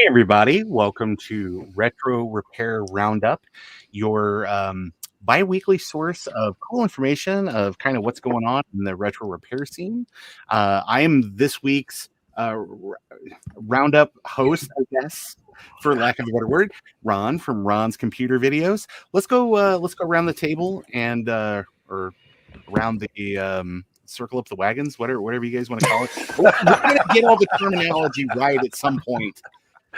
everybody. Welcome to Retro Repair Roundup, your bi-weekly source of cool information of kind of what's going on in the retro repair scene. I am this week's Roundup host, I guess, for lack of a better word, Ron from Ron's Computer Videos. Let's go around the table and or around the circle up the wagons, whatever you guys want to call it. We're gonna get all the terminology right at some point.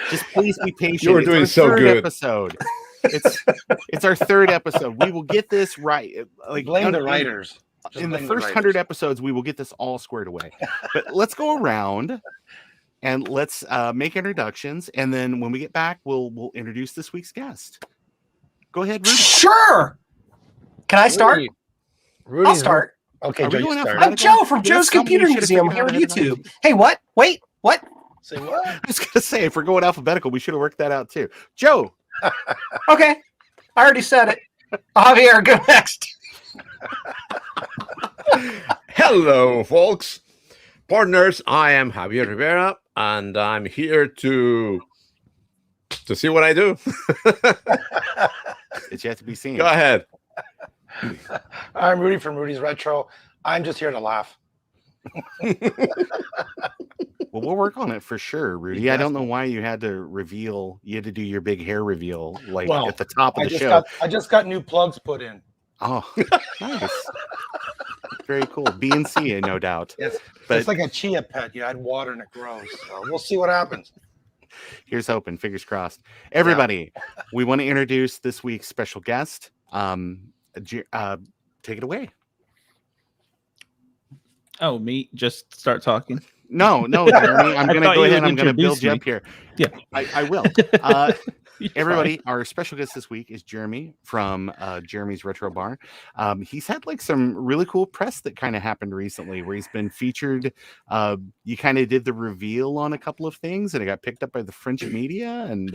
Just please be patient. You were doing so good. Episode. It's our third episode. We will get this right. Like blame the writers. In the first 100 episodes, we will get this all squared away. But let's go around and let's make introductions, and then when we get back, we'll introduce this week's guest. Go ahead, Rudy. Sure. Can I start? I'll start. Okay, Joe, you start. I'm Joe from Joe's Computer Museum here on YouTube. Hey, what? Wait, what? Say what? I was gonna say, if we're going alphabetical, we should have worked that out too. Joe. Okay, I already said it. Javier, go next. Hello, folks. Partners, I am Javier Rivera, and I'm here to see what I do. It's yet to be seen. Go ahead. I'm Rudy from Rudy's Retro. I'm just here to laugh. Well, we'll work on it for sure, Rudy. I don't know why you had to do your big hair reveal at the top of the show. I just got new plugs put in. Oh, nice. Very cool. B and C, no doubt. Yes, but it's like a chia pet. You add water and it grows. So we'll see what happens. Here's hoping. Fingers crossed. Everybody, we want to introduce this week's special guest. Take it away. Oh, me? Just start talking? No, Jeremy. I'm going to go ahead and I'm going to build you up here. Yeah, I will. Everybody, our special guest this week is Jeremy from Jeremy's Retro Bar. He's had some really cool press that kind of happened recently where he's been featured. You kind of did the reveal on a couple of things and it got picked up by the French media and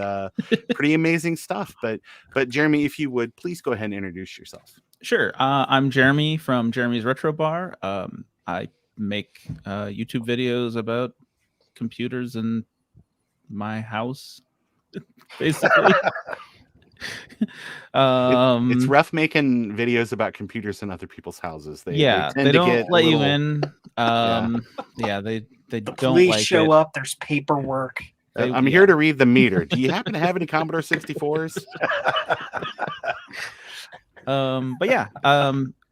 pretty amazing stuff. But Jeremy, if you would, please go ahead and introduce yourself. Sure. I'm Jeremy from Jeremy's Retro Bar. I make YouTube videos about computers in my house. Basically, it's rough making videos about computers in other people's houses. They don't let you in. They don't. Please like show it. up. There's paperwork. I'm here to read the meter. Do you happen to have any Commodore 64s? But yeah,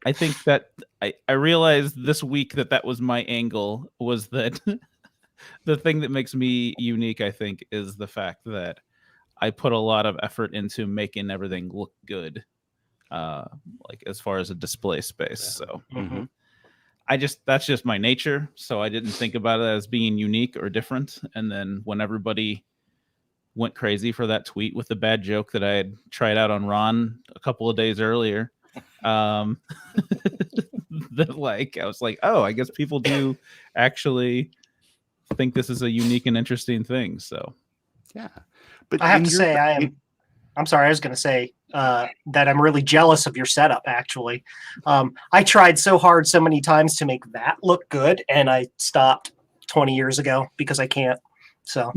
I think that I realized this week that was my angle, was that the thing that makes me unique, I think, is the fact that I put a lot of effort into making everything look good, as far as a display space. So that's just my nature. So I didn't think about it as being unique or different. And then when everybody went crazy for that tweet with the bad joke that I had tried out on Ron a couple of days earlier, I was like, oh, I guess people do actually think this is a unique and interesting thing. So yeah, but I have to say I'm sorry, I was going to say that I'm really jealous of your setup, actually. I tried so hard so many times to make that look good, and I stopped 20 years ago because I can't. So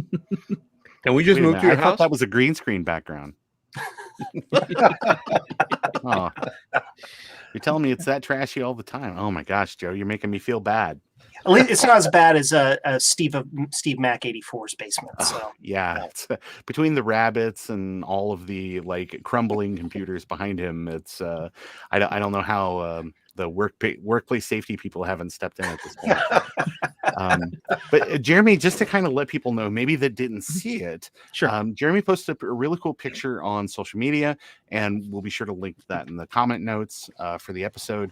can we just move to your house? I thought that was a green screen background. Oh, you're telling me it's that trashy all the time? Oh my gosh, Joe, you're making me feel bad. At least it's not as bad as Steve Mac 84's basement. So it's, between the rabbits and all of the crumbling computers behind him, it's I don't know how the workplace safety people haven't stepped in at this point. But Jeremy, just to kind of let people know, maybe that didn't see it. Sure. Jeremy posted a really cool picture on social media, and we'll be sure to link that in the comment notes for the episode.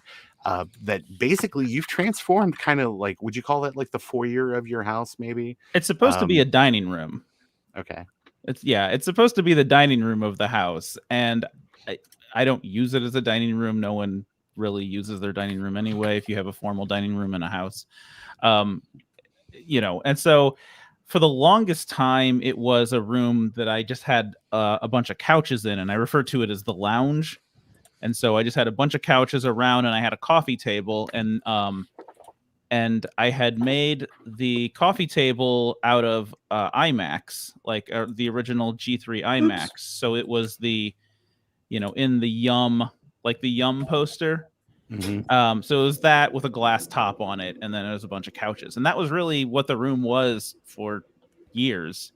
That basically you've transformed kind of would you call that the foyer of your house? Maybe it's supposed to be a dining room. Okay. It's supposed to be the dining room of the house, and I don't use it as a dining room. No one really uses their dining room anyway. If you have a formal dining room in a house, and so for the longest time, it was a room that I just had a bunch of couches in, and I refer to it as the lounge. And so I just had a bunch of couches around, and I had a coffee table, and and I had made the coffee table out of iMacs, like the original G3 iMacs. So it was the, in the Yum, like the Yum poster. So it was that with a glass top on it, and then it was a bunch of couches, and that was really what the room was for years.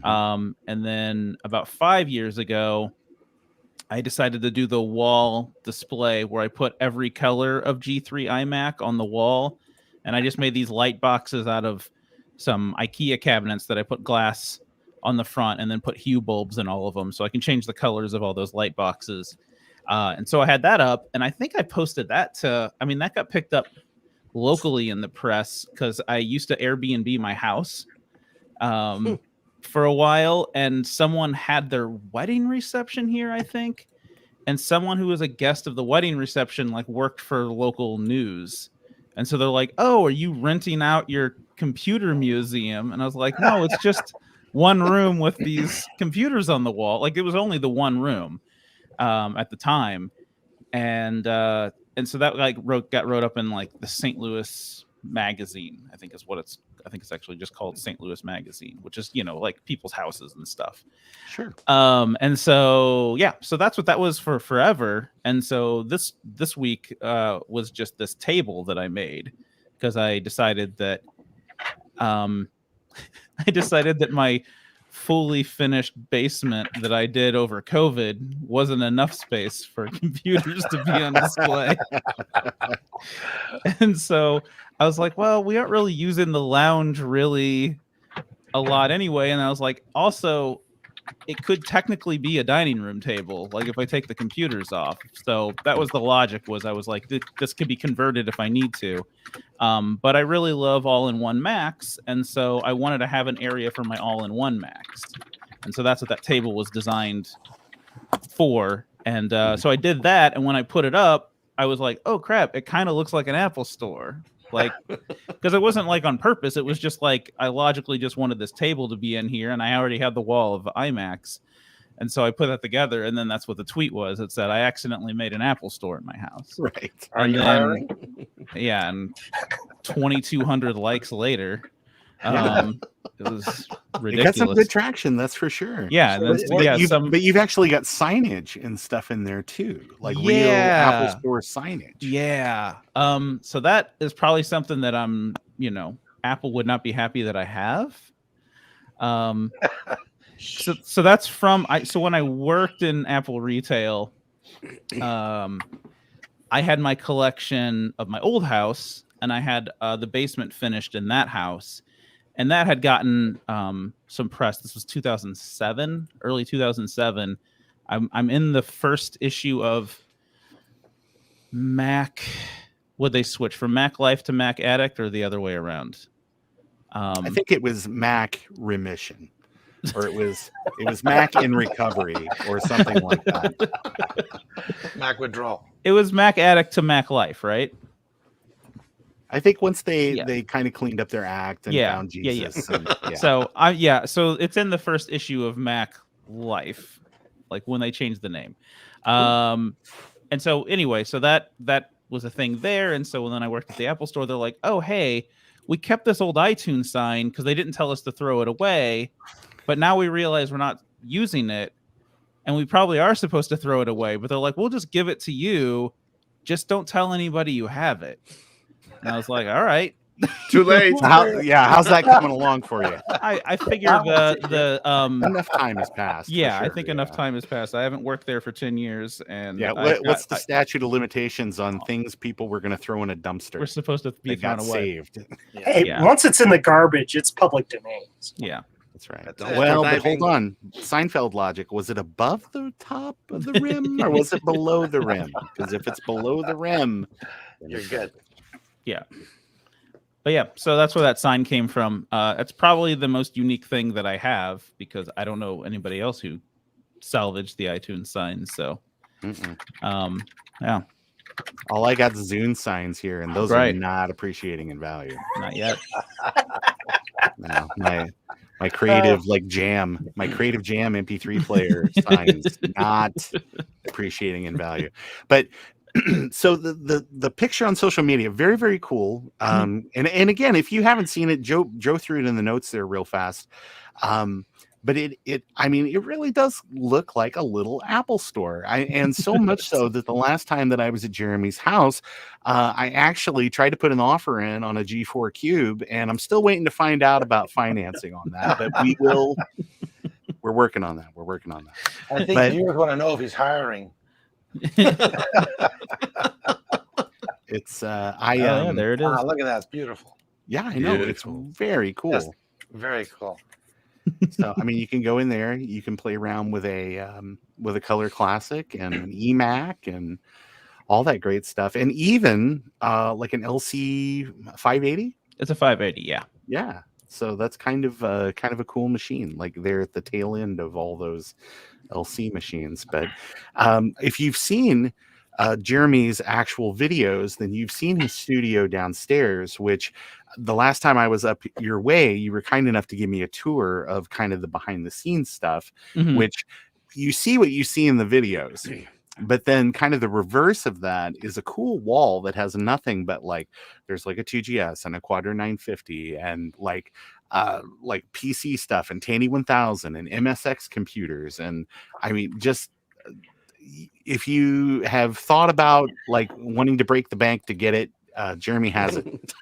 And then about 5 years ago, I decided to do the wall display where I put every color of G3 iMac on the wall, and I just made these light boxes out of some IKEA cabinets that I put glass on the front and then put hue bulbs in all of them, so I can change the colors of all those light boxes. And so I had that up, and I think I posted that that got picked up locally in the press because I used to Airbnb my house for a while, and someone had their wedding reception here, I think. And someone who was a guest of the wedding reception worked for local news. And so they're like, "Oh, are you renting out your computer museum?" And I was like, "No, it's just one room with these computers on the wall." It was only the one room at the time. And so that got wrote up in the St. Louis Magazine, I think it's actually just called St. Louis Magazine, which is people's houses and stuff. Sure. And so so that's what that was for forever. And so this week was just this table that I made because I decided that my fully finished basement that I did over COVID wasn't enough space for computers to be on display. And so I was like, well, we aren't really using the lounge really a lot anyway. And I was like, also, it could technically be a dining room table, if I take the computers off. So that was the logic. I was like, this could be converted if I need to. But I really love all-in-one Macs, and so I wanted to have an area for my all-in-one Macs. And so that's what that table was designed for. And so I did that, and when I put it up, I was like, oh crap, it kind of looks like an Apple store. Because it wasn't on purpose. It was just I logically just wanted this table to be in here, and I already had the wall of iMacs. And so I put that together, and then that's what the tweet was. It said, I accidentally made an Apple store in my house. Right. Are you hiring? Yeah, and 2,200 likes later. It was ridiculous. You got some good traction, that's for sure. Yeah, but you've actually got signage and stuff in there too, real Apple Store signage. Yeah. So that is probably something that Apple would not be happy that I have. So that's so when I worked in Apple retail, I had my collection of my old house, and I had the basement finished in that house. And that had gotten some press. This was 2007, early 2007. I'm in the first issue of Mac. Would they switch from Mac Life to Mac Addict, or the other way around? I think it was Mac Remission, or it was Mac in Recovery, or something like that. Mac Withdrawal. It was Mac Addict to Mac Life, right? I think once they kind of cleaned up their act and found Jesus. Yeah. So it's in the first issue of Mac Life, when they changed the name. And so anyway, so that was a thing there. And so then I worked at the Apple Store. They're like, oh, hey, we kept this old iTunes sign because they didn't tell us to throw it away. But now we realize we're not using it, and we probably are supposed to throw it away. But they're like, we'll just give it to you. Just don't tell anybody you have it. And I was like, all right. Too late. How's that coming along for you? I figured enough time has passed. Yeah, sure, I think enough time has passed. I haven't worked there for 10 years. And what's the statute of limitations on things people were going to throw in a dumpster? We're supposed to be thrown away. Saved. Hey, once it's in the garbage, it's public domain. Yeah. That's right. Well, but hold on. Seinfeld logic. Was it above the top of the rim, or was it below the rim? Because if it's below the rim, you're good. Yeah. But yeah, so that's where that sign came from. It's probably the most unique thing that I have, because I don't know anybody else who salvaged the iTunes signs. So, yeah. All I got is Zune signs here, and those are not appreciating in value. Not yet. No, my creative jam MP3 player signs not appreciating in value. But So the picture on social media, very, very cool. And again, if you haven't seen it, Joe threw it in the notes there real fast. But I mean, it really does look like a little Apple store. And so much so that the last time that I was at Jeremy's house, I actually tried to put an offer in on a G4 Cube, and I'm still waiting to find out about financing on that. But we're working on that. We're working on that. I think viewers want to know if he's hiring. It's yeah, there it is. Wow, look at that. It's beautiful. Yeah, I know. Beautiful. It's very cool. Yes. Very cool. So, I mean, you can go in there, you can play around with a Color Classic and an EMAC and all that great stuff, and even like an LC 580. It's a 580, yeah. Yeah, so that's kind of a cool machine. Like they're at the tail end of all those LC machines. But if you've seen Jeremy's actual videos, then you've seen his studio downstairs, which the last time I was up your way, you were kind enough to give me a tour of kind of the behind the scenes stuff, which you see what you see in the videos. But then kind of the reverse of that is a cool wall that has nothing but like there's like a 2GS and a Quadro 950 and like PC stuff and Tandy 1000 and MSX computers. And I mean, just if you have thought about like wanting to break the bank to get it, Jeremy has it.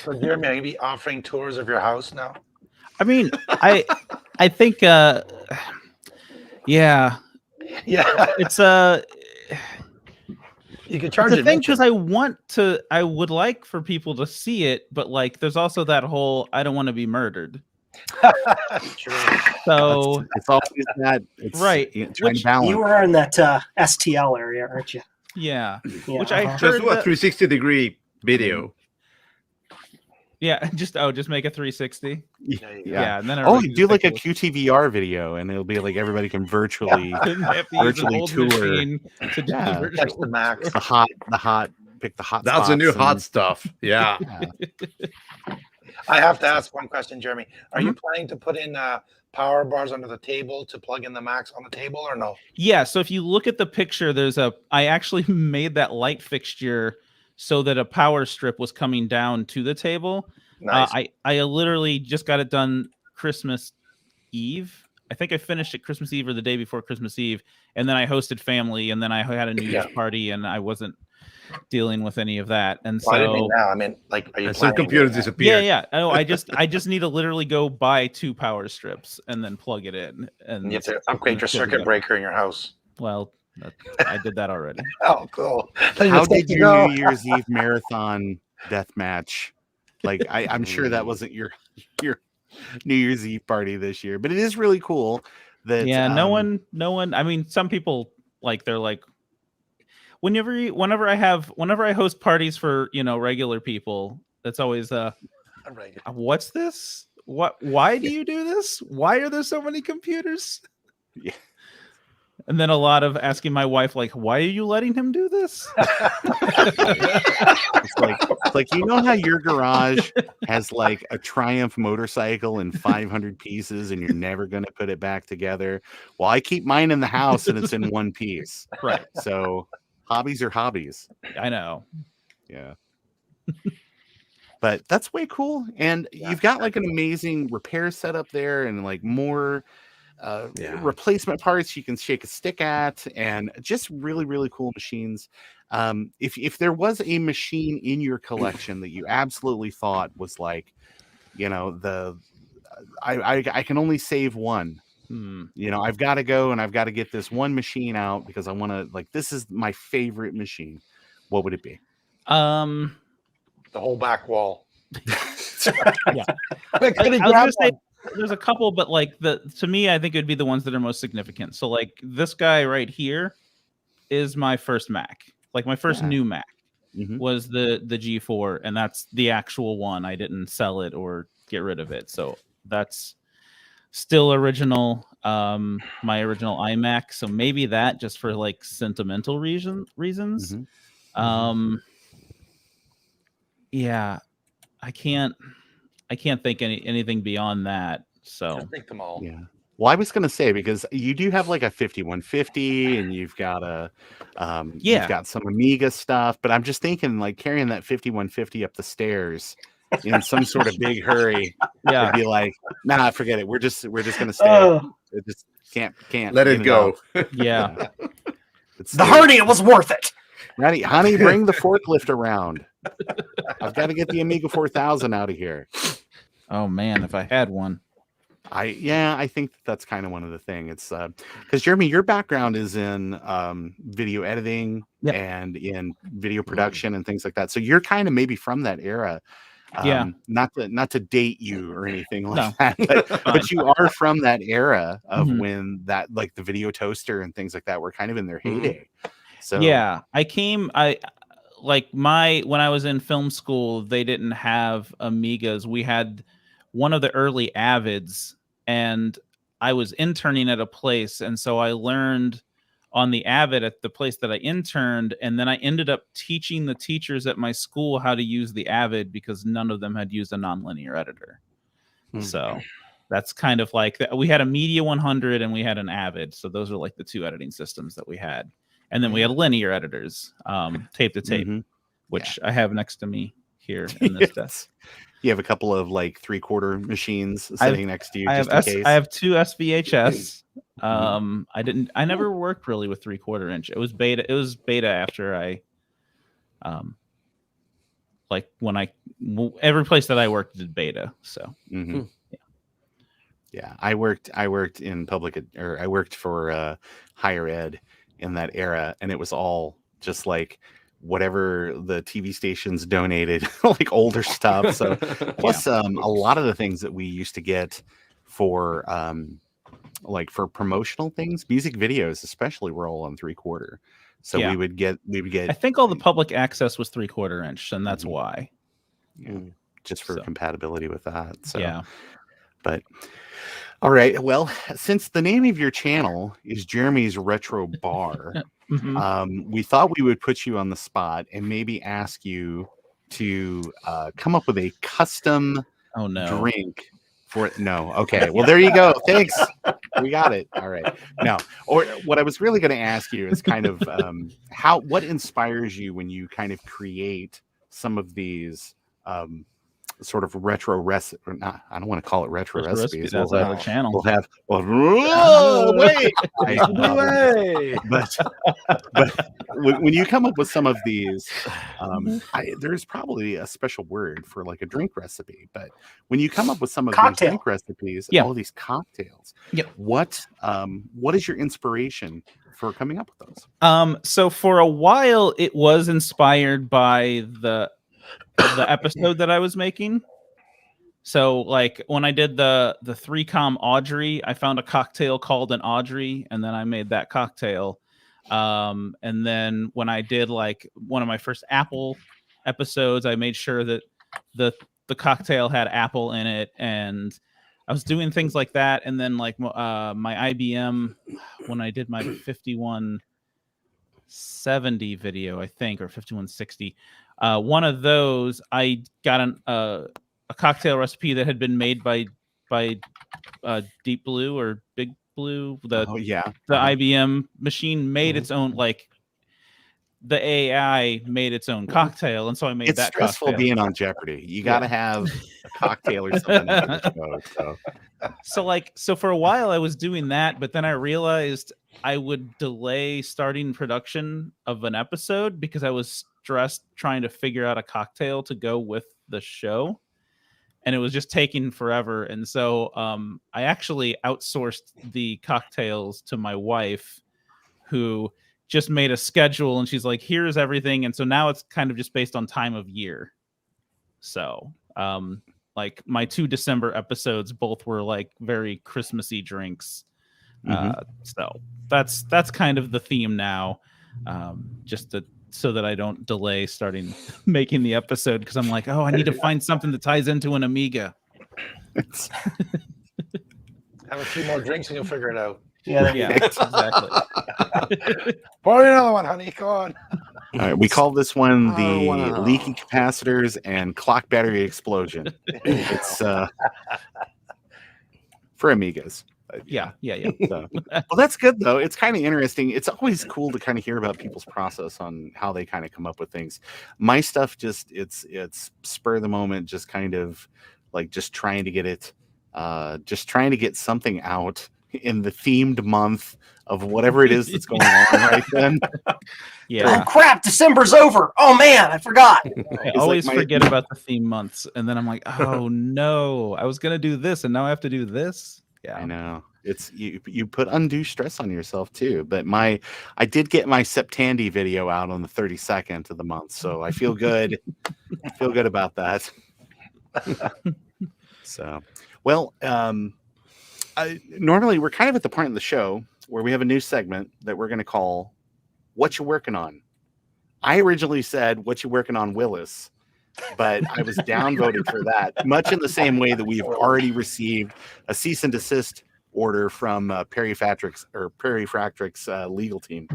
So Jeremy, are you be offering tours of your house now? I mean, I think yeah. It's you could charge the it thing because I would like for people to see it, but like there's also that whole I don't want to be murdered. True. So it's always that. It's, right. Trying to balance. You are in that STL area, aren't you? Yeah. Yeah, Which I Just heard do a 360-degree video. Yeah, just make a 360. Yeah. And then you do like a QTVR video, and it'll be like everybody can virtually virtually tour. Touch the max. The hot. Pick the hot. That's the new spots hot and- stuff. Yeah. I have to ask one question, Jeremy. Are you planning to put in power bars under the table to plug in the Macs on the table or no? Yeah, so if you look at the picture, I actually made that light fixture so that a power strip was coming down to the table. Nice. I literally just got it done Christmas Eve. I think I finished it Christmas Eve or the day before Christmas Eve, and then I hosted family, and then I had a New Year's party, and I wasn't dealing with any of that. And so I didn't mean now. I mean, like, are you And some planning computers to- disappeared. yeah. Oh, I just need to literally go buy 2 power strips and then plug it in. And You have to upgrade your circuit breaker in your house. Well, I did that already. Oh, cool. How did your New Year's Eve marathon death match? Like, I'm sure that wasn't your New Year's Eve party this year, but it is really cool that no one. I mean, some people they're like, whenever I host parties for regular people, that's always what's this? Why do you do this? Why are there so many computers? Yeah. And then a lot of asking my wife, like, why are you letting him do this? It's like you know how your garage has like a Triumph motorcycle and 500 pieces and you're never going to put it back together. Well, I keep mine in the house and it's in one piece. Right. So hobbies are hobbies. I know. Yeah. But that's way cool. And you've got like an amazing repair setup there and like more replacement parts you can shake a stick at, and just really, really cool machines. If there was a machine in your collection that you absolutely thought was like, I can only save one. I've got to go and I've got to get this one machine out because I want to this is my favorite machine. What would it be? The whole back wall. Yeah. I was gonna say there's a couple, but to me, I think it would be the ones that are most significant. So this guy right here is my first Mac. Like my first new Mac was the G4, and that's the actual one. I didn't sell it or get rid of it. So that's still original. My original iMac. So maybe that just for sentimental reasons. Yeah, I can't think anything beyond that. So Just think them all. Yeah. Well, I was going to say, because you do have like a 5150 and you've got you've got some Amiga stuff, but I'm just thinking like carrying that 5150 up the stairs in some sort of big hurry. Yeah. It'd be like, nah, forget it. We're just going to stay. Oh, It just can't Let get it go. out. Yeah. the hernia was worth it. Honey, bring the forklift around. I've got to get the Amiga 4000 out of here. Oh man, if I had one. I think that's kind of one of the things. It's because Jeremy, your background is in video editing Yep. and in video production and things like that. So you're kind of maybe from that era. Yeah. Not to date you or anything like No. that, but you are from that era of Mhm. when that like the video toaster and things like that were kind of in their heyday. So Yeah, when I was in film school, they didn't have Amigas. We had one of the early Avids, and I was interning at a place, and so I learned on the Avid at the place that I interned, and then I ended up teaching the teachers at my school how to use the Avid because none of them had used a nonlinear editor. So that's kind of like we had a Media 100 and we had an Avid, so those are like the two editing systems that we had. And then we had linear editors, tape to tape, which I have next to me here in this desk. You have a couple of like 3/4 machines sitting next to you just in case. I have two SVHS. I never worked really with 3/4 inch. It was beta after I, like when every place that I worked did beta. So yeah, I worked in I worked for higher ed in that era, and it was all just like whatever the TV stations donated, like older stuff. So plus a lot of the things that we used to get for like for promotional things, music videos especially, were all on 3/4. So we would get I think all the public access was 3/4 inch, and that's why. Just for compatibility with that. So yeah. But all right. Well, since the name of your channel is Jeremy's Retro Bar, we thought we would put you on the spot and maybe ask you to come up with a custom drink for it. No. Okay. Well, there you go. Thanks. We got it. All right. No. Or what I was really going to ask you is kind of what inspires you when you kind of create some of these sort of retro recipe, or not, I don't want to call it retro recipes. That's our channel. We'll have but when you come up with some of these, there's probably a special word for like a drink recipe, but when you come up with some of these drink recipes, all these cocktails, what is your inspiration for coming up with those? So for a while it was inspired by the episode that I was making. So like when I did the 3Com Audrey, I found a cocktail called an Audrey, and then I made that cocktail. And then when I did like one of my first Apple episodes, I made sure that the cocktail had apple in it, and I was doing things like that. And then like my IBM, when I did my 5170 video, I think, or 5160, one of those, I got a cocktail recipe that had been made by Deep Blue or Big Blue. The IBM machine made its own, like the AI made its own cocktail, and so I made that. It's stressful cocktail. Being on Jeopardy. You got to have a cocktail or something on the show. So for a while I was doing that, but then I realized I would delay starting production of an episode because I was stressed trying to figure out a cocktail to go with the show, and it was just taking forever. And so I actually outsourced the cocktails to my wife, who just made a schedule, and she's like, here's everything. And so now it's kind of just based on time of year. So like my 2 December episodes both were like very Christmassy drinks. So that's kind of the theme now, so that I don't delay starting making the episode, because I'm like, I need to find something that ties into an Amiga. Have a few more drinks and you'll figure it out. Yeah, exactly. Pour another one, honey. Go on. All right, we call this one the leaky capacitors and clock battery explosion. It's for Amigas. Yeah. So, well, that's good though. It's kind of interesting. It's always cool to kind of hear about people's process on how they kind of come up with things. My stuff just it's spur of the moment, just kind of like just trying to get it, just trying to get something out in the themed month of whatever it is that's going on right then. Yeah. Oh crap! December's over. Oh man, I forgot. I It's always like my- forget about the theme months, and then I'm like, oh no, I was gonna do this, and now I have to do this. Yeah, I know. It's you put undue stress on yourself too. But I did get my Septandy video out on the 32nd of the month, so I feel good. I feel good about that. So, well, normally we're kind of at the point in the show where we have a new segment that we're going to call "What You Working On." I originally said "What You Working On, Willis," but I was downvoted for that, much in the same way that we've already received a cease and desist order from Perry Fractric's legal team.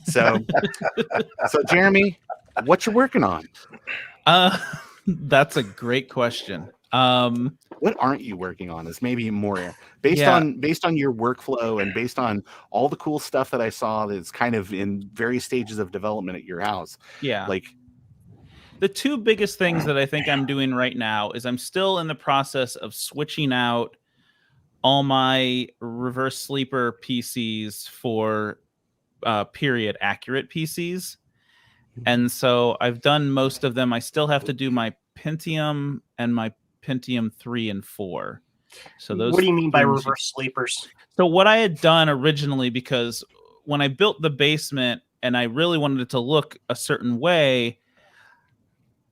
So Jeremy, what you working on? That's a great question. What aren't you working on is maybe more based on your workflow and based on all the cool stuff that I saw that's kind of in various stages of development at your house. Yeah. Like the two biggest things that I think I'm doing right now is I'm still in the process of switching out all my reverse sleeper PCs for period accurate PCs. And so I've done most of them. I still have to do my Pentium and my Pentium 3 and 4. So those. What do you mean by reverse sleepers? So what I had done originally, because when I built the basement and I really wanted it to look a certain way,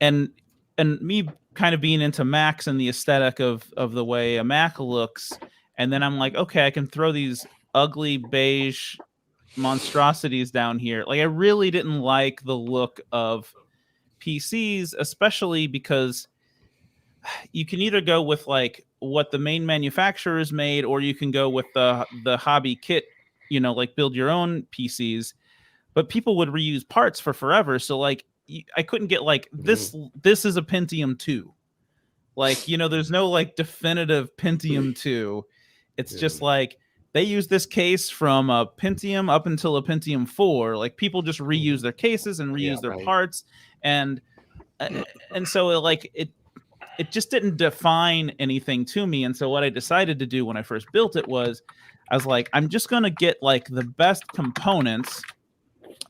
and me kind of being into Macs and the aesthetic of the way a Mac looks, and then I'm like, okay, I can throw these ugly beige monstrosities down here. Like I really didn't like the look of PCs, especially because you can either go with like what the main manufacturers made, or you can go with the hobby kit, like build your own PCs. But people would reuse parts for forever. So like I couldn't get like this is a Pentium 2. Like, there's no like definitive Pentium 2. It's just like they use this case from a Pentium up until a Pentium 4. Like people just reuse their cases and reuse their parts. And so like it just didn't define anything to me. And so what I decided to do when I first built it was I was like, I'm just going to get like the best components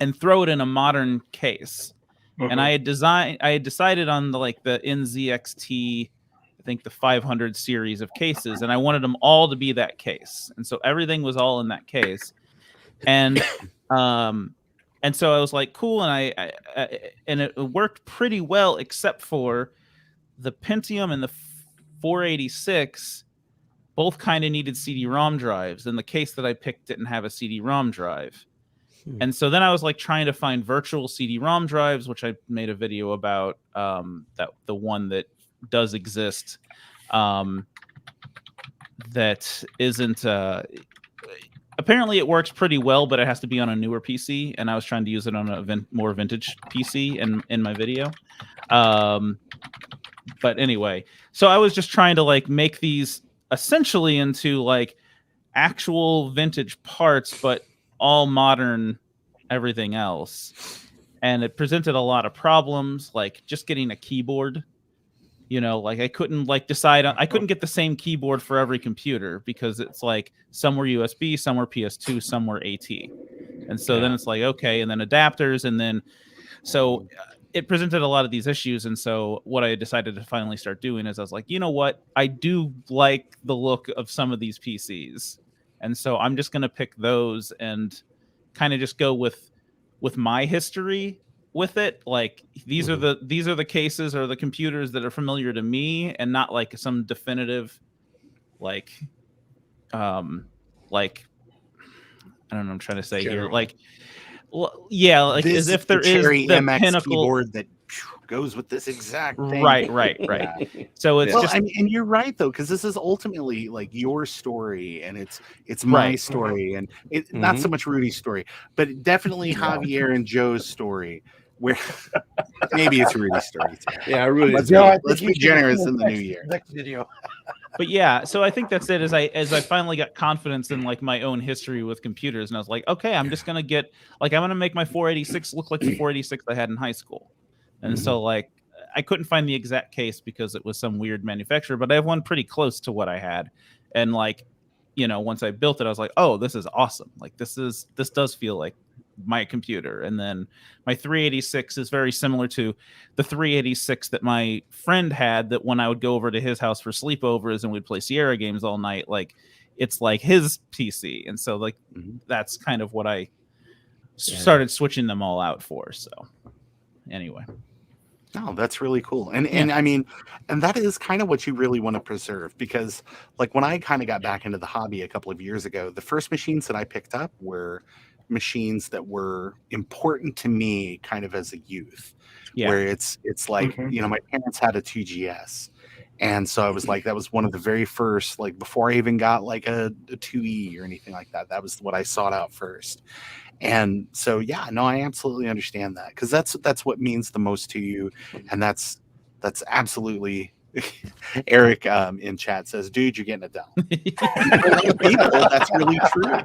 and throw it in a modern case. And I had decided on the NZXT, I think the 500 series of cases, and I wanted them all to be that case. And so everything was all in that case. And so I was like, cool. And and it worked pretty well, except for the Pentium and the 486 both kind of needed CD-ROM drives. And the case that I picked didn't have a CD-ROM drive. And so then I was like trying to find virtual CD-ROM drives, which I made a video about, that the one that does exist, that isn't apparently it works pretty well, but it has to be on a newer PC, and I was trying to use it on a more vintage PC in my video. But anyway, so I was just trying to like make these essentially into like actual vintage parts, but all modern everything else. And it presented a lot of problems, like just getting a keyboard. Like I couldn't like decide I couldn't get the same keyboard for every computer, because it's like some were USB, some were PS2, some were AT. And so then it's like, okay, and then adapters, and then so it presented a lot of these issues. And so what I decided to finally start doing is I was like, you know what? I do like the look of some of these PCs. And so I'm just going to pick those and kind of just go with my history with it. Like these are the cases or the computers that are familiar to me, and not like some definitive I don't know what I'm trying to say here. Like, well, yeah, like as if there is the MX pinnacle keyboard that goes with this exact thing. Right. Yeah. So it's just, and you're right though, because this is ultimately like your story, and it's my story, and not so much Rudy's story, but definitely Javier and Joe's story. We're maybe it's Rudy's story. Yeah, really. Let's, No, I think let's you be should generous do in the new year. next video. But yeah, so I think that's it. As I finally got confidence in like my own history with computers, and I was like, okay, I'm just gonna get like I'm gonna make my 486 look like the 486 I had in high school. And so like I couldn't find the exact case because it was some weird manufacturer, but I have one pretty close to what I had. And like, you know, once I built it, I was like, oh, this is awesome. Like this does feel like my computer. And then my 386 is very similar to the 386 that my friend had, that when I would go over to his house for sleepovers and we'd play Sierra games all night, like it's like his PC. And so like that's kind of what I started switching them all out for. So anyway. No, that's really cool. And I mean, and that is kind of what you really want to preserve, because like when I kind of got back into the hobby a couple of years ago, the first machines that I picked up were machines that were important to me kind of as a youth, where it's like, you know, my parents had a 2GS. And so I was like, that was one of the very first, like before I even got like a 2E or anything like that, that was what I sought out first. And so, yeah, no, I absolutely understand that, because that's what means the most to you. And that's absolutely Eric in chat says, dude, you're getting a Dell. People, that's really true.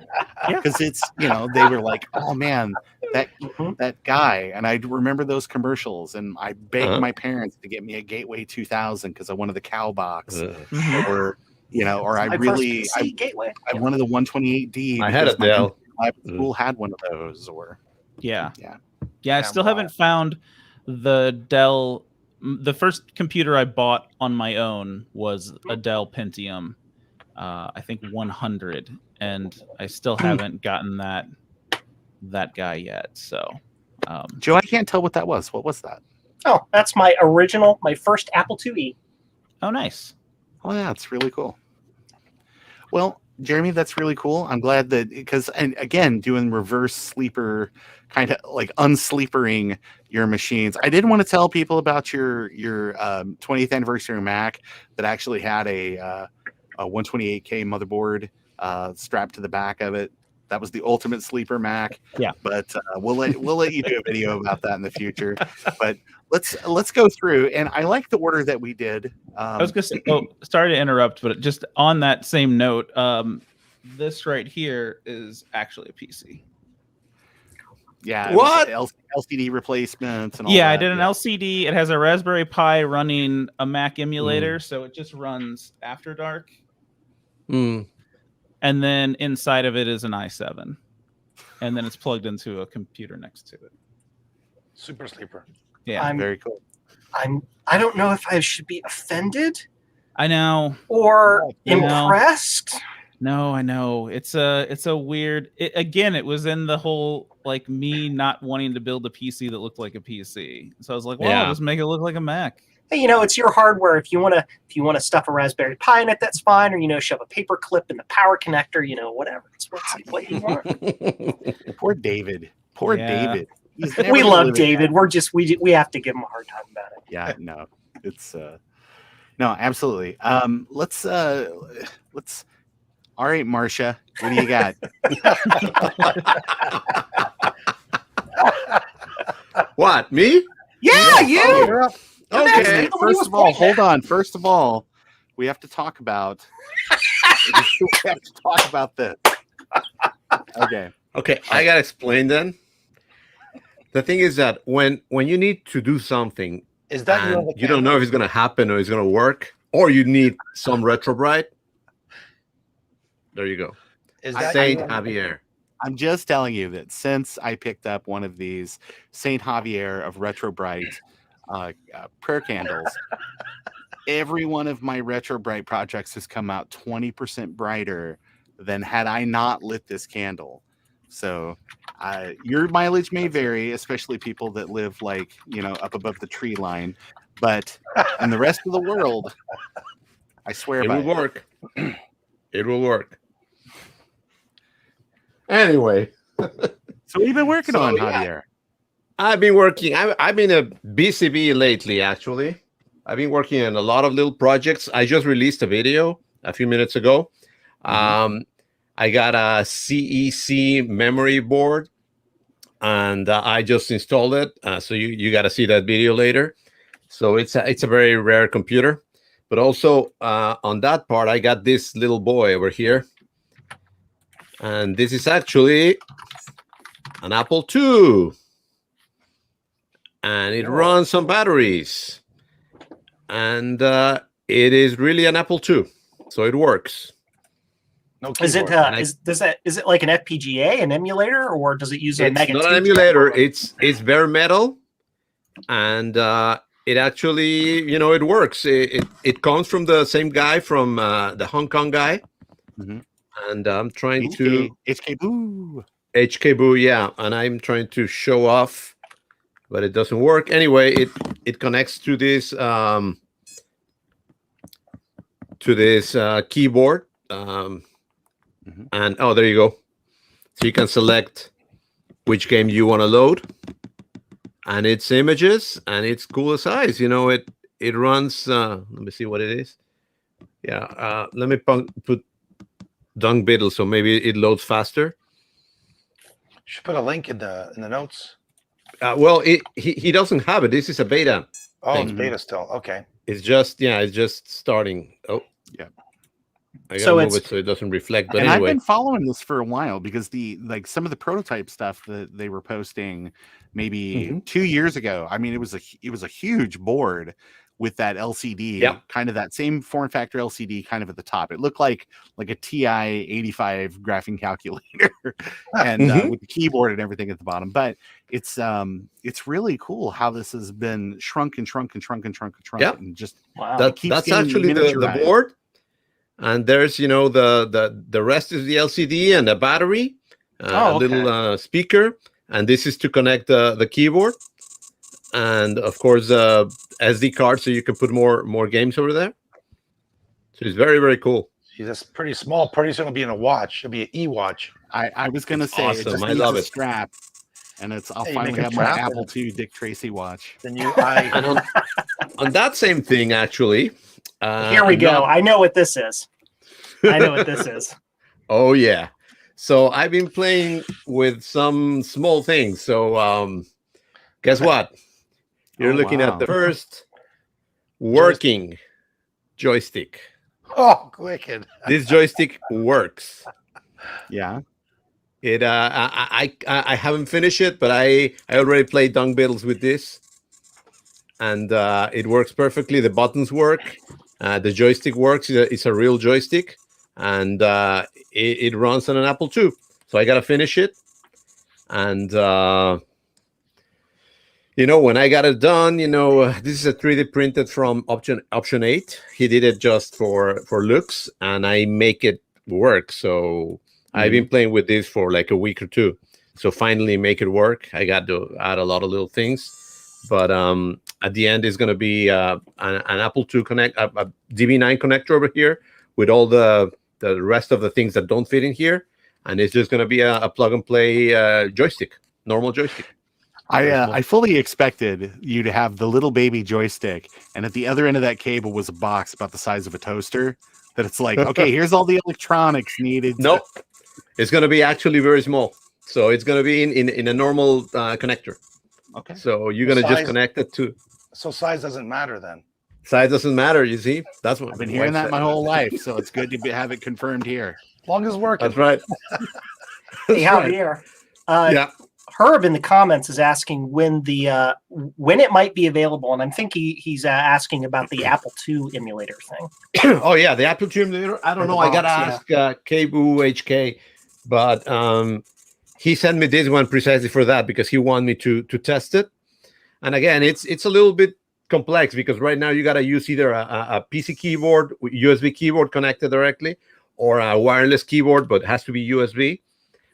Because it's, you know, they were like, oh man, that guy. And I remember those commercials, and I begged my parents to get me a Gateway 2000 because I wanted the cow box, or, you know, or I wanted the 128D. I had a Dell. My school had one of those, or I still haven't found the Dell. The first computer I bought on my own was a Dell Pentium, I think 100, and I still haven't gotten that guy yet. So, Joe, I can't tell what that was. What was that? Oh, that's my first Apple IIe. Oh, nice. Oh, yeah, it's really cool. Well, Jeremy, that's really cool. I'm glad that, because, and again, doing reverse sleeper, kind of like unsleepering your machines. I did want to tell people about your 20th anniversary Mac that actually had a 128K motherboard strapped to the back of it. That was the ultimate sleeper Mac. Yeah. But we'll let you do a video about that in the future. But let's go through, and I like the order that we did. I was gonna say, sorry to interrupt, but just on that same note, this right here is actually a PC. Yeah. What? LCD replacements and all Yeah, that. I did an LCD. It has a Raspberry Pi running a Mac emulator, so it just runs After Dark. And then inside of it is an i7, and then it's plugged into a computer next to it. Super sleeper. Yeah, Very cool. I don't know if I should be offended I know. or You know. impressed. No, I know. It's a weird. Again, it was in the whole like me not wanting to build a PC that looked like a PC. So I was like, well, I'll just make it look like a Mac. Hey, you know, it's your hardware. If you want to stuff a Raspberry Pi in it, that's fine. Or, you know, shove a paper clip in the power connector. You know, whatever. It's what you want. Poor David. David. We love David. We're just we have to give him a hard time about it. Yeah, no, it's no, absolutely. Let's. All right, Marcia, what do you got? What, me? Yeah, you. You're up. Okay. First of all, hold on. First of all, we have to talk about. We have to talk about this. Okay. Okay, I gotta explain then. The thing is that when you need to do something, Is that and you don't know if it's gonna happen or it's gonna work, or you need some retrobrite, there you go. Is that Saint you? Javier. I'm just telling you that since I picked up one of these Saint Javier of Retro Bright prayer candles, every one of my Retro Bright projects has come out 20% brighter than had I not lit this candle. So your mileage may vary, especially people that live like, you know, up above the tree line, but in the rest of the world, I swear It by will work. It will work. Anyway, So what have you been working on, Javier? I've been working. I've been a busy lately, actually. I've been working on a lot of little projects. I just released a video a few minutes ago. I got a CEC memory board and I just installed it. So you got to see that video later. So it's a very rare computer. But also on that part, I got this little boy over here, and this is actually an Apple II, and it runs on batteries, and it is really an Apple II, so it works. No Is it keyboard. is it like an FPGA, an emulator, or does it use a It's Mega not 2 an emulator. It's bare metal, and it actually, it works. It comes from the same guy from the Hong Kong guy, Mhm. and I'm trying to HK Boo. HK Boo, yeah, and I'm trying to show off, but it doesn't work. Anyway, it connects to this keyboard, and there you go. So you can select which game you want to load, and it's images, and it's cool size. It runs. Let me see what it is. Yeah, let me put Dung Biddle, so maybe it loads faster. You should put a link in the notes. Well, he doesn't have it. This is a beta. Oh, it's beta still. Okay. It's just starting. Oh, yeah. I gotta move it so it doesn't reflect. But and anyway, I've been following this for a while because some of the prototype stuff that they were posting maybe 2 years ago. I mean, it was a huge board with that LCD, kind of that same form factor LCD, kind of at the top. It looked like a TI 85 graphing calculator, and with the keyboard and everything at the bottom. But it's really cool how this has been shrunk and and just that's actually the board. And there's the rest is the LCD and the battery, a little speaker, and this is to connect the keyboard, and of course SD card, so you can put more games over there. So it's very, very cool. See, that's pretty small. Pretty soon it'll be in a watch. It'll be an e-watch. I was gonna say awesome. It just I love it. Strap, and I'll finally have my Apple II Dick Tracy watch. Then and on that same thing, actually. Here we go. I know what this is. I know what this is. Oh yeah. So I've been playing with some small things. So guess what? You're looking at the first working joystick. Oh, wicked. This joystick works. Yeah. It I haven't finished it, but I already played Dung Biddles with this. And it works perfectly. The buttons work. The joystick works. It's a real joystick. And it runs on an Apple II. So I got to finish it. And, when I got it done, this is a 3D printed from Option 8. He did it just for looks, and I make it work. So I've been playing with this for like a week or two. So finally make it work. I got to add a lot of little things. But at the end is going to be an Apple II connect, a DB9 connector over here with all the rest of the things that don't fit in here, and it's just going to be a plug and play joystick, normal joystick. I fully expected you to have the little baby joystick, and at the other end of that cable was a box about the size of a toaster. That it's like, okay, here's all the electronics needed. Nope, it's going to be actually very small. So it's going to be in a normal connector. Okay. So you're going to just connect it to. So size doesn't matter then. Size doesn't matter. You see, that's what I've been hearing that my whole life. So it's good to have it confirmed here. As long as it's working. That's right. Hey, howdy here. Yeah. Herb in the comments is asking when it might be available, and I'm thinking he's asking about the Apple II emulator thing. Oh yeah, the Apple II emulator. I don't know. I gotta ask Kbu HK, but he sent me this one precisely for that because he wanted me to test it. And again, it's a little bit complex because right now you gotta use either a PC keyboard, USB keyboard connected directly, or a wireless keyboard, but it has to be USB.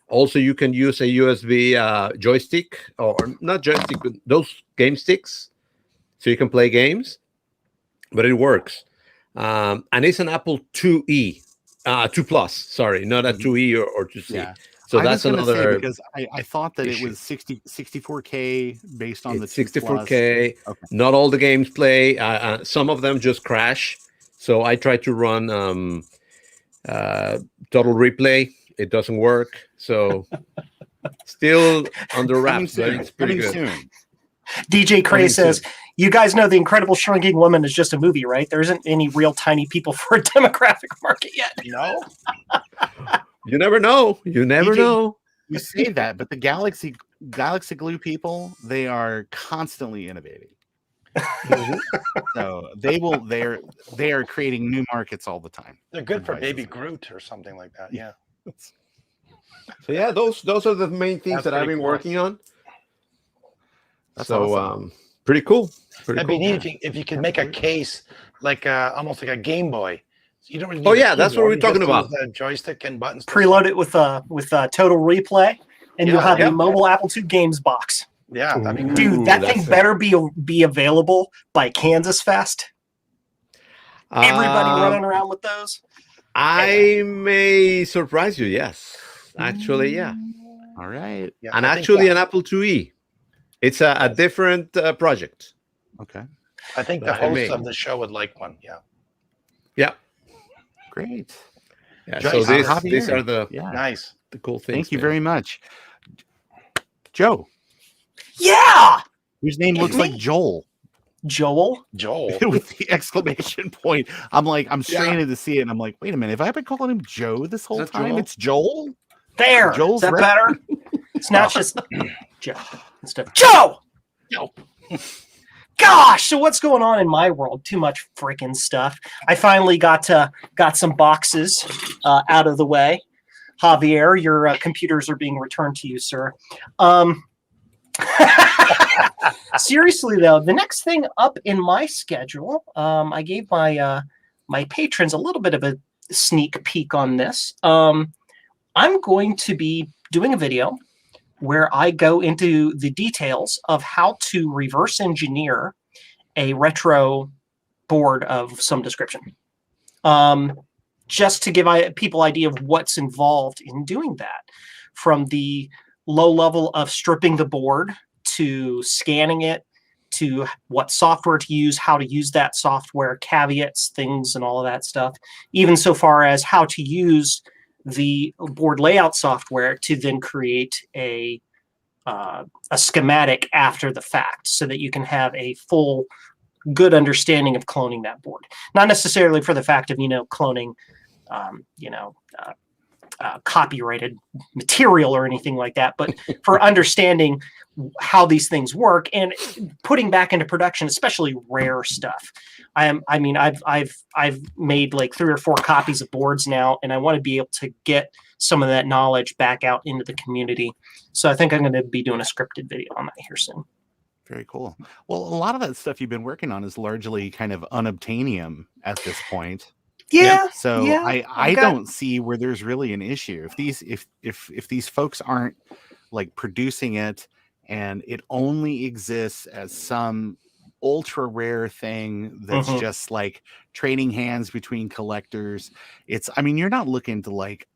Also, you can use a USB joystick, or not joystick, but those game sticks, so you can play games. But it works, and it's an Apple IIe, 2 Plus. Sorry, not a 2e or 2C. Yeah. So that's another. Because I thought that it was 64K based on the 64K. Okay. Not all the games play. Some of them just crash. So I tried to run Total Replay. It doesn't work. So Still under Coming wraps, but soon. it's pretty Coming good. soon. DJ Cray Coming says, soon. "You guys know The Incredible Shrinking Woman is just a movie, right? There isn't any real tiny people for a demographic market yet." No. You never know. You never DJ, know. You say that, but the Galaxy Glue people, they are constantly innovating. So they are creating new markets all the time. They're good for Devices. Baby Groot or something like that. Yeah. So yeah, those are the main things That's that I've pretty been cool. working on. That's so awesome. pretty cool. Pretty That'd be cool. neat if you could make a case like almost like a Game Boy. So you don't really Oh, need a yeah, that's what keyboard, we're you talking just about. use the joystick and buttons. to Preload it with Total Replay, and you'll Yeah, have yeah. a mobile Apple II games box. Yeah, that'd be Ooh. great. Dude, that that's thing it. better be available by Kansas Fest. Everybody running around with those. I may surprise you. Yes, actually, yeah, All right. Yeah, and I think, actually an Apple IIe. It's a different project. Okay. I think the but I host may. of the show would like one. Yeah. Yeah. Great. Yeah. Joyce, So these Javier. are the Yeah. Nice. cool things. Thank you man. very much. Joe, Yeah, whose name looks like Joel Joel. Joel. with the exclamation point. I'm straining to see it, and I'm like, wait a minute, have I been calling him Joe this whole that time? Joel? It's Joel? There. Joel's Is that right. better? It's not just Joe. Instead of Joe. Joe. Gosh, so what's going on in my world? Too much freaking stuff. I finally got some boxes out of the way. Javier, your computers are being returned to you, sir. Seriously though, the next thing up in my schedule, I gave my patrons a little bit of a sneak peek on this. I'm going to be doing a video where I go into the details of how to reverse engineer a retro board of some description. Just to give people idea of what's involved in doing that, from the low level of stripping the board to scanning it, to what software to use, how to use that software, caveats, things, and all of that stuff, even so far as how to use the board layout software to then create a schematic after the fact, so that you can have a full good understanding of cloning that board. Not necessarily for the fact of cloning copyrighted material or anything like that, but for understanding how these things work and putting back into production, especially rare stuff. I've made like 3 or 4 copies of boards now, and I want to be able to get some of that knowledge back out into the community. So I think I'm going to be doing a scripted video on that here soon. Very cool. Well, a lot of that stuff you've been working on is largely kind of unobtainium at this point. Yeah. So yeah, I don't see where there's really an issue. If these folks aren't like producing it and it only exists as some ultra rare thing that's just like trading hands between collectors, you're not looking to like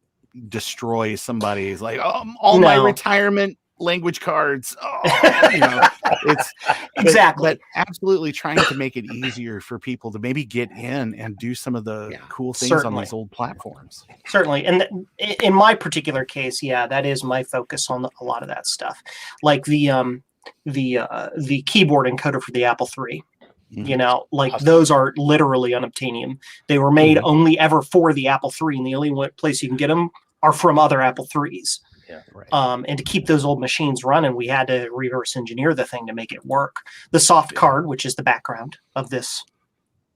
destroy somebody's like all my retirement language cards. It's exactly. But absolutely trying to make it easier for people to maybe get in and do some of the cool things on these old platforms. Certainly. And in my particular case, that is my focus on a lot of that stuff. Like the keyboard encoder for the Apple III. Those are literally unobtainium. They were made only ever for the Apple III, and the only place you can get them are from other Apple IIIs. Yeah, right. And to keep those old machines running, we had to reverse engineer the thing to make it work. The soft card, which is the background of this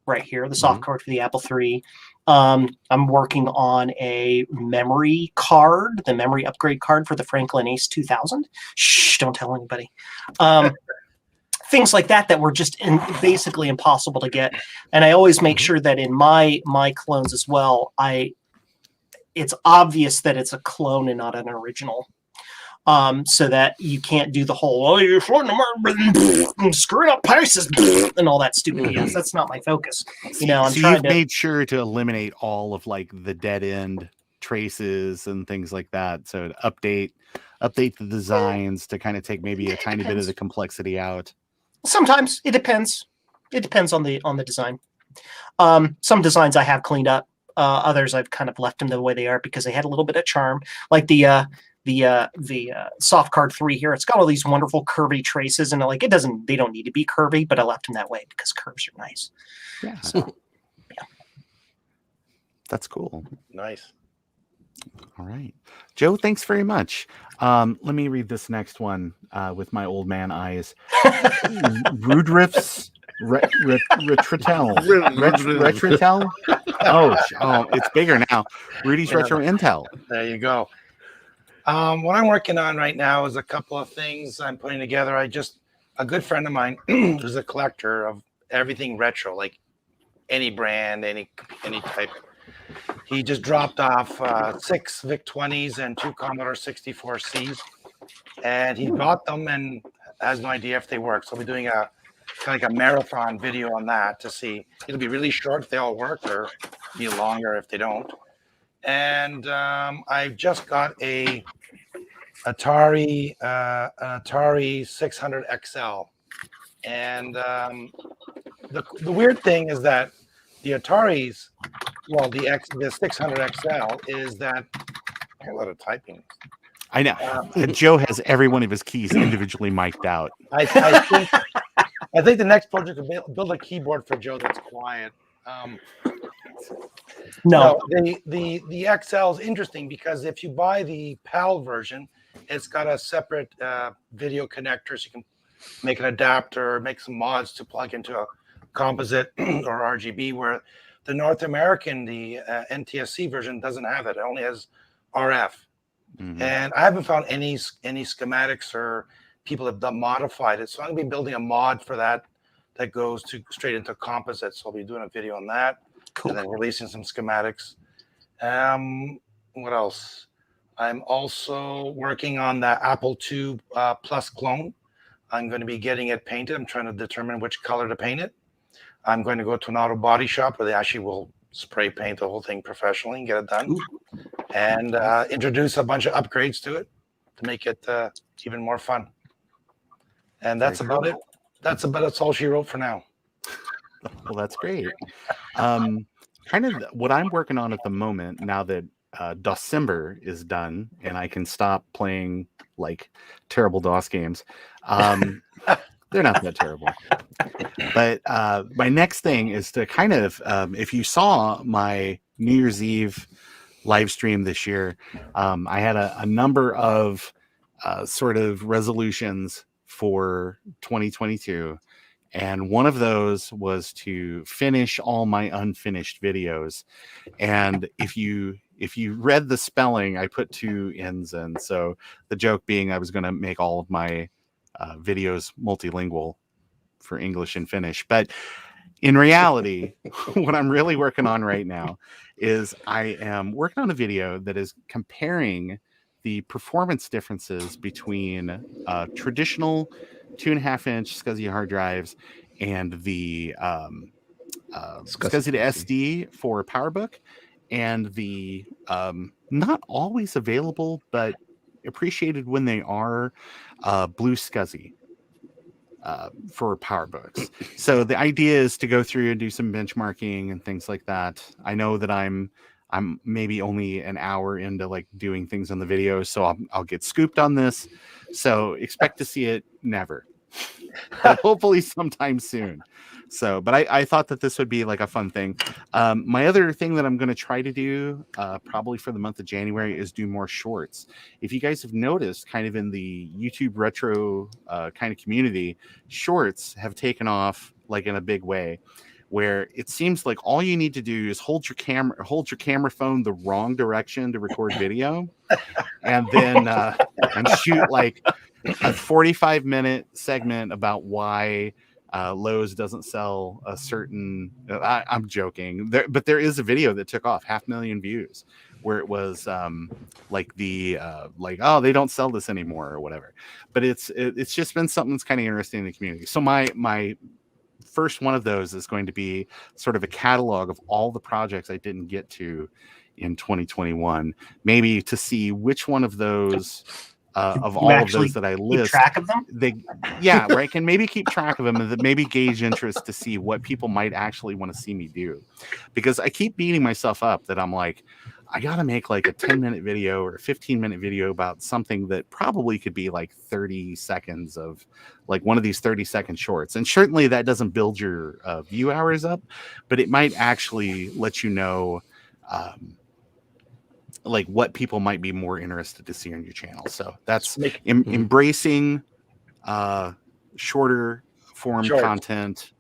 right here, the soft card for the Apple III. I'm working on a memory card, the memory upgrade card for the Franklin Ace 2000. Shh, don't tell anybody. Things like that were just basically impossible to get. And I always make sure that in my clones as well, it's obvious that it's a clone and not an original, so that you can't do the whole you're screwing up prices and all that stupid BS. That's not my focus. You've made sure to eliminate all of like the dead end traces and things like that. So to update the designs to kind of take maybe a tiny bit of the complexity out. Sometimes it depends. It depends on the design. Some designs I have cleaned up. Others I've kind of left them the way they are because they had a little bit of charm. Like the the soft card 3 here. It's got all these wonderful curvy traces, and like they don't need to be curvy, but I left them that way because curves are nice. Yeah. So, That's cool. Nice. All right. Joe, thanks very much. Let me read this next one with my old man eyes. Rudriff's Retritel. Retritel? Oh, it's bigger now. Rudy's Retro Intel. There you go. What I'm working on right now is a couple of things I'm putting together. A good friend of mine who's a collector of everything retro, like any brand, any type. He just dropped off 6 VIC-20s and 2 Commodore 64Cs, and he bought them and has no idea if they work. So we'll be doing a kind of like a marathon video on that to see. It'll be really short if they all work, or be longer if they don't. And I just got an Atari 600 XL, and the weird thing is that the Ataris, well, the 600 XL is that a lot of typing. I know. Joe has every one of his keys individually mic'd out. I think the next project will build a keyboard for Joe that's quiet. No, the XL is interesting because if you buy the PAL version, it's got a separate video connector, so you can make an adapter, make some mods to plug into a composite or RGB, where the North American, the NTSC version doesn't have it. It only has RF. Mm-hmm. And I haven't found any schematics or people have modified it. So I'm going to be building a mod for that goes straight into composite. So I'll be doing a video on that. Cool. And then releasing some schematics. What else? I'm also working on the Apple II Plus clone. I'm going to be getting it painted. I'm trying to determine which color to paint it. I'm going to go to an auto body shop where they actually will spray paint the whole thing professionally and get it done. And introduce a bunch of upgrades to it to make it even more fun. And that's about it. That's all she wrote for now. Well, that's great. Kind of what I'm working on at the moment, now that December is done and I can stop playing like terrible DOS games. They're not that terrible. But my next thing is to kind of, if you saw my New Year's Eve live stream this year, I had a number of sort of resolutions for 2022. And one of those was to finish all my unfinished videos. And if you read the spelling, I put 2 N's in. So the joke being I was going to make all of my videos multilingual for English and Finnish. But in reality, what I'm really working on right now is I am working on a video that is comparing the performance differences between traditional 2.5-inch SCSI hard drives and the SCSI to SD for PowerBook, and the not always available but appreciated when they are blue SCSI for PowerBooks. So the idea is to go through and do some benchmarking and things like that. I know that I'm maybe only an hour into like doing things on the video, so I'll get scooped on this. So expect to see it never, but hopefully sometime soon. So, but I thought that this would be like a fun thing. My other thing that I'm going to try to do probably for the month of January is do more shorts. If you guys have noticed, kind of in the YouTube retro kind of community, shorts have taken off like in a big way, where it seems like all you need to do is hold your camera phone the wrong direction to record video, and then and shoot like a 45-minute segment about why Lowe's doesn't sell a certain. I'm joking, but there is a video that took off 500,000 views, where it was like oh, they don't sell this anymore or whatever. But it's just been something that's kind of interesting in the community. So my first one of those is going to be sort of a catalog of all the projects I didn't get to in 2021, maybe to see which one of those of all of those that I list, keep track of them. Right, can maybe keep track of them and maybe gauge interest to see what people might actually want to see me do, because I keep beating myself up that I'm like, I got to make like a 10-minute video or a 15-minute video about something that probably could be like 30 seconds of like one of these 30-second shorts. And certainly that doesn't build your view hours up, but it might actually let you know like what people might be more interested to see on your channel. So that's embracing shorter form content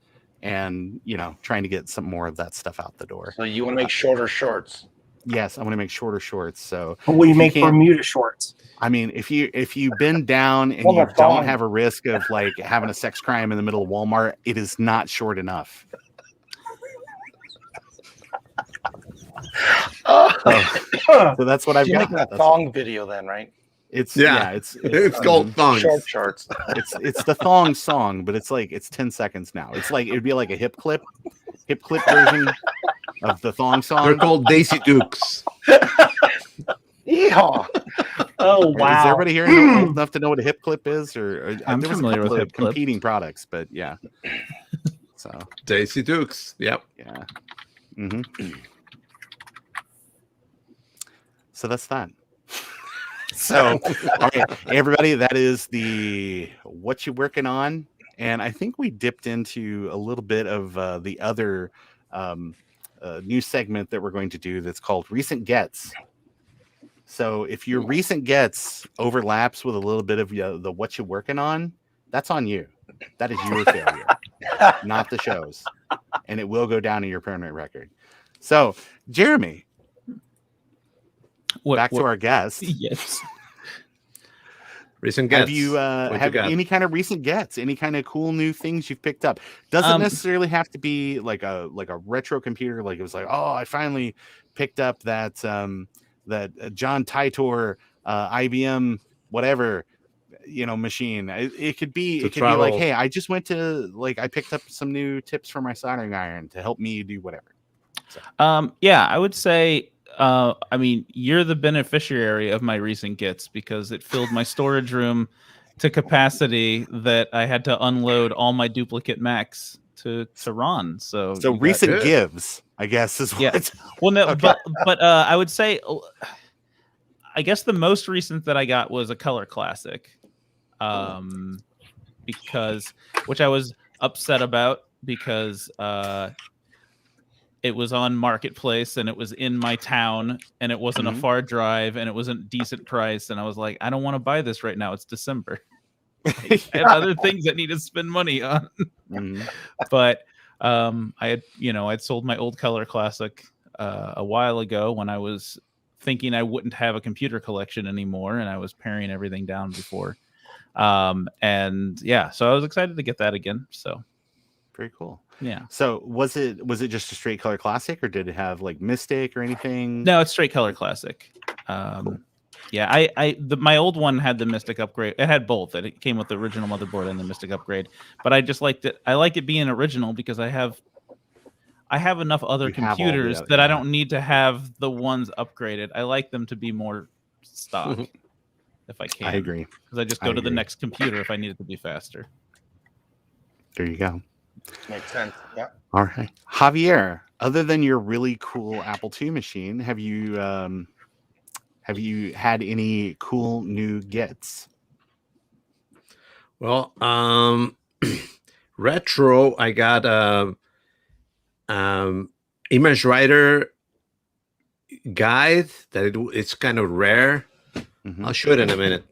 and, you know, trying to get some more of that stuff out the door. So you want to make shorter shorts? Yes, I want to make shorter shorts. So what will you make Bermuda shorts? I mean, if you bend down and you don't have a risk of like having a sex crime in the middle of Walmart, it is not short enough. So that's what I've got. Making a thong video then, right? It's called thongs. Short shorts. It's the thong song, but it's 10 seconds now. It's like it'd be like a hip clip version of the thong song. They're called Daisy Dukes. Yeehaw. Oh wow! Is everybody here old enough to know what a hip clip is? Or I'm there was familiar a couple with of hip clip. competing products, but yeah. So Daisy Dukes. Yep. yeah. So that's that. So, all right, everybody, that is the what you working on, and I think we dipped into a little bit of the other new segment that we're going to do that's called Recent Gets. So, if your recent gets overlaps with a little bit of the what you working on, that's on you. That is your failure, not the show's, and it will go down in your permanent record. So, Jeremy. Back to our guest. Yes. Recent gets. Have you have any kind of recent gets? Any kind of cool new things you've picked up? Doesn't necessarily have to be like a retro computer. Like it was like, oh, I finally picked up that John Titor IBM whatever machine. It could be like, hey, I just went to I picked up some new tips for my soldering iron to help me do whatever. So. Yeah, I would say. I mean, you're the beneficiary of my recent gets because it filled my storage room to capacity that I had to unload all my duplicate Macs to Ron. So recent gives, I guess, is what. Yeah. Well, no, okay. but I would say, I guess the most recent that I got was a Color Classic, because which I was upset about because. It was on Marketplace and it was in my town and it wasn't a far drive and it wasn't decent price. And I was like, I don't want to buy this right now. It's December. I have other things that need to spend money on. But I'd sold my old Color Classic a while ago when I was thinking I wouldn't have a computer collection anymore. And I was paring everything down before. So I was excited to get that again. So very cool. Yeah. So was it just a straight Color Classic or did it have like Mystic or anything? No, it's straight Color Classic. My old one had the Mystic upgrade. It had both. It came with the original motherboard and the Mystic upgrade. But I just liked it. I like it being original because I have enough other computers that I don't need to have the ones upgraded. I like them to be more stock if I can. I agree. Because I just go to the next computer if I need it to be faster. There you go. Makes sense. Yeah. All right, Javier. Other than your really cool Apple II machine, have you had any cool new gets? Well, retro. I got image writer guide that it's kind of rare. I'll show it in a minute.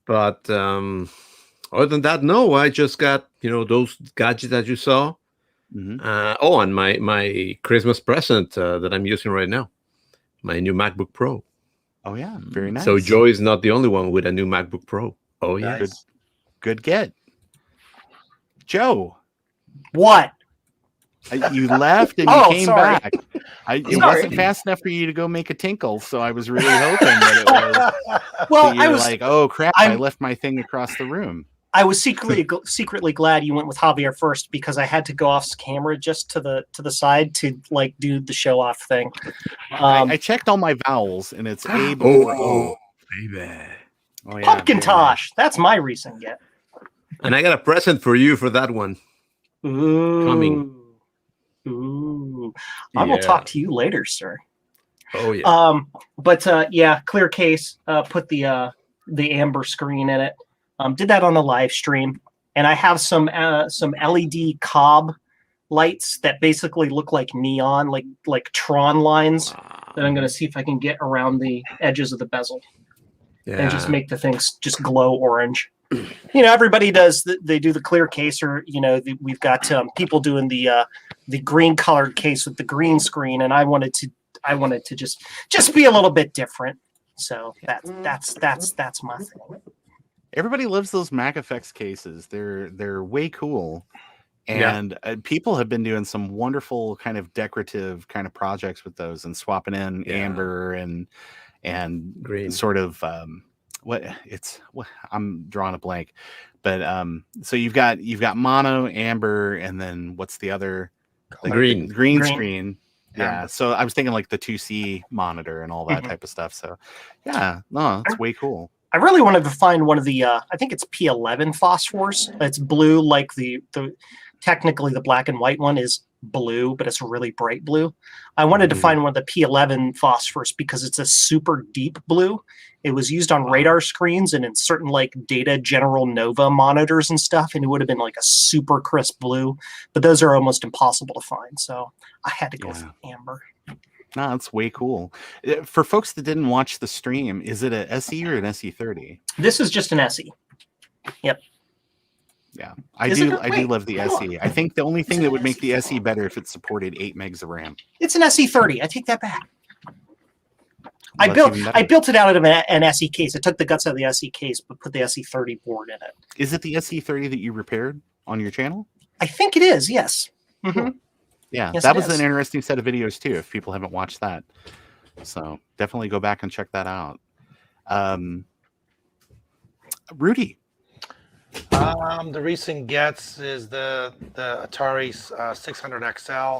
But other than that, no. I just got those gadgets that you saw. And my Christmas present that I'm using right now, my new MacBook Pro. Oh yeah, very nice. So Joe is not the only one with a new MacBook Pro. Oh yeah, nice. Good get. Joe, what? You left and you came back. It wasn't fast enough for you to go make a tinkle, so I was really hoping that it was. Well, I was like, oh crap! I left my thing across the room. I was secretly glad you went with Javier first because I had to go off camera just to the side to do the show off thing. I checked all my vowels and it's A. Baby. Oh, yeah, Pumpkintosh. That's my recent get. And I got a present for you for that one. Ooh. Coming. Ooh. I will talk to you later, sir. Oh yeah. But yeah, clear case. Put the amber screen in it. Did that on the live stream, and I have some LED cob lights that basically look like neon, like Tron lines. Wow. That I'm going to see if I can get around the edges of the bezel and just Yeah. make the things just glow orange. Everybody does. They do the clear case, or we've got people doing the green colored case with the green screen, and I wanted to just be a little bit different. So that's my thing. Everybody loves those Mac Effects cases. They're way cool. Yeah. And people have been doing some wonderful kind of decorative kind of projects with those and swapping in amber and Green. sort of I'm drawing a blank, but so you've got mono, amber, and then what's the other? The green. The green Green. screen. Yeah. So I was thinking like the 2C monitor and all that type of stuff. So yeah, no, it's way cool. I really wanted to find one of the I think it's P11 phosphors. It's blue, like the technically the black and white one is blue, but it's a really bright blue. I wanted to find one of the P11 phosphors because it's a super deep blue. It was used on radar screens and in certain like data general nova monitors and stuff, and it would have been like a super crisp blue, but those are almost impossible to find. So I had to go with amber. No, it's way cool. For folks that didn't watch the stream, is it a SE or an SE30? This is just an SE. Yep. Yeah, I do love the SE. I think the only thing that would make the SE better if it supported 8 megs of RAM. It's an SE30. I take that back. I built it out of an SE case. I took the guts out of the SE case, but put the SE30 board in it. Is it the SE30 that you repaired on your channel? I think it is. Yes. Mm-hmm. Yeah, yes, that was an interesting set of videos too. If people haven't watched that, so definitely go back and check that out. Rudy. The recent gets is the Atari 600 XL.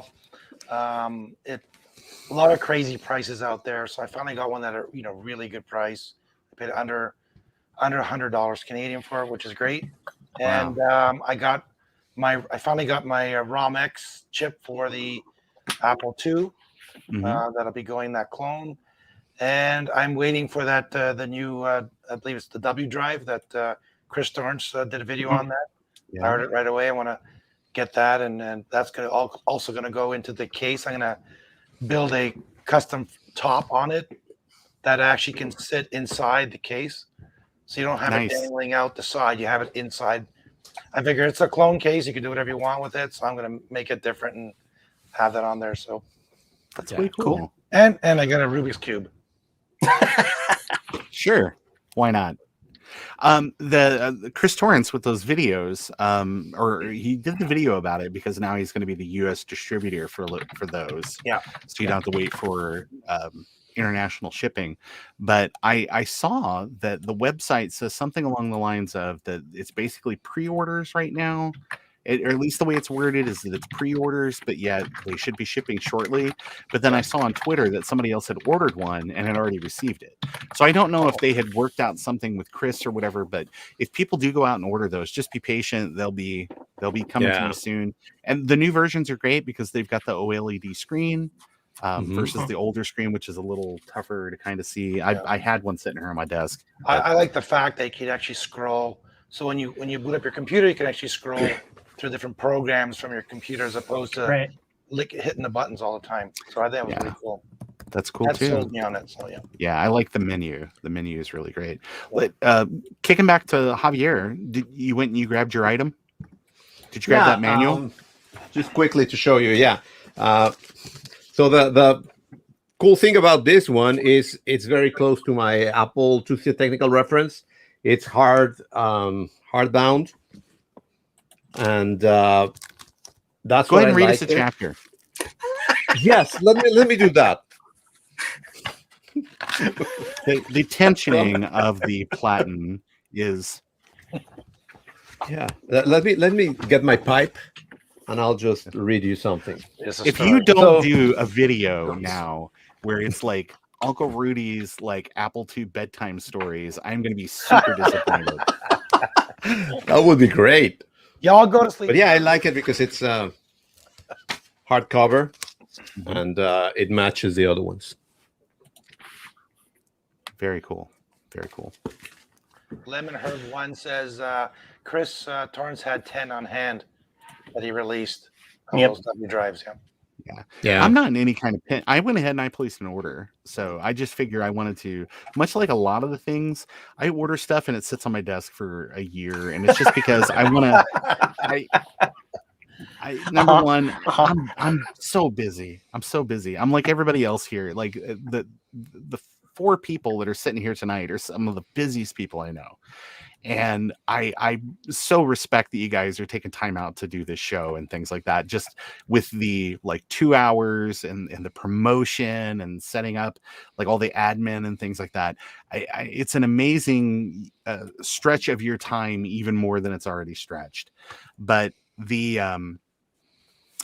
A lot of crazy prices out there, so I finally got one at a really good price. I paid under $100 Canadian for it, which is great. And I finally got my ROM-X chip for the Apple II. That'll be going that clone, and I'm waiting for that the new I believe it's the W drive that Chris Torrance did a video on that. I heard it right away. I want to get that, and that's going to also going to go into the case. I'm going to build a custom top on it that actually can sit inside the case, so you don't have it dangling out the side. You have it inside. I figure it's a clone case. You can do whatever you want with it, so I'm going to make it different and have that on there. So that's way cool. And I got a Rubik's Cube. Sure, why not? The Chris Torrance with those videos, or he did the video about it because now he's going to be the U.S. distributor for those. Yeah. So you don't have to wait for international shipping. But I saw that the website says something along the lines of that it's basically pre-orders right now. Or at least the way it's worded is that it's pre-orders, but yet they should be shipping shortly. But then I saw on Twitter that somebody else had ordered one and had already received it. So I don't know if they had worked out something with Chris or whatever. But if people do go out and order those, just be patient. They'll be coming to you soon. And the new versions are great because they've got the OLED screen versus the older screen, which is a little tougher to kind of see. I had one sitting here on my desk. I like the fact that you can actually scroll. So when you boot up your computer, you can actually scroll through different programs from your computer as opposed to hitting the buttons all the time. So I think it was really cool. That's cool that too. sold me on it. So yeah, I like the menu. The menu is really great. Kicking back to Javier, you went and you grabbed your item? Did you grab that manual? Just quickly to show you, so the cool thing about this one is it's very close to my Apple II technical reference. It's hardbound. And that's go ahead and read us a chapter. Yes, let me do that. The tensioning of the platen is let me get my pipe and I'll just read you something. If you don't do a video now where it's like Uncle Rudy's like Apple II bedtime stories, I'm going to be super disappointed. That would be great. Y'all go to sleep. But yeah, I like it because it's hardcover and it matches the other ones. Very cool. Very cool. Lemon Herb One says Chris Torrance had 10 on hand that he released of those W drives. Yeah. I'm not in any kind of pin. I went ahead and I placed an order. So I just figure I wanted to, much like a lot of the things, I order stuff and it sits on my desk for a year. And it's just because I want to, number one, I'm so busy. I'm so busy. I'm like everybody else here. Like the 4 people that are sitting here tonight are some of the busiest people I know. And I so respect that you guys are taking time out to do this show and things like that, just with the like 2 hours and the promotion and setting up like all the admin and things like that. It's an amazing stretch of your time, even more than it's already stretched. But the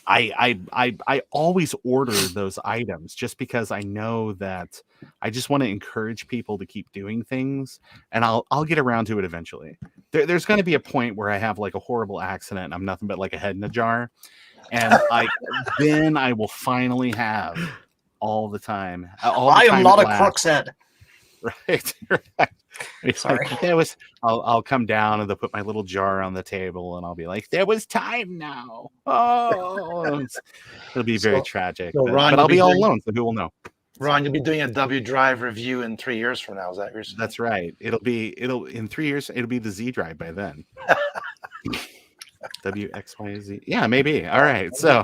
I always order those items just because I know that I just want to encourage people to keep doing things, and I'll get around to it eventually. There's going to be a point where I have like a horrible accident and I'm nothing but like a head in a jar, and then I will finally have all the time. I am not a crux head. Right. Sorry. I'll come down and they'll put my little jar on the table and I'll be like, there was time now. Oh, it'll be very tragic. So Ron, but I'll be all alone, so who will know? Ron, you'll be doing a W drive review in 3 years from now. Is that your saying? That's right. It'll in 3 years, it'll be the Z drive by then. WXYZ. Yeah, maybe. All right. So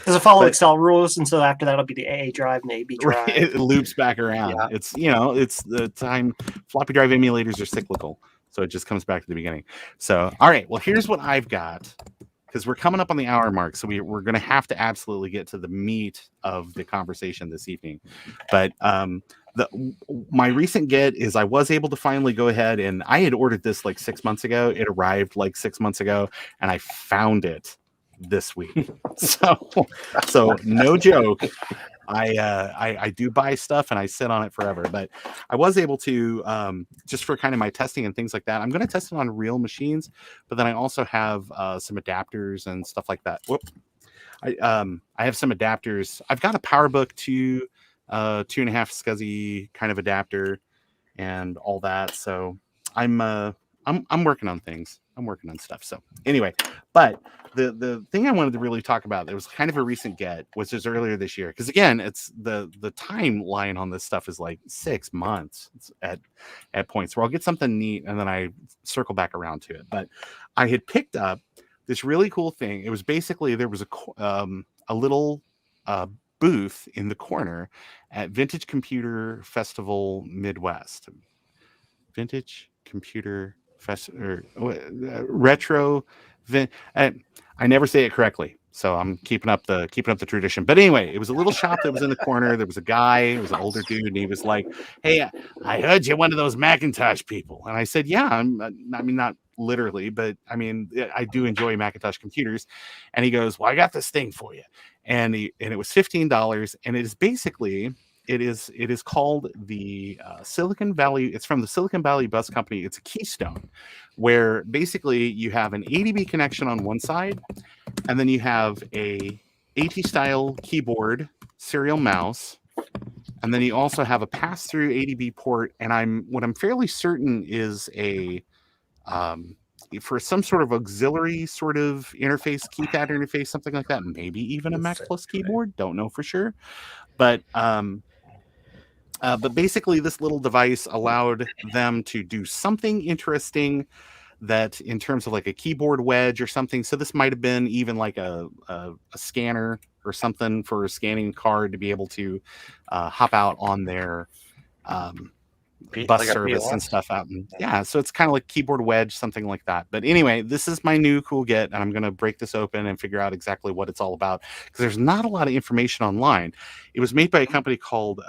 does it follow Excel rules? And so after that, it'll be the AA drive and the AB drive. It loops back around. Yeah. It's the time floppy drive emulators are cyclical, so it just comes back to the beginning. So all right, well here's what I've got, because we're coming up on the hour mark, so we're going to have to absolutely get to the meat of the conversation this evening. But my recent get is I was able to finally go ahead, and I had ordered this like 6 months ago. It arrived like 6 months ago, and I found it this week. So no joke. I do buy stuff and I sit on it forever, but I was able to just for kind of my testing and things like that. I'm going to test it on real machines, but then I also have some adapters and stuff like that. I have some adapters. I've got a PowerBook 2 2.5 SCSI kind of adapter and all that. So I'm working on things. I'm working on stuff. So anyway, but the thing I wanted to really talk about that was kind of a recent get was just earlier this year. Because again, it's the timeline on this stuff is like 6 months at points where I'll get something neat and then I circle back around to it. But I had picked up this really cool thing. It was basically there was a little booth in the corner at Vintage Computer Festival Midwest. Vintage Computer Retro. I never say it correctly, so I'm keeping up the tradition. But anyway, it was a little shop that was in the corner. There was a guy, it was an older dude, and he was like, "Hey, I heard you're one of those Macintosh people." And I said, "Yeah, I mean, not literally, but I mean, I do enjoy Macintosh computers." And he goes, "Well, I got this thing for you," and it was $15, and it is basically. It is called the Silicon Valley. It's from the Silicon Valley Bus Company. It's a Keystone, where basically you have an ADB connection on one side, and then you have a AT-style keyboard, serial mouse, and then you also have a pass-through ADB port. And what I'm fairly certain is a for some sort of auxiliary sort of interface, keypad interface, something like that. Maybe even a Mac Plus keyboard. Don't know for sure, but basically, this little device allowed them to do something interesting that in terms of like a keyboard wedge or something. So this might have been even like a scanner or something for a scanning card to be able to hop out on their bus service and stuff out. And yeah, so it's kind of like keyboard wedge, something like that. But anyway, this is my new cool get, and I'm going to break this open and figure out exactly what it's all about, because there's not a lot of information online. It was made by a company called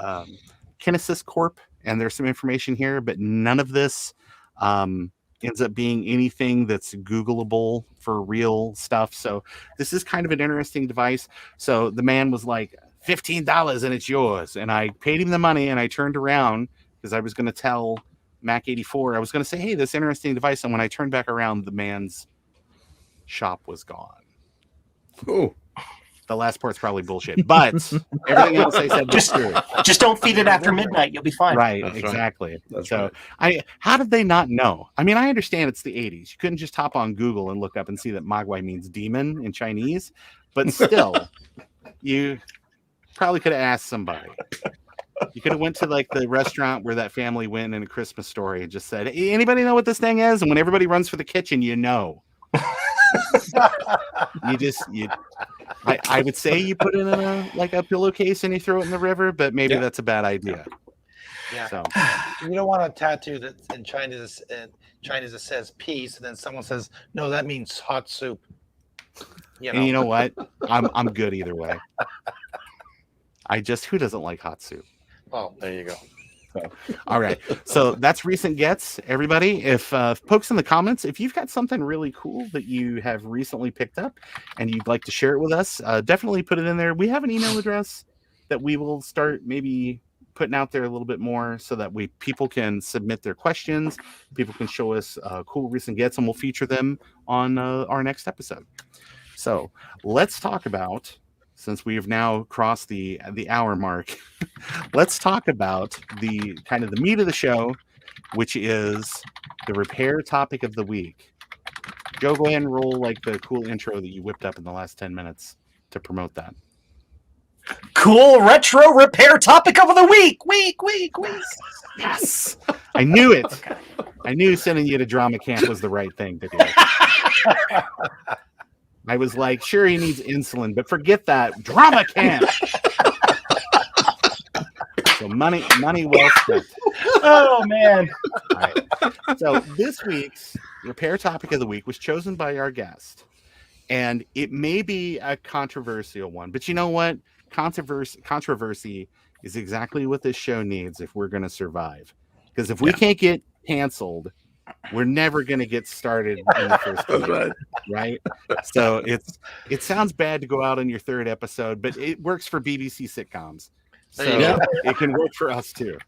Kinesis Corp, and there's some information here, but none of this ends up being anything that's Googleable for real stuff. So this is kind of an interesting device. So the man was like, $15 and it's yours. And I paid him the money, and I turned around because I was going to tell Mac 84, I was going to say, hey, this interesting device. And when I turned back around, the man's shop was gone. Oh. The last part's probably bullshit, but everything else I said was true. Just don't feed it after midnight. You'll be fine. Right, That's right. exactly. That's So right. how did they not know? I mean, I understand it's the 80s. You couldn't just hop on Google and look up and see that Mogwai means demon in Chinese, but still, you probably could have asked somebody. You could have went to like the restaurant where that family went in A Christmas Story and just said, "Hey, anybody know what this thing is?" And when everybody runs for the kitchen, you know. I would say you put it in a pillowcase and you throw it in the river, but maybe that's a bad idea. Yeah. So You don't want a tattoo that in Chinese it says peace, and then someone says, "No, that means hot soup." and you know what? I'm good either way. Who doesn't like hot soup? Oh, there you go. All right. So that's recent gets, everybody. If folks in the comments, if you've got something really cool that you have recently picked up and you'd like to share it with us, definitely put it in there. We have an email address that we will start maybe putting out there a little bit more so that people can submit their questions. People can show us cool recent gets, and we'll feature them on our next episode. So let's talk about, since we have now crossed the hour mark, let's talk about the kind of the meat of the show, which is the repair topic of the week. Joe, go ahead and roll like the cool intro that you whipped up in the last 10 minutes to promote that. Cool retro repair topic of the week. Week. Yes, I knew it. Okay. I knew sending you to drama camp was the right thing to do. I was like, sure, he needs insulin, but forget that. Drama camp. So money well spent. Oh man. All right. So this week's repair topic of the week was chosen by our guest, and it may be a controversial one, but you know what? Controversy is exactly what this show needs if we're going to survive. Because if we can't get canceled, we're never going to get started in the first place, right? So it sounds bad to go out on your third episode, but it works for BBC sitcoms. So it can work for us too.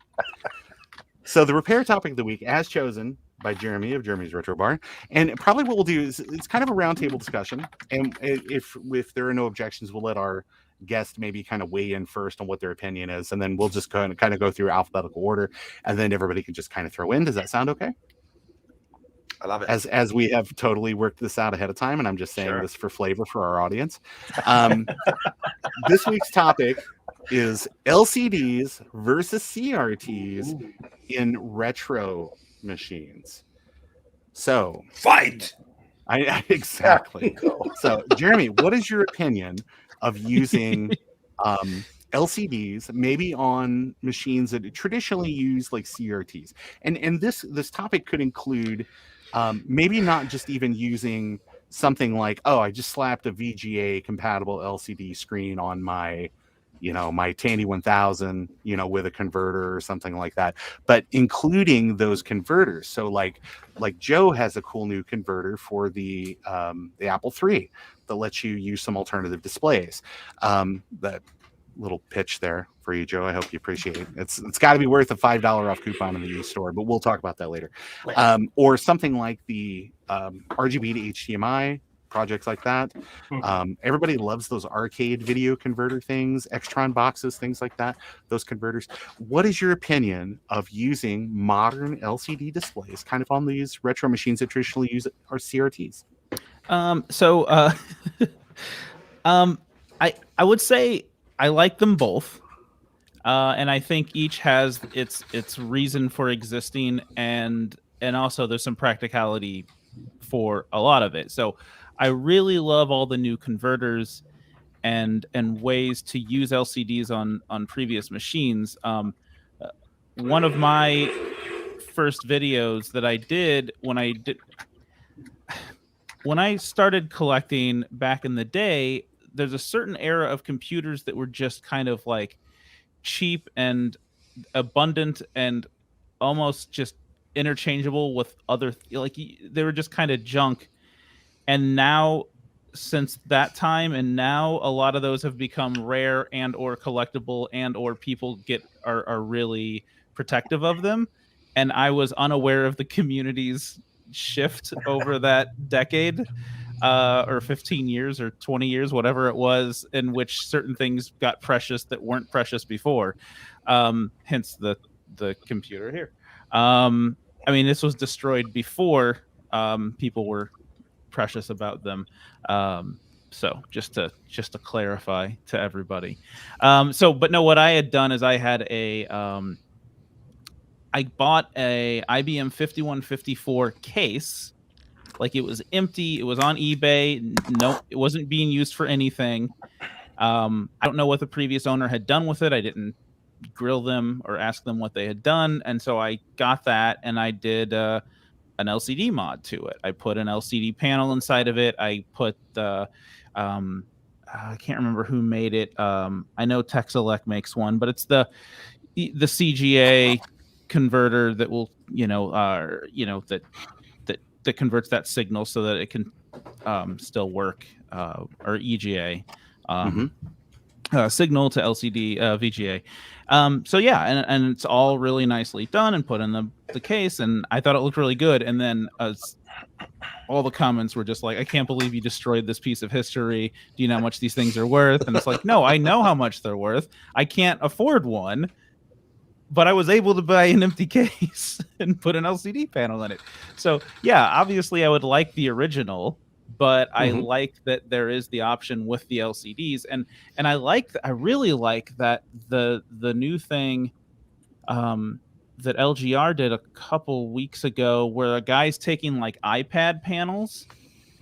So the repair topic of the week, as chosen by Jeremy of Jeremy's Retro Bar, and probably what we'll do is it's kind of a roundtable discussion, and if there are no objections, we'll let our guest maybe kind of weigh in first on what their opinion is, and then we'll just kind of go through alphabetical order, and then everybody can just kind of throw in. Does that sound okay? I love it. As we have totally worked this out ahead of time, and I'm just saying this for flavor for our audience. This week's topic is LCDs versus CRTs in retro machines. So Fight. Exactly. So Jeremy, what is your opinion of using LCDs maybe on machines that traditionally use like CRTs? And this topic could include maybe not just even using something like, oh, I just slapped a VGA compatible LCD screen on my my Tandy 1000, with a converter or something like that, but including those converters. So like Joe has a cool new converter for the Apple III that lets you use some alternative displays. That little pitch there for you, Joe. I hope you appreciate it. It's got to be worth a $5 off coupon in the used store, but we'll talk about that later. Or something like the RGB to HDMI projects like that. Everybody loves those arcade video converter things, Extron boxes, things like that, those converters. What is your opinion of using modern LCD displays kind of on these retro machines that traditionally use our CRTs? I would say I like them both. And I think each has its reason for existing, and also there's some practicality for a lot of it. So I really love all the new converters and ways to use LCDs on previous machines. One of my first videos that I did when I started collecting back in the day, there's a certain era of computers that were just kind of like cheap and abundant and almost just interchangeable with other, like they were just kind of junk. And now, since that time, and now a lot of those have become rare and or collectible, and or people are really protective of them. And I was unaware of the community's shift over that decade. or 15 years or 20 years, whatever it was, in which certain things got precious that weren't precious before. Hence the computer here. I mean, this was destroyed before people were precious about them. So just to clarify to everybody. But no, what I had done is I had I bought a IBM 5154 case. Like, it was empty. It was on eBay. No, it wasn't being used for anything. I don't know what the previous owner had done with it. I didn't grill them or ask them what they had done. And so I got that and I did an LCD mod to it. I put an LCD panel inside of it. I put I can't remember who made it. I know Texelec makes one, but it's the CGA converter that will, that converts that signal so that it can still work, or EGA. Signal to LCD VGA. So yeah, and it's all really nicely done and put in the case, and I thought it looked really good. And then all the comments were just like, I can't believe you destroyed this piece of history. Do you know how much these things are worth? And it's like, no, I know how much they're worth. I can't afford one, but I was able to buy an empty case and put an LCD panel in it. So yeah, obviously I would like the original, but I like that there is the option with the LCDs, and I really like that the new thing that LGR did a couple weeks ago, where a guy's taking like iPad panels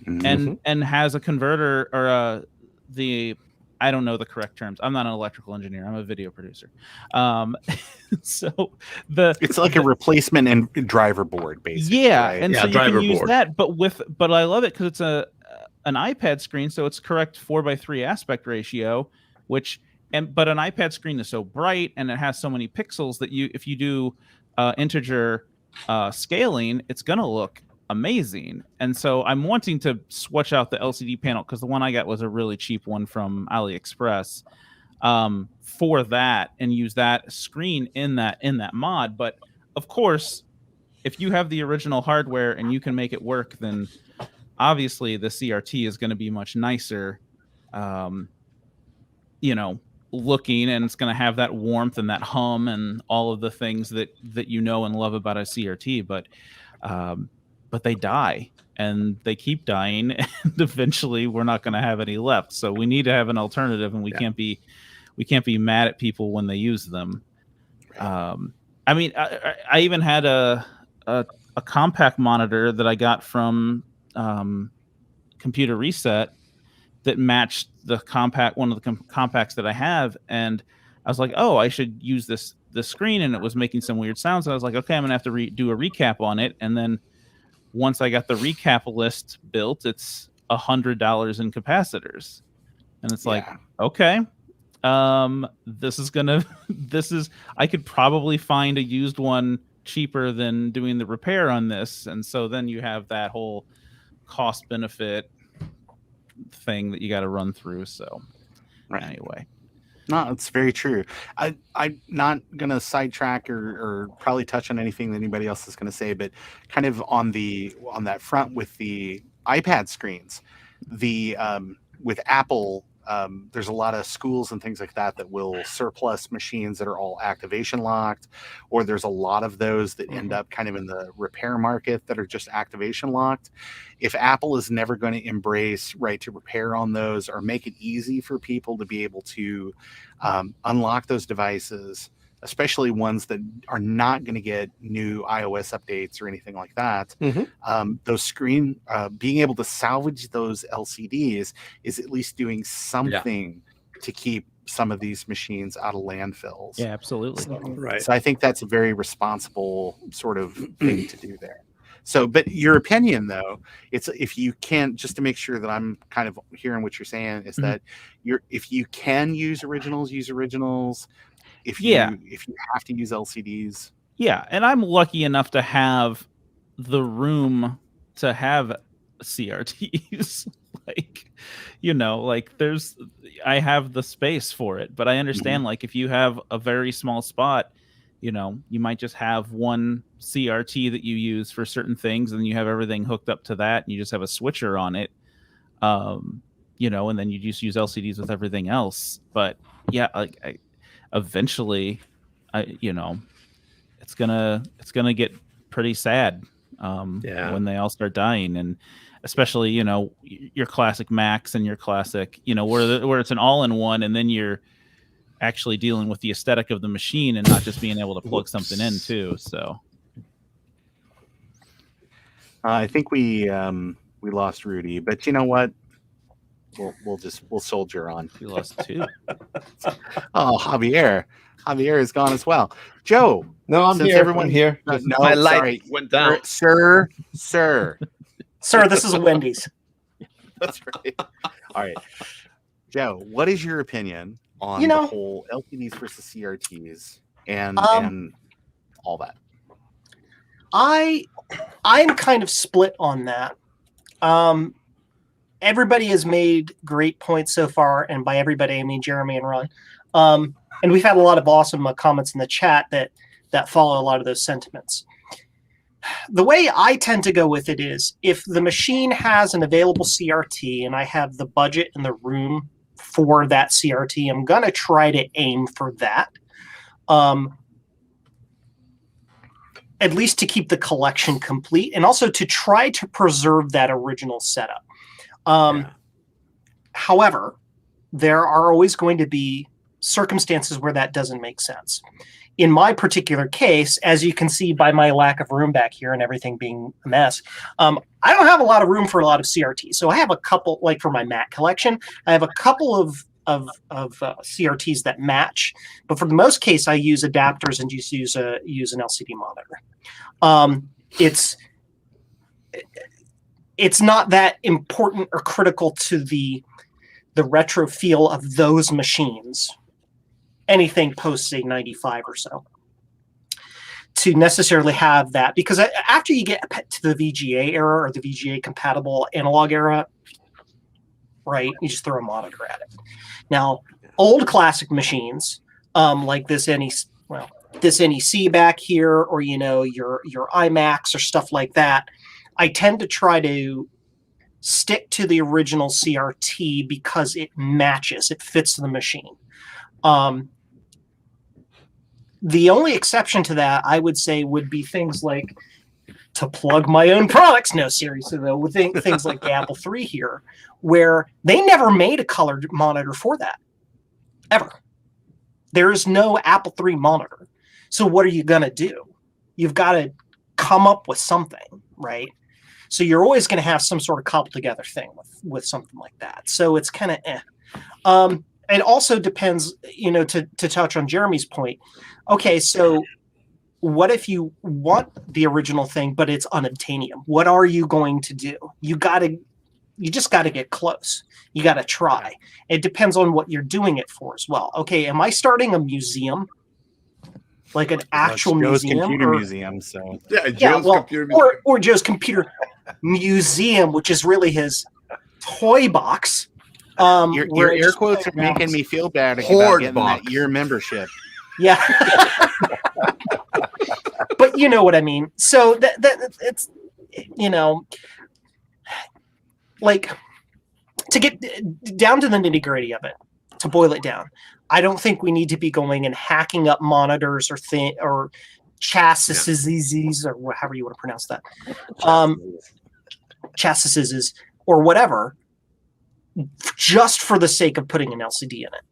and has a converter or I don't know the correct terms. I'm not an electrical engineer. I'm a video producer. So it's like a replacement and driver board, basically. Yeah, right? and so you can use that, but I love it because it's an iPad screen, so it's correct 4:3 aspect ratio, but an iPad screen is so bright and it has so many pixels that if you do integer scaling, it's gonna look amazing. And so I'm wanting to switch out the LCD panel, because the one I got was a really cheap one from AliExpress, for that, and use that screen in that mod. But of course, if you have the original hardware and you can make it work, then obviously the CRT is going to be much nicer, looking, and it's going to have that warmth and that hum and all of the things that you know and love about a CRT. But they die, and they keep dying, and eventually we're not going to have any left. So we need to have an alternative, and we can't be mad at people when they use them. I mean, I even had a compact monitor that I got from Computer Reset that matched the one of the compacts that I have, and I was like, oh, I should use this screen, and it was making some weird sounds. And I was like, okay, I'm gonna have to do a recap on it. And then once I got the recap list built, it's $100 in capacitors, and it's like, okay, this is I could probably find a used one cheaper than doing the repair on this. And so then you have that whole cost benefit thing that you got to run through. So anyway, no, it's very true. I'm not gonna sidetrack or probably touch on anything that anybody else is gonna say, but kind of on that front with the iPad screens, with Apple, there's a lot of schools and things like that will surplus machines that are all activation locked, or there's a lot of those that end up kind of in the repair market that are just activation locked. If Apple is never going to embrace right to repair on those, or make it easy for people to be able to unlock those devices, especially ones that are not going to get new iOS updates or anything like that, those being able to salvage those LCDs is at least doing something to keep some of these machines out of landfills. Yeah, absolutely. So I think that's a very responsible sort of thing to do there. So, but your opinion, though, it's if you can, just to make sure that I'm kind of hearing what you're saying, is that if you can use originals, use originals. If you have to use LCDs. Yeah, and I'm lucky enough to have the room to have CRTs. I have the space for it, but I understand if you have a very small spot, you might just have one CRT that you use for certain things, and you have everything hooked up to that, and you just have a switcher on it. You know, and then you just use LCDs with everything else. But yeah, like eventually, you know, it's gonna get pretty sad when they all start dying, and especially, you know, your classic Macs and your classic, you know, where it's an all-in-one, and then you're actually dealing with the aesthetic of the machine and not just being able to plug something in too. So I think we lost Rudy, but you know what? We'll soldier on. we lost two. Oh, Javier is gone as well. Joe, No, I'm since here. everyone I'm here. no, My light sorry. went down. Sir. Sir, this is Wendy's. That's right. All right, Joe, what is your opinion on You know, the whole LCDs versus CRTs and all that? I'm kind of split on that. Everybody has made great points so far, and by everybody I mean Jeremy and Ron. And we've had a lot of awesome comments in the chat that follow a lot of those sentiments. The way I tend to go with it is, if the machine has an available CRT and I have the budget and the room for that CRT, I'm going to try to aim for that. At least to keep the collection complete, and also to try to preserve that original setup. However, there are always going to be circumstances where that doesn't make sense. In my particular case, as you can see by my lack of room back here and everything being a mess, I don't have a lot of room for a lot of CRTs. So I have a couple, like for my Mac collection, I have a couple of CRTs that match, but for the most case, I use adapters and just use an LCD monitor. It's not that important or critical to the retro feel of those machines, anything post say 95 or so, to necessarily have that, because after you get to the VGA era or the VGA compatible analog era, right, you just throw a monitor at it. Now, old classic machines, like this NEC back here, or you know, your iMacs or stuff like that, I tend to try to stick to the original CRT because it matches, it fits the machine. The only exception to that, I would say, would be things like, to plug my own products, no, seriously though, with things like the Apple III here, where they never made a colored monitor for that, ever. There is no Apple III monitor. So what are you going to do? You've got to come up with something, right? So you're always going to have some sort of cobbled together thing with something like that. So it's kind of It also depends, you know, to touch on Jeremy's point. Okay, so what if you want the original thing, but it's unobtainium? What are you going to do? You just got to get close. You got to try. It depends on what you're doing it for as well. Okay, am I starting a museum? Like an actual Joe's museum? computer museum. So Computer museum. Or Joe's computer museum, which is really his toy box. Your air quotes are making me feel bad about getting that year membership. Yeah. But you know what I mean. So that it's, you know, like, to get down to the nitty-gritty of it, to boil it down, I don't think we need to be going and hacking up monitors or chassis or however you want to pronounce that. Chassis or whatever, just for the sake of putting an LCD in it.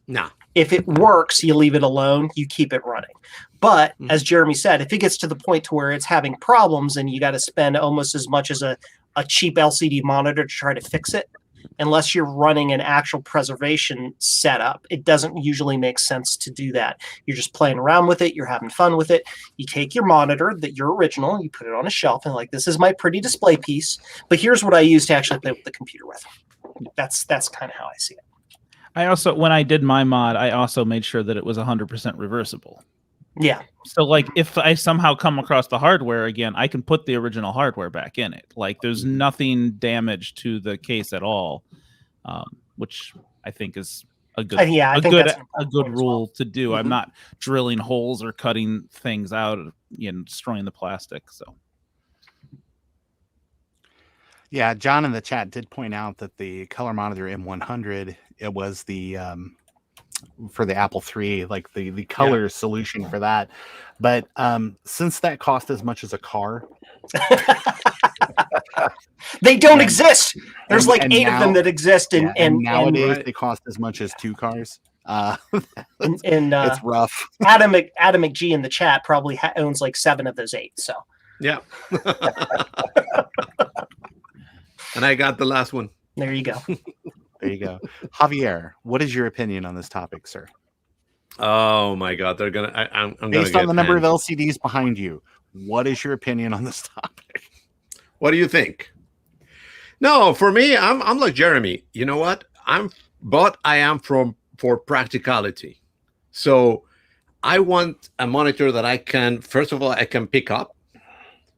No. If it works, you leave it alone, you keep it running. But as Jeremy said, if it gets to the point to where it's having problems and you got to spend almost as much as a cheap LCD monitor to try to fix it, unless you're running an actual preservation setup, it doesn't usually make sense to do that. You're just playing around with it. You're having fun with it. You take your monitor, your original, you put it on a shelf, and like, this is my pretty display piece, but here's what I use to actually play with the computer with. That's kind of how I see it. I also, when I did my mod, I also made sure that it was 100% reversible. Yeah. So, like, if I somehow come across the hardware again, I can put the original hardware back in it. Like, there's nothing damaged to the case at all, which I think is a good, a good rule to do. I'm not drilling holes or cutting things out, you know, destroying the plastic. So, Yeah, John in the chat did point out that the color monitor M100, it was the for the Apple III, like the color solution for that. But since that cost as much as a car, They don't And- exist. There's like and 8 of them now- that exist, yeah, and nowadays Right. they cost as much as 2 cars. and It's rough. Adam McGee in the chat probably owns like 7 of those 8. So Yeah. And I got the last one. there you go. There you go. Javier, what is your opinion on this topic, sir? Oh my God, they're gonna. I'm gonna Based on get the number of panned. LCDs behind you, what is your opinion on this topic? What do you think? No, for me, I'm like Jeremy. You know what? I am for practicality. So I want a monitor that I can, first of all, I can pick up,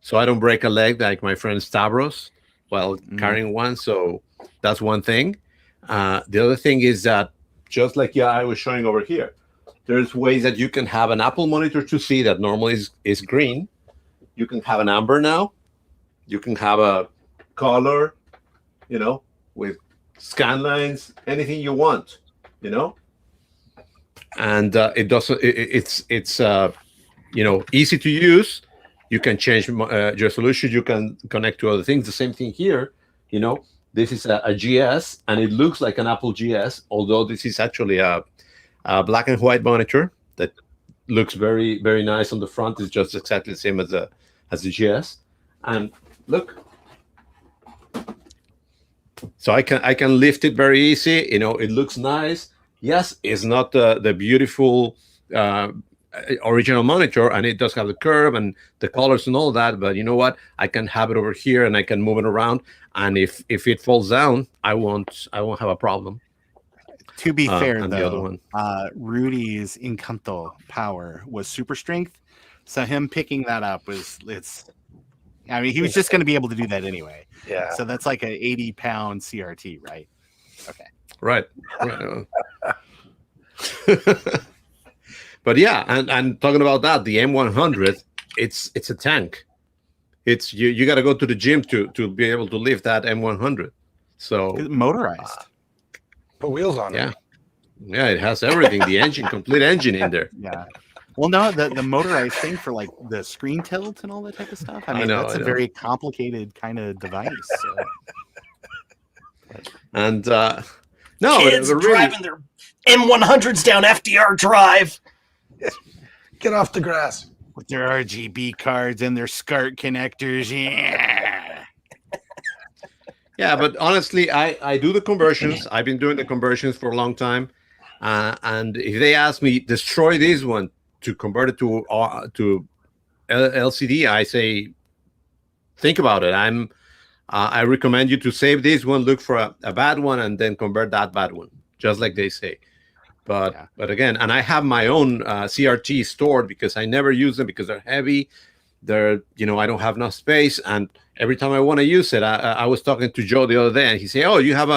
so I don't break a leg like my friend Stavros while carrying one. So that's one thing. The other thing is that, just like I was showing over here, there's ways that you can have an Apple monitor to see that normally is green. You can have an amber now. You can have a color, with scan lines, anything you want, and it doesn't. It's easy to use. You can change your solution. You can connect to other things. The same thing here. This is a GS, and it looks like an Apple GS, although this is actually a black and white monitor that looks very, very nice on the front. It's just exactly the same as the GS. And look, so I can lift it very easy. It looks nice. Yes, it's not the beautiful original monitor, and it does have the curve and the colors and all that. But you know what? I can have it over here, and I can move it around. And if it falls down, I won't have a problem. To be fair, and the other though, one. Rudy's Encanto power was super strength, so him picking that up he was just going to be able to do that anyway. Yeah. So that's like an 80-pound CRT, right? Okay. Right. But yeah, and talking about that, the M100, it's a tank. It's you got to go to the gym to be able to lift that M100. So Motorized. Put wheels on it. Yeah, it has everything. The engine, complete engine in there. Yeah. Well, no, the motorized thing for like the screen tilt and all that type of stuff. I mean, that's a very complicated kind of device. So. And no, kids really, driving their M100s down FDR Drive. Get off the grass. With their RGB cards and their SCART connectors. Yeah. Yeah, but honestly, I do the conversions. I've been doing the conversions for a long time. And if they ask me, destroy this one to convert it to LCD, I say, think about it. I recommend you to save this one, look for a bad one, and then convert that bad one, just like they say. But again, and I have my own CRT stored because I never use them because they're heavy. I don't have enough space, and every time I want to use it, I was talking to Joe the other day, and he said, "Oh, you have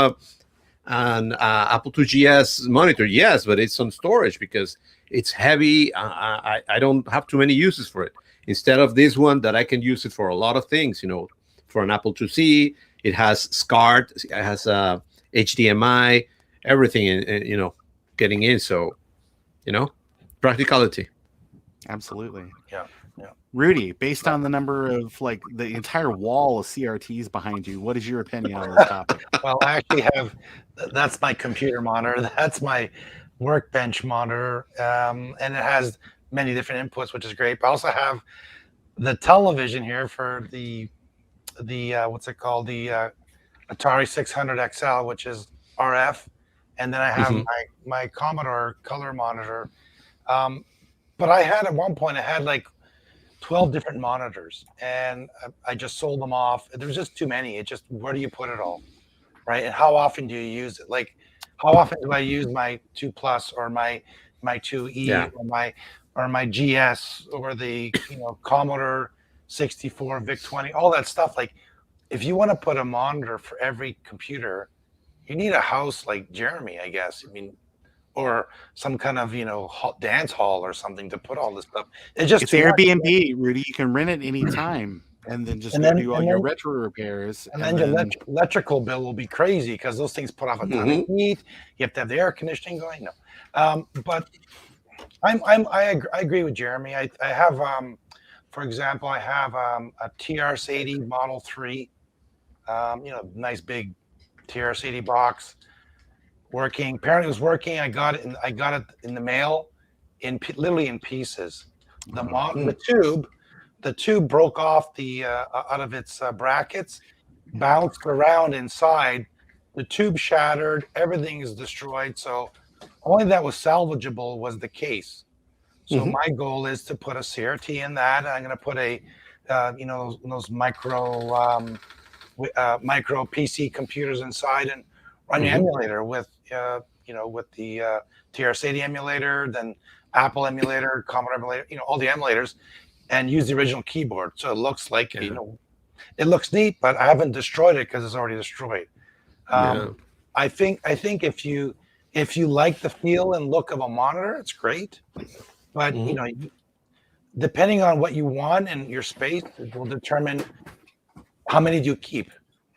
an Apple II GS monitor?" Yes, but it's on storage because it's heavy. I don't have too many uses for it. Instead of this one that I can use it for a lot of things, for an Apple IIc, it has SCART, it has HDMI, everything, getting in. So, practicality. Absolutely. Yeah. Rudy, based on the number of like the entire wall of CRTs behind you, what is your opinion on this topic? Well, I actually that's my computer monitor. That's my workbench monitor. And it has many different inputs, which is great. But I also have the television here for the what's it called? The Atari 600 XL, which is RF. And then I have my Commodore color monitor. But I had at one point, I had like 12 different monitors, and I just sold them off. There's just too many. It just, where do you put it all, right? And how often do you use it? Like, how often do I use my 2 Plus or my 2E or my GS or the Commodore 64 VIC 20, all that stuff? Like, if you want to put a monitor for every computer, you need a house like Jeremy, I guess. I mean, or some kind of dance hall or something to put all this stuff. It's Airbnb, Rudy. You can rent it anytime. and then just And go then- do all and your then- retro repairs. And then your electrical bill will be crazy because those things put off a ton of heat. You have to have the air conditioning going. No, but I agree with Jeremy. I have, for example, I have a TRS-80 Model 3. Nice big TRS-80 box working. Apparently, it was working. I got it in the mail, literally in pieces. The tube broke off out of its brackets, bounced around inside. The tube shattered. Everything is destroyed. So only that was salvageable was the case. So my goal is to put a CRT in that. I'm going to put those micro PC computers inside and run your emulator with the TRS-80 emulator, then Apple emulator, Commodore emulator, all the emulators, and use the original keyboard. So it looks like it looks neat, but I haven't destroyed it because it's already destroyed. I think if you like the feel and look of a monitor, it's great. But depending on what you want and your space, it will determine how many do you keep,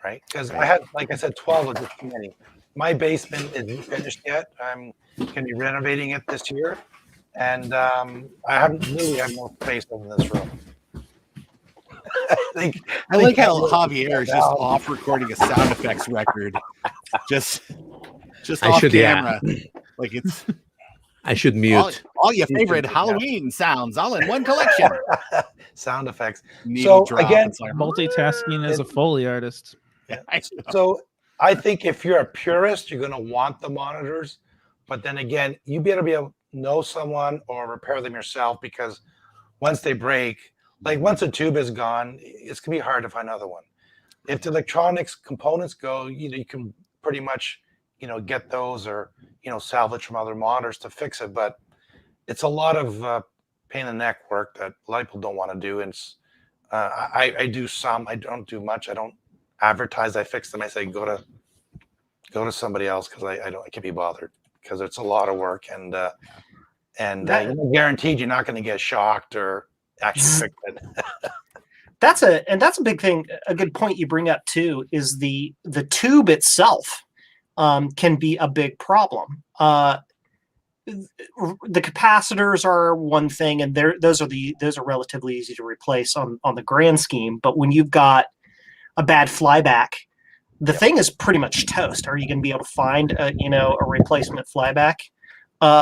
right? Because I had, like I said, 12 was just too many. My basement isn't finished yet. I'm going to be renovating it this year, and I have no space in this room. I like how Javier is just off recording a sound effects record, just off camera, like it's. I should mute all your favorite Halloween sounds, all in one collection. Sound effects. Needle drop. Again, multitasking as a Foley artist. Yeah, so I think if you're a purist, you're going to want the monitors, but then again, you better be able to know someone or repair them yourself, because once they break, like once a tube is gone, it's going to be hard to find another one. If the electronics components go, you can pretty much, get those or, salvage from other monitors to fix it. But it's a lot of pain in the neck work that a lot of people don't want to do. And I do some, I don't do much. I don't advertise. I fix them. I say, go to somebody else, because I can't be bothered, because it's a lot of work, and you're guaranteed you're not going to get shocked or actually fix it. That's a big thing. A good point you bring up too is the tube itself can be a big problem. The capacitors are one thing, and those are relatively easy to replace on the grand scheme. But when you've got a bad flyback, the thing is pretty much toast. Are you going to be able to find a replacement flyback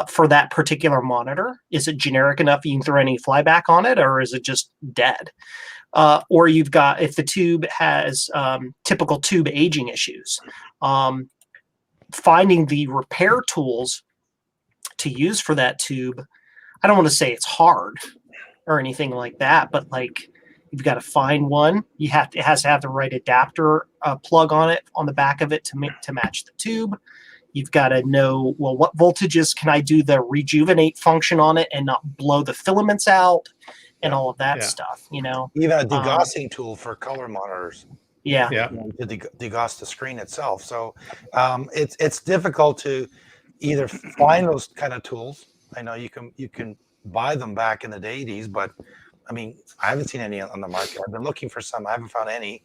for that particular monitor? Is it generic enough you can throw any flyback on it, or is it just dead? Or you've got, if the tube has typical tube aging issues, finding the repair tools to use for that tube, I don't want to say it's hard or anything like that, but like you've got to find one. It has to have the right adapter plug on it, on the back of it, to match the tube. You've got to know, well, what voltages can I do the rejuvenate function on it and not blow the filaments out, and all of that stuff, Even a degaussing tool for color monitors. Yeah. To degauss the screen itself. So it's difficult to either find those kind of tools. I know you can buy them back in the 80s, but I mean, I haven't seen any on the market. I've been looking for some. I haven't found any.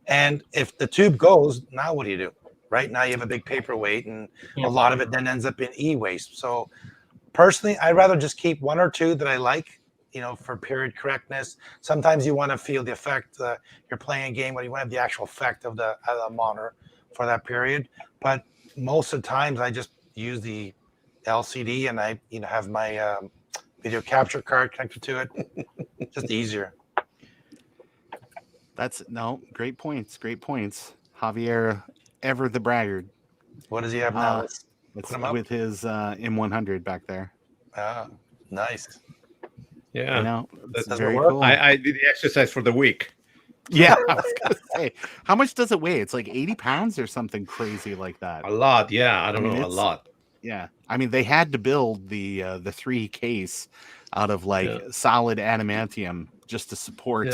And if the tube goes, now what do? Right now you have a big paperweight, and a lot of it then ends up in e-waste. So personally, I'd rather just keep one or two that I like, for period correctness. Sometimes you want to feel the effect. You're playing a game where you want to have the actual effect of the monitor for that period. But most of the times I just use the LCD, and I have my video capture card connected to it. Just easier. Great points. Javier, ever the braggart. What does he have now? It's with his M100 back there. Ah, nice. Yeah, that's very cool. I did the exercise for the week. Yeah, I was gonna say, how much does it weigh? It's like 80 pounds or something crazy like that. A lot, yeah. I don't know, a lot. Yeah, I mean, they had to build the 3 case out of solid adamantium just to support,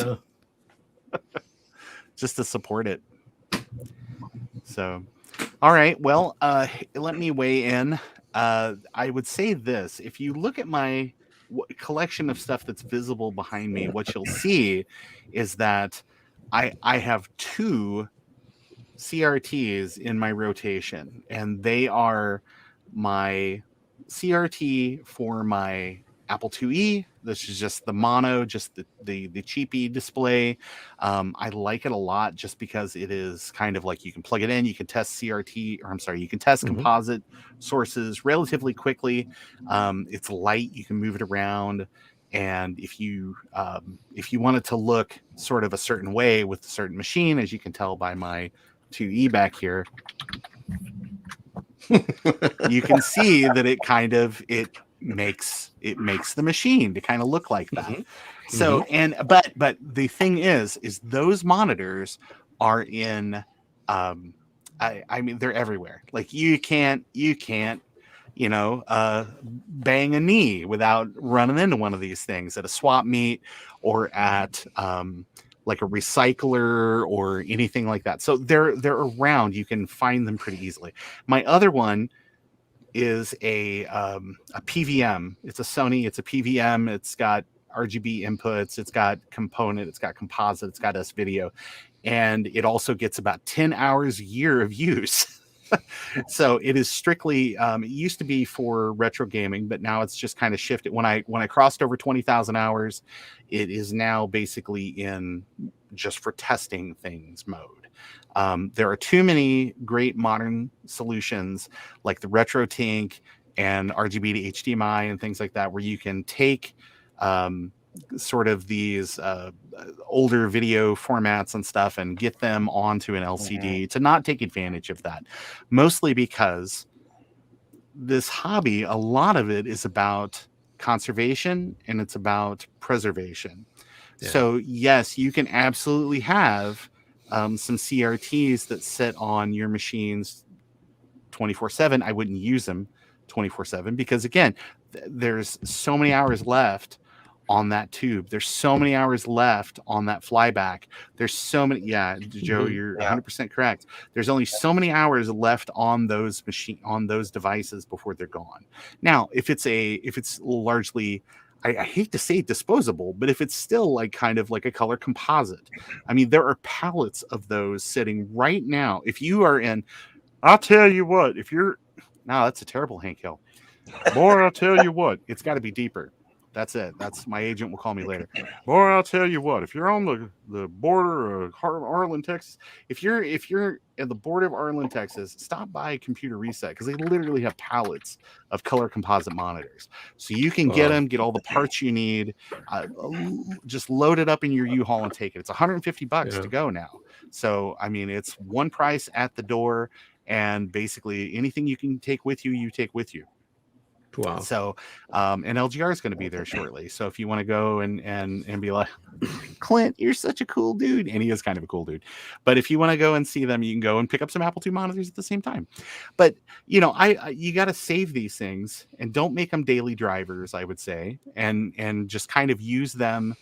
it. So, all right, well, let me weigh in. I would say this: if you look at my collection of stuff that's visible behind me, what you'll see is that I have 2 CRTs in my rotation, and they are my CRT for my Apple IIe. This is just the mono, just the cheapy display. I like it a lot just because it is kind of like you can plug it in, you can test CRT, or I'm sorry, you can test composite sources relatively quickly. It's light, you can move it around. And if you want it to look sort of a certain way with a certain machine, as you can tell by my 2E back here, you can see that it kind of it makes the machine to kind of look like that. So and but the thing is those monitors are in I mean they're everywhere. Like you can't bang a knee without running into one of these things at a swap meet or at like a recycler or anything like that. So they're around. You can find them pretty easily. My other one is a PVM. It's a Sony. It's a PVM. It's got RGB inputs. It's got component. It's got composite. It's got S-video, and it also gets about 10 hours a year of use. So it is strictly it used to be for retro gaming, but now it's just kind of shifted. When I crossed over 20,000 hours, it is now basically in just for testing things mode. There are too many great modern solutions like the RetroTink and RGB to HDMI and things like that, where you can take sort of these older video formats and stuff and get them onto an LCD to not take advantage of that. Mostly because this hobby, a lot of it is about conservation and it's about preservation. Yeah. So yes, you can absolutely have some CRTs that sit on your machines 24/7. I wouldn't use them 24/7 because again, there's so many hours left on that tube. There's so many hours left on that flyback. There's so many. Yeah, Joe, you're 100% correct. There's only so many hours left on those devices before they're gone. Now, if it's largely, I hate to say disposable, but if it's still like kind of like a color composite, I mean, there are pallets of those sitting right now. If you are in, I'll tell you what, that's a terrible Hank Hill. Boy, I'll tell you what, it's got to be deeper. That's it. That's my agent will call me later. Boy, I'll tell you what, if you're on the border of Arlen, Texas, if you're at the border of Arlen, Texas, stop by Computer Reset because they literally have pallets of color composite monitors. So you can get all the parts you need, just load it up in your U-Haul and take it. It's $150 to go now. So, I mean, it's one price at the door, and basically anything you can take with you, you take with you. Wow. So, and LGR is going to be there shortly. So if you want to go and be like, Clint, you're such a cool dude. And he is kind of a cool dude. But if you want to go and see them, you can go and pick up some Apple II monitors at the same time. But, you got to save these things and don't make them daily drivers, I would say. And just kind of use them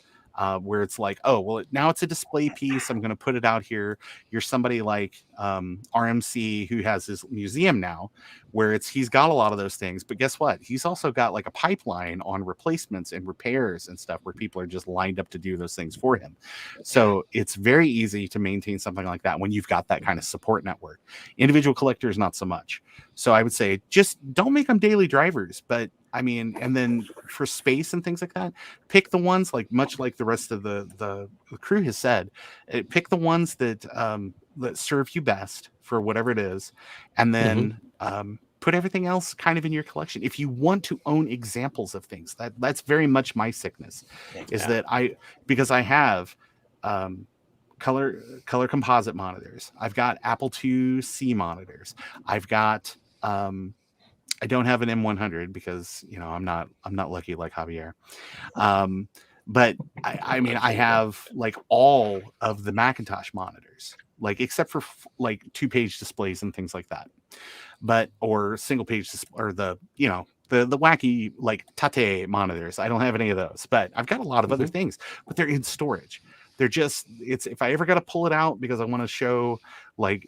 where it's like, oh, well, now it's a display piece. I'm going to put it out here. You're somebody like RMC who has his museum now where he's got a lot of those things. But guess what? He's also got like a pipeline on replacements and repairs and stuff where people are just lined up to do those things for him. So it's very easy to maintain something like that when you've got that kind of support network. Individual collectors, not so much. So I would say just don't make them daily drivers, but I mean, and then for space and things like that, pick the ones much like the rest of the crew has said, pick the ones that serve you best for whatever it is, and then put everything else kind of in your collection. If you want to own examples of things, that's very much my sickness, is that because I have color composite monitors, I've got Apple IIc monitors, I've got I don't have an M100 because I'm not lucky like Javier. But I mean I have like all of the Macintosh monitors, like except for like 2-page displays and things like that. Or single page or the wacky like Tate monitors. I don't have any of those, but I've got a lot of other things, but they're in storage. They're just, if I ever got to pull it out because I want to show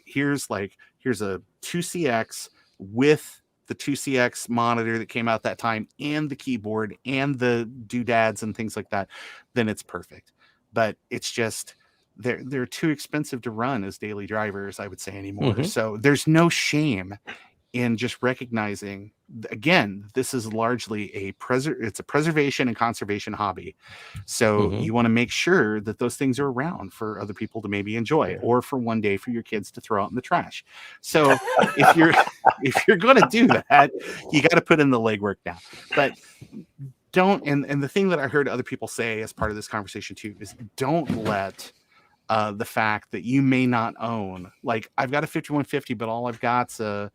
here's a 2CX with the 2CX monitor that came out that time and the keyboard and the doodads and things like that, then it's perfect. But it's just, they're too expensive to run as daily drivers, I would say, anymore. Mhm. So there's no shame in just recognizing, again, this is largely it's a preservation and conservation hobby. So Mhm. you want to make sure that those things are around for other people to maybe enjoy, or for one day for your kids to throw out in the trash. So if you're going to do that, you got to put in the legwork now. But don't, and the thing that I heard other people say as part of this conversation too is, don't let the fact that you may not own, like, I've got a 5150, but all I've got a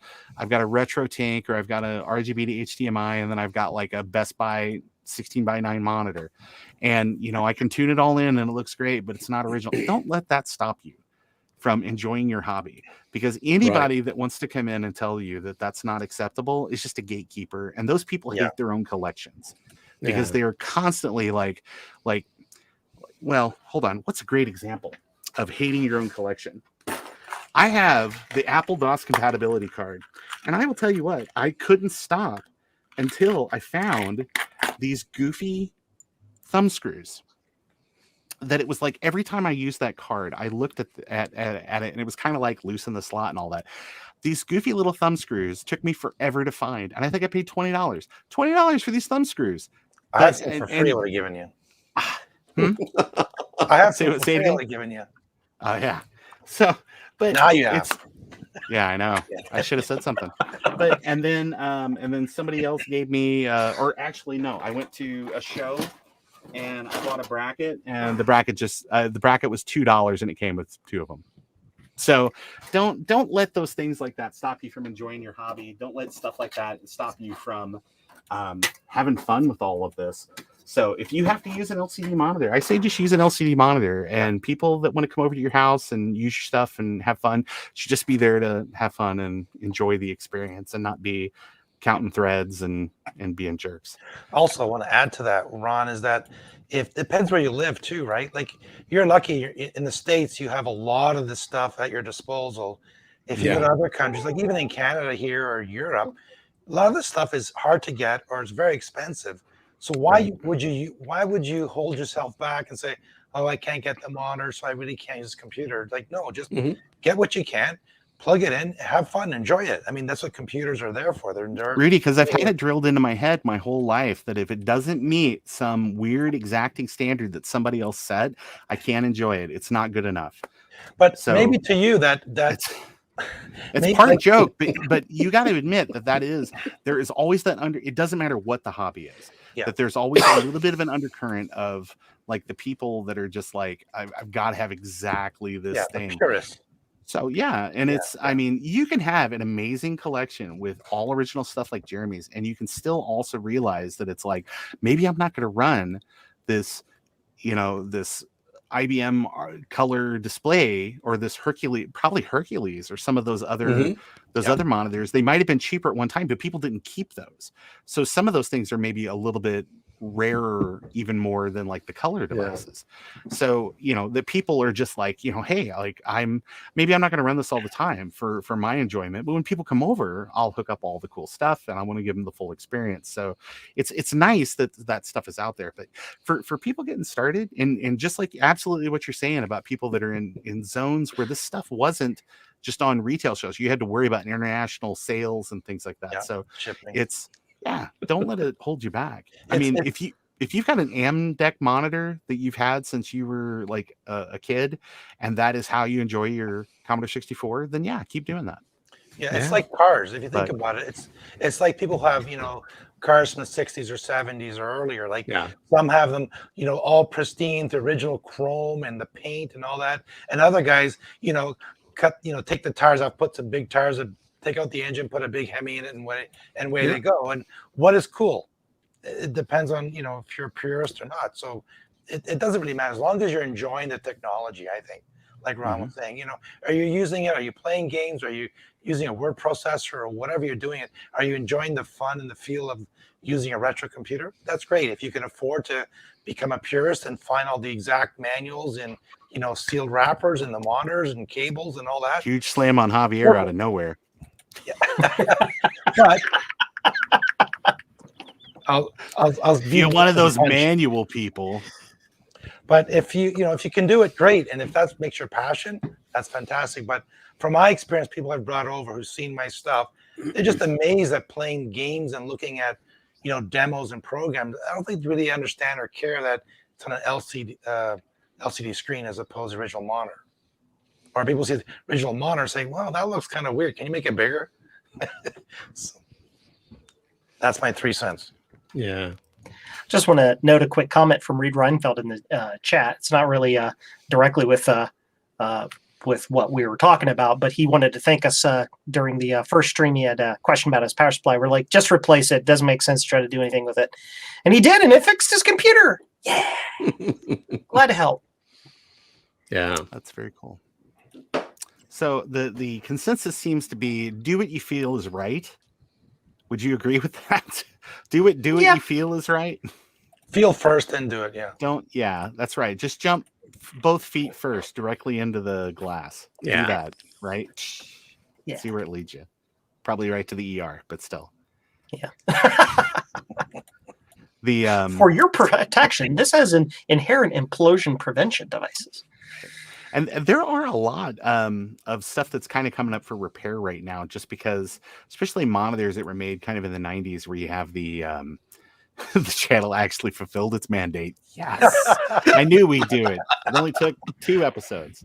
retro tank, or I've got a RGB to HDMI, and then I've got like a Best Buy 16:9 monitor, and I can tune it all in and it looks great, but it's not original. Don't let that stop you from enjoying your hobby, because anybody that wants to come in and tell you that that's not acceptable is just a gatekeeper, and those people hate their own collections, because they are constantly like, well, hold on. What's a great example of hating your own collection? I have the Apple DOS compatibility card, and I will tell you what, I couldn't stop until I found these goofy thumb screws. That it was like every time I used that card, I looked at it, and it was kind of like loose in the slot and all that. These goofy little thumb screws took me forever to find, and I think I paid $20. $20 for these thumb screws. I have some for free. I would have given you. I have some for free. I would have given you. Oh yeah. So, but now you have. Yeah, I know. I should have said something. But and then somebody else gave me, or actually no, I went to a show and I bought a bracket, and the bracket was $2, and it came with two of them. So don't let those things like that stop you from enjoying your hobby. Don't let stuff like that stop you from having fun with all of this. So if you have to use an LCD monitor, I say just use an LCD monitor, and people that want to come over to your house and use your stuff and have fun should just be there to have fun and enjoy the experience, and not be counting threads and being jerks. Also, I want to add to that, Ron, is that it depends where you live too, right? Like, you're lucky in the States, you have a lot of this stuff at your disposal. If you go to other countries, like even in Canada here or Europe, a lot of this stuff is hard to get, or it's very expensive. So why would you hold yourself back and say, oh, I can't get the monitor, so I really can't use a computer? Like, no, just get what you can, plug it in, have fun, enjoy it. I mean, that's what computers are there for. They're Rudy, because I've had it drilled into my head my whole life that if it doesn't meet some weird exacting standard that somebody else set, I can't enjoy it. It's not good enough. But so, maybe to you that's it's part of joke, but you got to admit there is always that it doesn't matter what the hobby is. Yeah. That there's always a little bit of an undercurrent of like the people that are just like, I've got to have exactly this thing. Purist. So yeah, and I mean, you can have an amazing collection with all original stuff like Jeremy's, and you can still also realize that it's like, maybe I'm not going to run this, this IBM color display, or this Hercules, or some of those other other monitors. They might have been cheaper at one time, but people didn't keep those. So some of those things are maybe a little bit rarer, even more than like the color devices. So the people are just like, hey, like maybe I'm not going to run this all the time for my enjoyment, but when people come over, I'll hook up all the cool stuff, and I want to give them the full experience. So it's nice that stuff is out there. But for people getting started, and just like absolutely what you're saying about people that are in zones where this stuff wasn't just on retail shows, you had to worry about international sales and things like that. So shipping. Don't let it hold you back. I mean, if you've got an AMDEC monitor that you've had since you were like a kid, and that is how you enjoy your Commodore 64, then keep doing that. Yeah, it's like cars. If you think about it, it's like people have cars from the 60s or 70s or earlier. Like some have them, all pristine, the original chrome and the paint and all that, and other guys, take the tires off, put some big tires, take out the engine, put a big Hemi in it, and away they go. And what is cool? It depends on if you're a purist or not. So it doesn't really matter as long as you're enjoying the technology. I think, like Ron was saying, are you using it? Are you playing games? Are you using a word processor or whatever you're doing it? Are you enjoying the fun and the feel of using a retro computer? That's great. If you can afford to become a purist and find all the exact manuals and sealed wrappers and the monitors and cables and all that. Huge slam on Javier out of nowhere. Yeah. But I'll you're one of those manual people. But if you can do it, great. And if that makes your passion, that's fantastic. But from my experience, people I've brought over who've seen my stuff, they're just amazed at playing games and looking at, demos and programs. I don't think they really understand or care that it's on an LCD screen as opposed to original monitor. Or people see the original monitor saying, "Wow, that looks kind of weird. Can you make it bigger?" So, that's my 3 cents. Yeah. Just want to note a quick comment from Reed Reinfeld in the chat. It's not really directly with what we were talking about, but he wanted to thank us during the first stream. He had a question about his power supply. We're like, just replace it. Doesn't make sense to try to do anything with it. And he did, and it fixed his computer. Yeah. Glad to help. Yeah. That's very cool. So the consensus seems to be do what you feel is right. Would you agree with that? Do what you feel is right. Feel first, then do it. Yeah. Yeah, that's right. Just jump both feet first directly into the glass. Yeah. Do that, right? Yeah. See where it leads you. Probably right to the ER, but still. Yeah. For your protection, this has an inherent implosion prevention devices. And there are a lot of stuff that's kind of coming up for repair right now, just because, especially monitors that were made kind of in the 90s where you have the channel actually fulfilled its mandate. Yes. I knew we'd do it. It only took 2 episodes.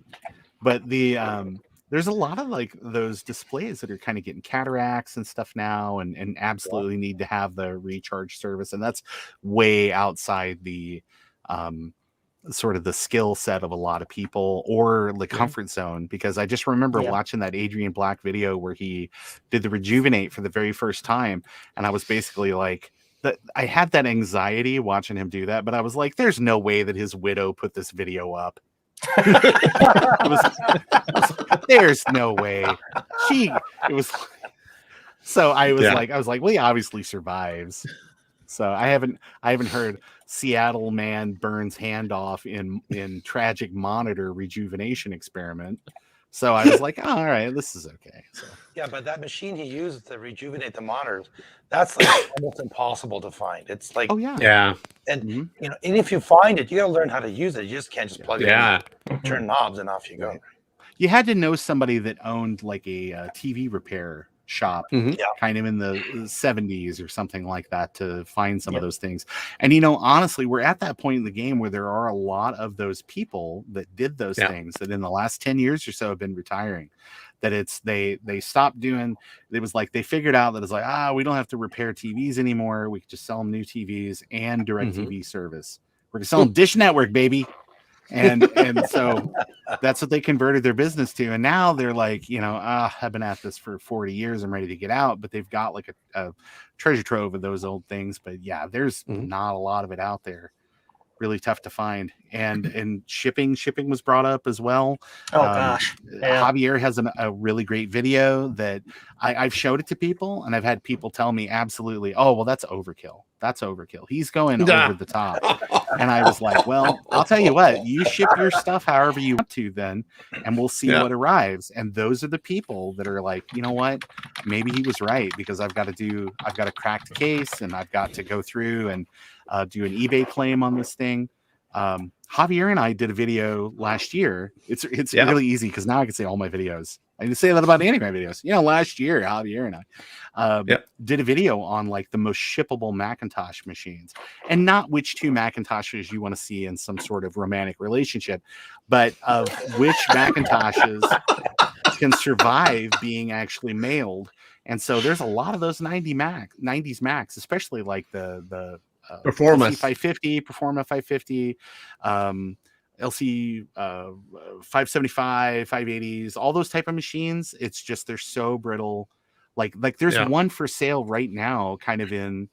But there's a lot of like those displays that are kind of getting cataracts and stuff now and absolutely need to have the recharge service. And that's way outside the sort of the skill set of a lot of people or the comfort zone, because I just remember watching that Adrian Black video where he did the rejuvenate for the very first time, and I was basically like, I had that anxiety watching him do that, but I was like, there's no way that his widow put this video up. There's no way. So I was like, well, he obviously survives. So I haven't heard Seattle man burns hand off in tragic monitor rejuvenation experiment. So I was like, oh, all right, this is okay. So. Yeah, but that machine he used to rejuvenate the monitors, that's like almost impossible to find. It's like, oh yeah, yeah, and and if you find it, you got to learn how to use it. You just can't just plug it in, turn knobs, and off you go. You had to know somebody that owned like a TV repair shop kind of in the 70s or something like that to find some of those things. And honestly, we're at that point in the game where there are a lot of those people that did those things that in the last 10 years or so have been retiring. That it's they stopped doing, it was like they figured out that it's like, we don't have to repair TVs anymore, we could just sell them new TVs and direct TV service. We're gonna sell them Dish Network, baby. And so that's what they converted their business to. And now they're like, I've been at this for 40 years. I'm ready to get out. But they've got like a treasure trove of those old things. But yeah, there's not a lot of it out there. Really tough to find. And shipping was brought up as well. Oh gosh. Yeah. Javier has a really great video that I've showed it to people, and I've had people tell me absolutely, oh, well, that's overkill. That's overkill. He's going over the top. And I was like, well, I'll tell you what, you ship your stuff however you want to then, and we'll see what arrives. And those are the people that are like, you know what, maybe he was right, because I've got a cracked case, and I've got to go through and do an eBay claim on this thing. Javier and I did a video last year. It's really easy because now I can say all my videos. I can say that about any of my videos. Last year, Javier and I did a video on like the most shippable Macintosh machines, and not which 2 Macintoshes you want to see in some sort of romantic relationship, but of which Macintoshes can survive being actually mailed. And so there's a lot of those 90s Macs, especially like the Performance 550, Performa 550, LC 575, 580s, all those type of machines. It's just they're so brittle. Like there's one for sale right now, kind of in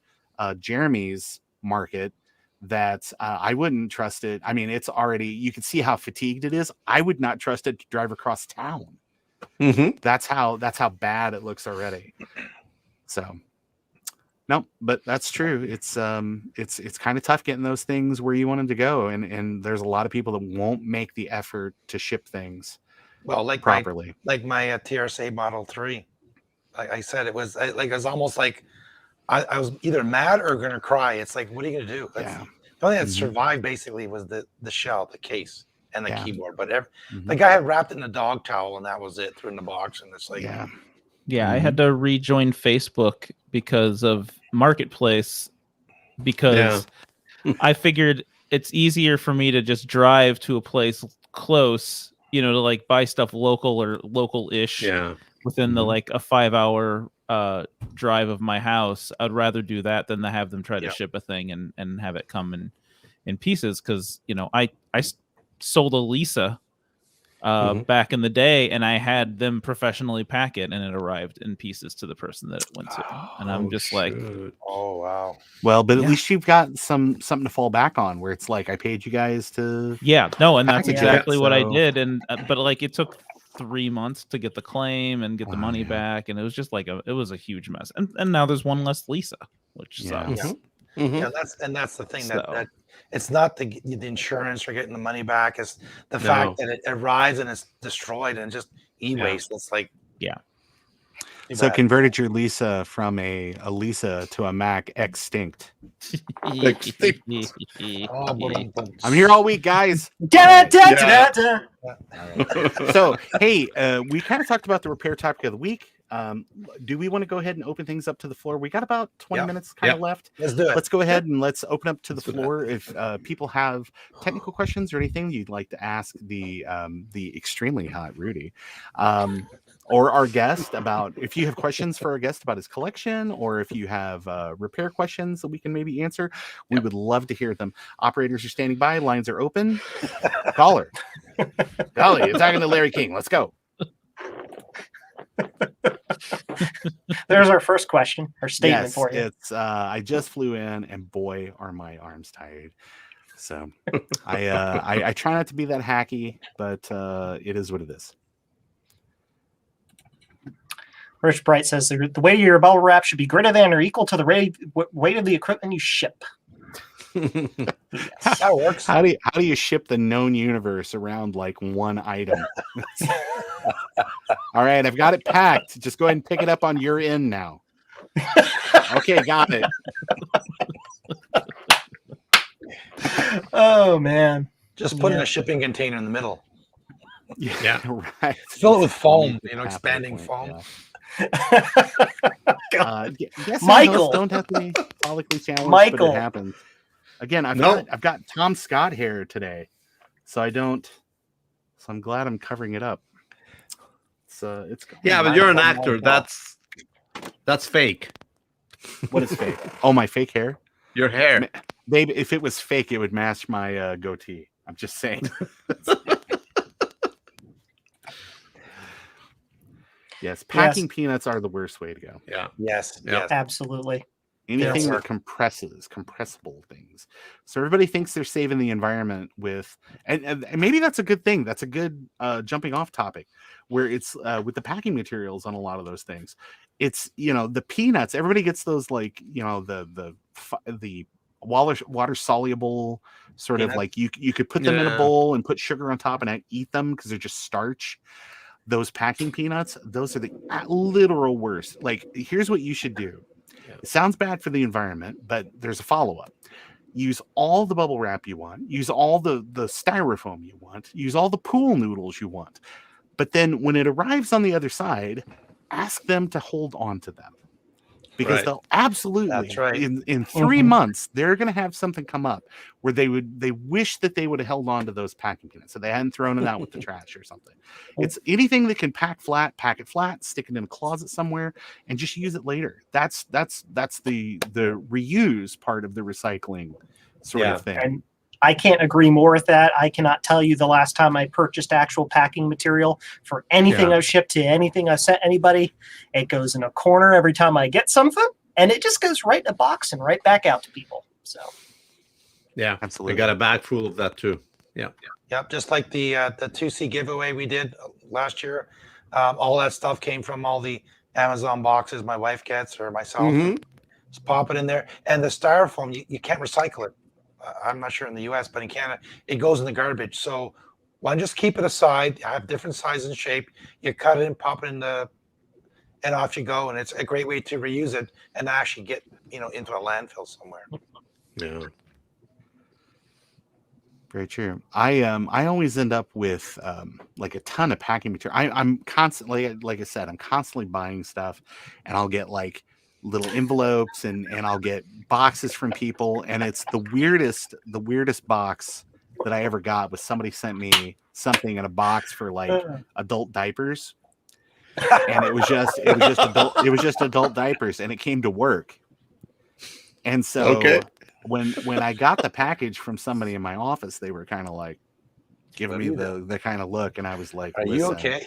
Jeremy's market, that I wouldn't trust it. I mean, it's already, you can see how fatigued it is. I would not trust it to drive across town. That's how bad it looks already. So. No, but that's true. It's kind of tough getting those things where you want them to go, and there's a lot of people that won't make the effort to ship things properly. My TRSA Model 3. Like I said, it was almost like I was either mad or gonna cry. It's like, what are you gonna do? The only thing that survived basically was the shell, the case, and the Yeah. keyboard. But the guy had wrapped it in a dog towel, and that was it. Threw it in the box, and it's like, Yeah, I had to rejoin Facebook because of Marketplace because I figured it's easier for me to just drive to a place close, to like buy stuff local or local-ish within the like a 5-hour drive of my house. I'd rather do that than to have them try to ship a thing and have it come in pieces because I sold a Lisa back in the day, and I had them professionally pack it, and it arrived in pieces to the person that it went to. And I'm just like, oh wow. Well, but at least you've got something to fall back on, where it's like I paid you guys to. Yeah, no, and that's package exactly it, what I so- did. And but like it took 3 months to get the claim and get the money back, and it was just like it was a huge mess. And now there's one less Lisa, which sucks. Yeah, that's the thing So- that it's not the insurance or getting the money back. It's the fact that it arrives and it's destroyed and just e-waste. It's like So converted your Lisa from a Lisa to a Mac extinct. oh, I'm here all week, guys. So hey, we kind of talked about the repair topic of the week. Do we want to go ahead and open things up to the floor? We got about 20 minutes kind of left. Let's do it. Let's go ahead and let's open up to the floor. If people have technical questions or anything you'd like to ask the extremely hot Rudy, or our guest about, if you have questions for our guest about his collection, or if you have repair questions that we can maybe answer, we would love to hear them. Operators are standing by. Lines are open. Caller. Golly, you're talking to Larry King. Let's go. There's our first question or statement for you. It's I just flew in, and boy, are my arms tired. So I try not to be that hacky, but it is what it is. Rich Bright says the weight of your bubble wrap should be greater than or equal to the weight of the equipment you ship. That works. How do you ship the known universe around like one item? All right, I've got it packed. Just go ahead and pick it up on your end now. Okay, got it. Oh man. Just put in a shipping container in the middle. Yeah, right. Fill it with foam, expanding foam. Yes, Michael, don't have to be publicly challenged, Michael, but it happens. Again, I've got Tom Scott hair today, so I don't. So I'm glad I'm covering it up. It's but you're an actor. That's fake. What is fake? Oh, my fake hair. Your hair, baby. If it was fake, it would match my goatee. I'm just saying. Yes, packing peanuts are the worst way to go. Yeah. Yes. Absolutely. Anything that compressible things. So everybody thinks they're saving the environment with, and maybe that's a good thing. That's a good jumping off topic, where it's with the packing materials on a lot of those things. It's the peanuts. Everybody gets those like the water soluble sort of like you could put them in a bowl and put sugar on top and eat them because they're just starch. Those packing peanuts, those are the literal worst. Like, here's what you should do. It sounds bad for the environment, but there's a follow-up. Use all the bubble wrap you want. Use all the styrofoam you want. Use all the pool noodles you want. But then when it arrives on the other side, ask them to hold on to them. Because they'll absolutely, that's right. in 3 months, they're going to have something come up where they wish that they would have held on to those packing peanuts, so they hadn't thrown it out with the trash or something. It's anything that can pack it flat, stick it in a closet somewhere, and just use it later. That's the reuse part of the recycling sort of thing. And I can't agree more with that. I cannot tell you the last time I purchased actual packing material for anything I've shipped to anything I sent anybody. It goes in a corner every time I get something, and it just goes right in a box and right back out to people. So, yeah, absolutely. We got a bag full of that too. Yeah. Yep. Just like the 2C giveaway we did last year. All that stuff came from all the Amazon boxes my wife gets or myself. Just pop it in there. And the styrofoam, you can't recycle it. I'm not sure in the US, but in Canada, it goes in the garbage. So why don't just keep it aside, have different size and shape. You cut it and pop it in and off you go. And it's a great way to reuse it and actually get, into a landfill somewhere. Yeah. Very true. I always end up with like a ton of packing material. I'm constantly, like I said, I'm constantly buying stuff, and I'll get like little envelopes and I'll get boxes from people, and it's the weirdest box that I ever got was somebody sent me something in a box for like adult diapers, and it was just adult diapers, and it came to work. And so Okay. when I got the package from somebody in my office, they were kind of like giving me the kind of look, and I was like, Are you okay?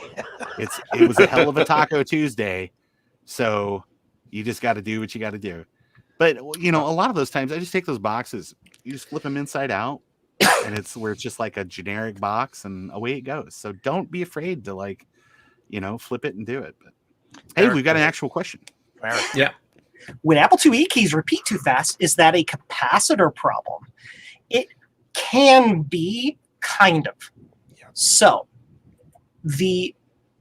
it was a hell of a Taco Tuesday, so you just got to do what you got to do. But you know, a lot of those times I just take those boxes, you just flip them inside out, and it's just like a generic box, and away it goes. So don't be afraid to, like, you know, flip it and do it. But hey, we've got an actual question. Yeah. When Apple IIe keys repeat too fast, is that a capacitor problem? It can be, kind of. Yeah. So the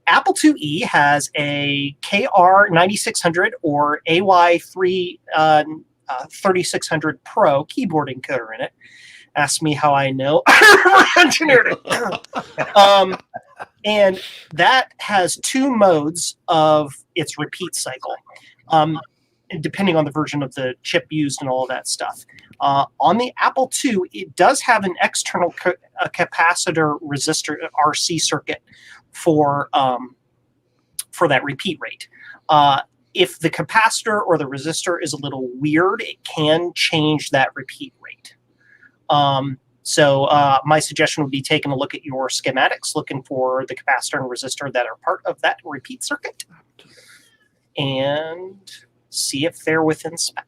Apple IIe has a KR9600 or AY3600 Pro keyboard encoder in it. Ask me how I know. I engineered it. And that has two modes of its repeat cycle, depending on the version of the chip used and all of that stuff. On the Apple II, it does have an external capacitor resistor RC circuit for that repeat rate. If the capacitor or the resistor is a little weird, it can change that repeat rate. So my suggestion would be taking a look at your schematics, looking for the capacitor and resistor that are part of that repeat circuit, and see if they're within spec.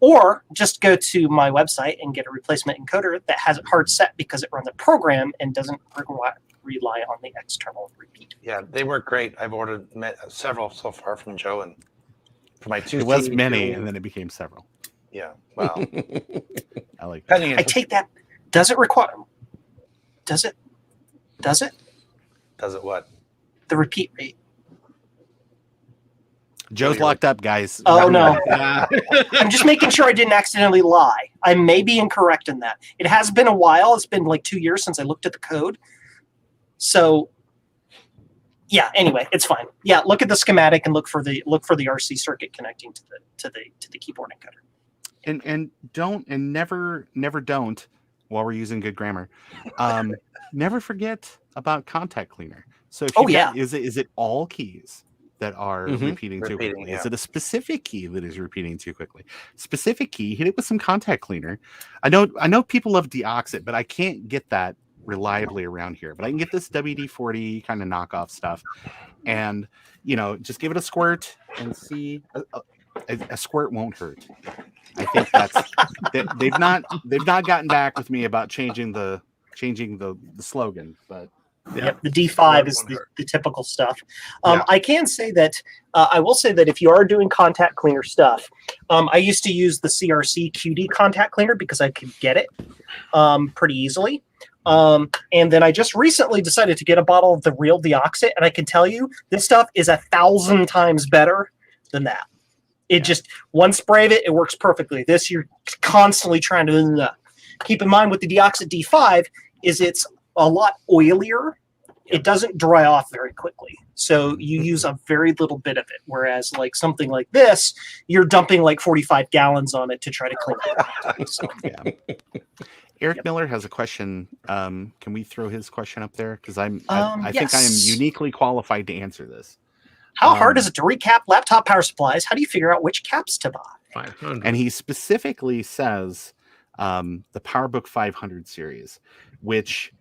Or just go to my website and get a replacement encoder that has it hard set because it runs a program and doesn't rely on the external repeat. Yeah, they work great. I've ordered several so far from Joe, and for my two. It was many, and then it became several. Yeah, wow. I like that. I take that. Does it require? Does it? Does it what? The repeat rate. Joe's locked up, guys. Oh no! I'm just making sure I didn't accidentally lie. I may be incorrect in that. It has been a while. It's been like 2 years since I looked at the code. So, yeah. Anyway, it's fine. Yeah, look at the schematic and look for the RC circuit connecting to the keyboard encoder. And never don't, while we're using good grammar, never forget about contact cleaner. So if is it all keys that are repeating too quickly? Yeah. Is it a specific key that is repeating too quickly? Specific key, hit it with some contact cleaner. I know people love deoxit, but I can't get that reliably around here. But I can get this WD-40 kind of knockoff stuff, and you know, just give it a squirt and see. A squirt won't hurt. I think they've not gotten back with me about changing the slogan, but Yep, the D5 is the typical stuff. I can say that I will say that if you are doing contact cleaner stuff, I used to use the CRC QD contact cleaner because I could get it pretty easily. And then I just recently decided to get a bottle of the real deoxit, and I can tell you this stuff is 1,000 times better than that. It just one spray of it works perfectly. This you're constantly trying to keep in mind with the deoxit D5 is it's a lot oilier. It doesn't dry off very quickly. So you use a very little bit of it. Whereas like something like this, you're dumping like 45 gallons on it to try to clean it out. So, yeah. Eric Miller has a question. Can we throw his question up there? Because I think I am uniquely qualified to answer this. How hard is it to recap laptop power supplies? How do you figure out which caps to buy? 500. And he specifically says the PowerBook 500 series, which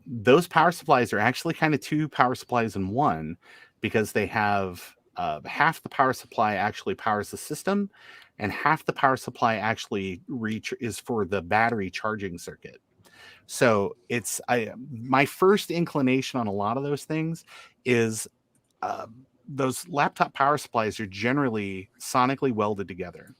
those power supplies are actually kind of two power supplies in one, because they have half the power supply actually powers the system, and half the power supply actually is for the battery charging circuit. So it's my first inclination on a lot of those things is those laptop power supplies are generally sonically welded together.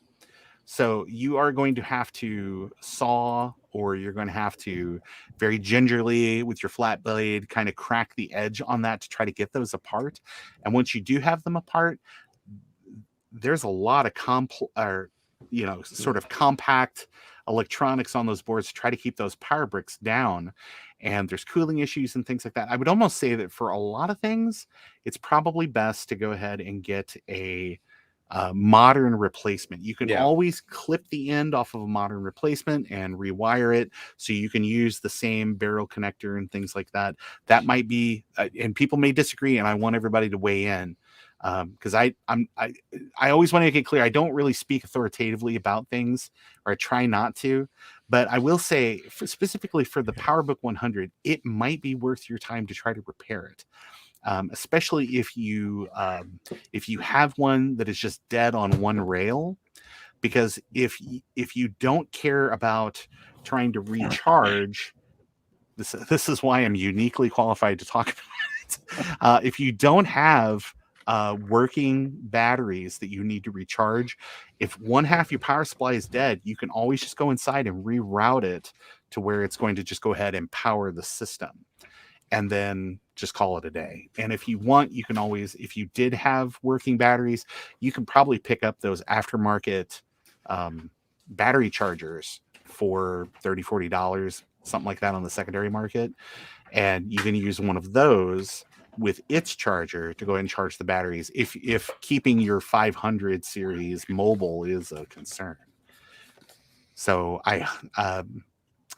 So you are going to have to saw, or you're going to have to very gingerly with your flat blade kind of crack the edge on that to try to get those apart. And once you do have them apart, there's a lot of sort of compact electronics on those boards to try to keep those power bricks down. And there's cooling issues and things like that. I would almost say that for a lot of things, it's probably best to go ahead and get a modern replacement. You can always clip the end off of a modern replacement and rewire it so you can use the same barrel connector and things like that. That might be, and people may disagree, and I want everybody to weigh in. Because I always want to make it clear I don't really speak authoritatively about things, or I try not to, but I will say specifically for the PowerBook 100, it might be worth your time to try to repair it, especially if you have one that is just dead on one rail. Because if you don't care about trying to recharge, this is why I'm uniquely qualified to talk about it. If you don't have working batteries that you need to recharge, if one half your power supply is dead, you can always just go inside and reroute it to where it's going to just go ahead and power the system, and then just call it a day. And if you want, you can always, if you did have working batteries, you can probably pick up those aftermarket battery chargers for $30-$40, something like that, on the secondary market, and you can use one of those with its charger to go ahead and charge the batteries if keeping your 500 series mobile is a concern. So I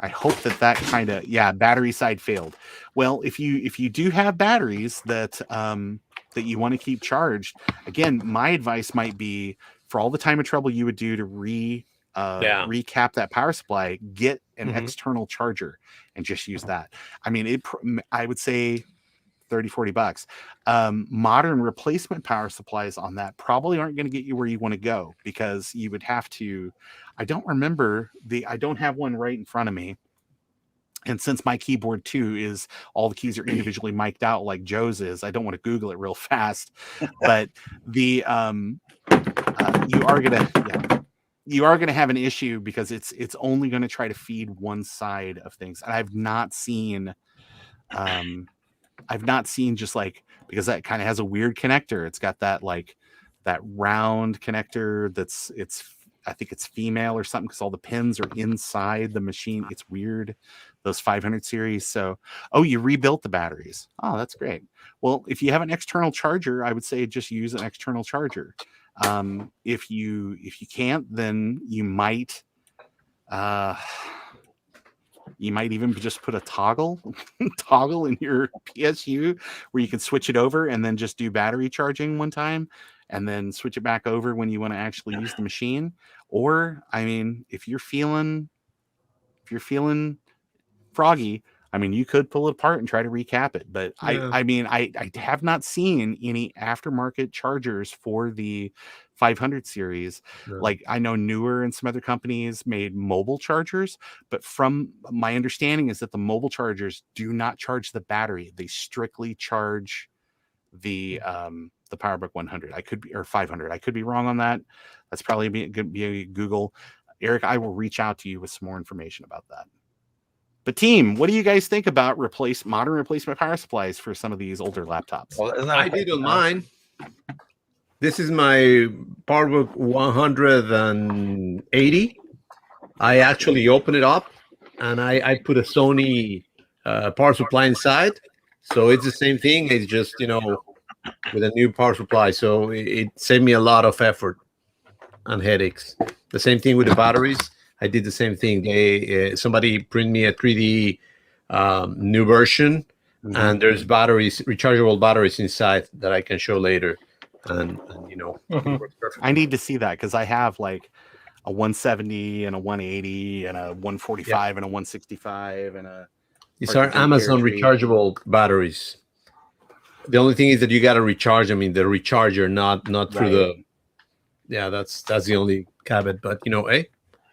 hope that kind of, battery side failed. Well, if you do have batteries that that you want to keep charged, again, my advice might be, for all the time and trouble you would do to recap that power supply, get an external charger and just use that. I mean, I would say $30-$40. Modern replacement power supplies on that probably aren't going to get you where you want to go, because you would have to, I don't have one right in front of me. And since my keyboard too is, all the keys are individually mic'd out like Joe's is, I don't want to Google it real fast, but you are gonna have an issue, because it's only going to try to feed one side of things. And I've not seen just like, because that kind of has a weird connector. It's got that that round connector I think it's female or something, because all the pins are inside the machine. It's weird, those 500 series. So, you rebuilt the batteries. Oh, that's great. Well, if you have an external charger, I would say just use an external charger. If you can't, then you might even just put a toggle in your PSU where you can switch it over and then just do battery charging one time, and then switch it back over when you want to actually use the machine. Or, I mean, if you're feeling froggy, I mean, you could pull it apart and try to recap it. But I mean, I have not seen any aftermarket chargers for the 500 series. No. Like, I know Newer and some other companies made mobile chargers, but from my understanding is that the mobile chargers do not charge the battery. They strictly charge the PowerBook 100. Or 500. I could be wrong on that. That's probably be a Google. Eric, I will reach out to you with some more information about that. But team, what do you guys think about modern replacement power supplies for some of these older laptops? Well, I did on mine. This is my PowerBook 180. I actually opened it up and I put a Sony power supply inside. So it's the same thing. It's just, with a new power supply. So it saved me a lot of effort and headaches. The same thing with the batteries. I did the same thing. Somebody print me a 3D new version, and there's rechargeable batteries inside that I can show later. And it works perfectly. I need to see that, because I have like a 170 and a 180 and a 145 and a 165 and a. These are Amazon rechargeable batteries. The only thing is that you got to recharge them in the recharger, not through the. Yeah, that's the only caveat. But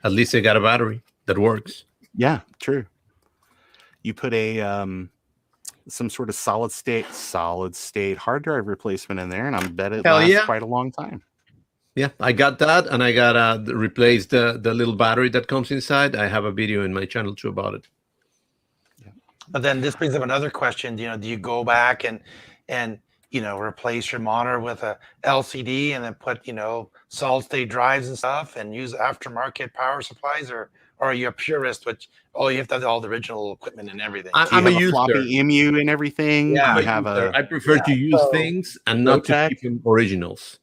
at least they got a battery that works. Yeah, true. You put a some sort of solid state hard drive replacement in there, and I bet it lasts quite a long time. Yeah, I got that, and I got replaced the little battery that comes inside. I have a video in my channel too about it. Yeah. But then this brings up another question. Do you go back and replace your monitor with a LCD and then put solid state drives and stuff and use aftermarket power supplies, or or are you a purist, which you have to have all the original equipment and everything? I'm a have a user. floppy EMU and everything? Yeah. Do I'm you a have user. a I prefer to use so things and not to Rotec? keep them originals.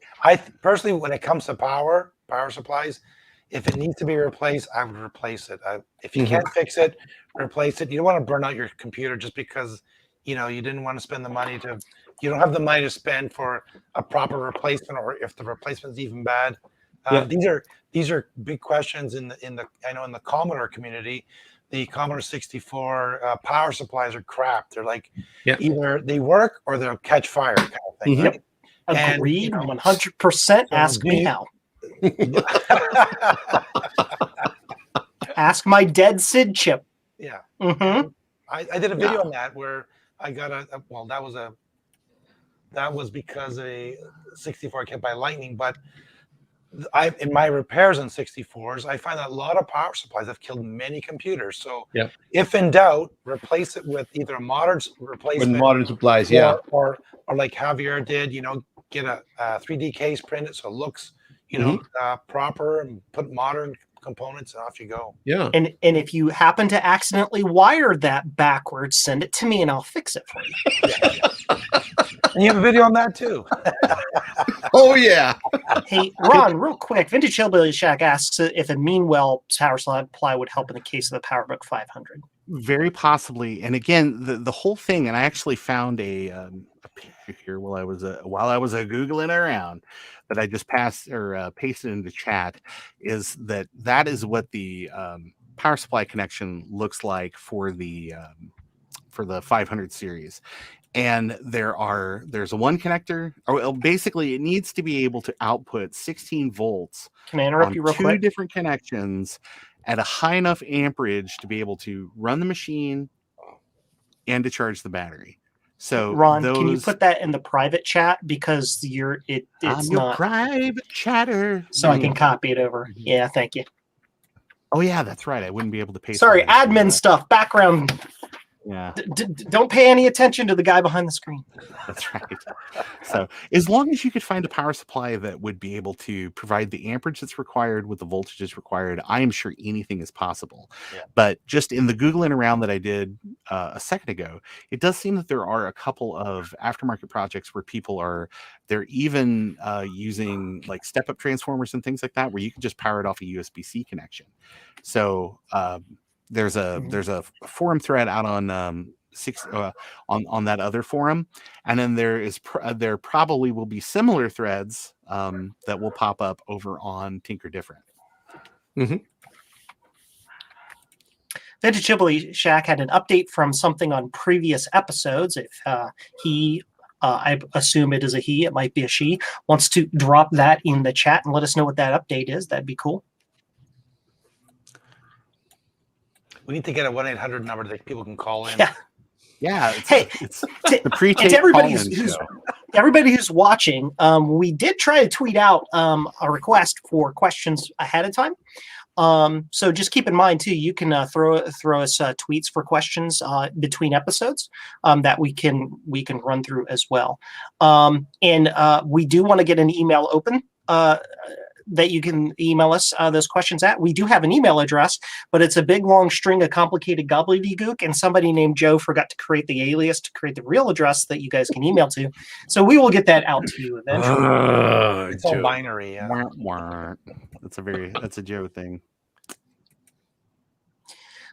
Personally, when it comes to power supplies, if it needs to be replaced, I would replace it. If you can't fix it, replace it. You don't want to burn out your computer just because you didn't want to spend the money you don't have the money to spend for a proper replacement, or if the replacement is even bad. Yeah. These are big questions in the I know in the Commodore community. The Commodore 64 power supplies are crap. They're like either they work or they'll catch fire kind of thing. Mhm. Right? Agreed, And 100%. Ask me how. Ask my dead Sid chip. Yeah. Mm-hmm. I did a video on that where I got that was because a 64 kept by lightning, but in my repairs on 64s, I find that a lot of power supplies have killed many computers. So if in doubt, replace it with either a modern replacement With modern supplies, or like Javier did, get a 3D case, print it so it looks, proper, and put modern components, and off you go. Yeah. And if you happen to accidentally wire that backwards, send it to me and I'll fix it for you. And you have a video on that too. Oh yeah. Hey, Ron, real quick, Vintage Hillbilly Shack asks if a Meanwell power supply would help in the case of the PowerBook 500. Very possibly. And again, the whole thing, and I actually found a picture here while I was googling around that I just pasted into chat, is that is what the power supply connection looks like for the 500 series. And there's a one connector, or basically it needs to be able to output 16 volts. Can I interrupt you real quick? 2 different connections at a high enough amperage to be able to run the machine and to charge the battery. So Ron, can you put that in the private chat, because it's not private chatter, so I can copy it over. Yeah, thank you. Oh yeah, that's right. I wouldn't be able to pay. Sorry, admin stuff, background. Yeah. Don't pay any attention to the guy behind the screen. That's right. So as long as you could find a power supply that would be able to provide the amperage that's required with the voltages required, I am sure anything is possible. Yeah. But just in the Googling around that I did a second ago, it does seem that there are a couple of aftermarket projects where they're even using like step-up transformers and things like that, where you can just power it off a USB-C connection. So there's a forum thread out on on that other forum, and then there probably will be similar threads that will pop up over on Tinker Different. Vintage Hillbilly Shack had an update from something on previous episodes. If I assume it is a he, it might be a she, wants to drop that in the chat and let us know what that update is, that'd be cool. We need to get a 1-800 number that people can call in. Yeah. It's the pre-tape everybody who's watching, we did try to tweet out a request for questions ahead of time. So just keep in mind too, you can throw us tweets for questions between episodes that we can run through as well. And we do want to get an email open that you can email us those questions at. We do have an email address, but it's a big long string of complicated gobbledygook, and somebody named Joe forgot to create the alias to create the real address that you guys can email to. So we will get that out to you eventually. It's all binary. Yeah. That's a Joe thing.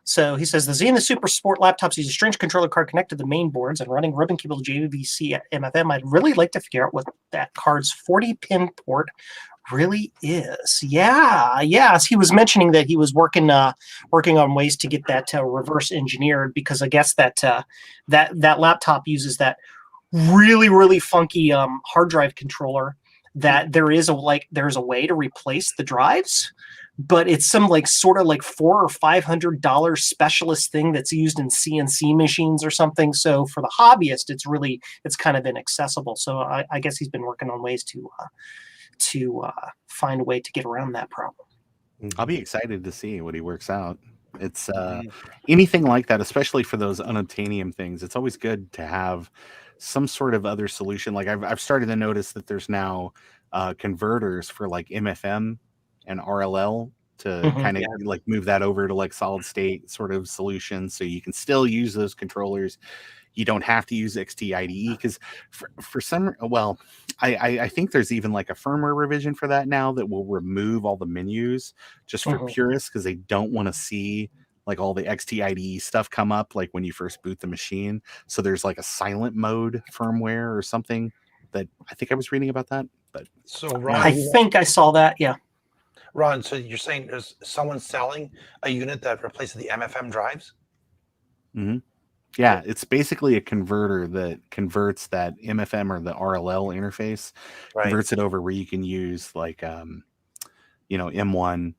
So he says the Zenith Super Sport laptops use a string controller card connected to the main boards and running ribbon cable JVC at MFM. I'd really like to figure out what that card's 40-pin port really is. Yes, he was mentioning that he was working on ways to get that reverse engineered, because I guess that laptop uses that really funky hard drive controller that there's a way to replace the drives, but it's some sort of $400 or $500 specialist thing that's used in CNC machines or something. So for the hobbyist, it's kind of inaccessible. So I guess he's been working on ways to find a way to get around that problem. I'll be excited to see what he works out. It's anything like that, especially for those unobtainium things. It's always good to have some sort of other solution. Like I've started to notice that there's now converters for like MFM and RLL to kind of like move that over to like solid state sort of solution, so you can still use those controllers. You don't have to use XT IDE because for some, well, I think there's even like a firmware revision for that now that will remove all the menus just for purists, because they don't want to see like all the XT IDE stuff come up like when you first boot the machine. So there's like a silent mode firmware or something that I think I was reading about that. But so Ron, I think I saw that. Yeah. Ron, so you're saying there's someone selling a unit that replaces the MFM drives? Yeah, it's basically a converter that converts that MFM or the RLL interface, converts it over where you can use like M1.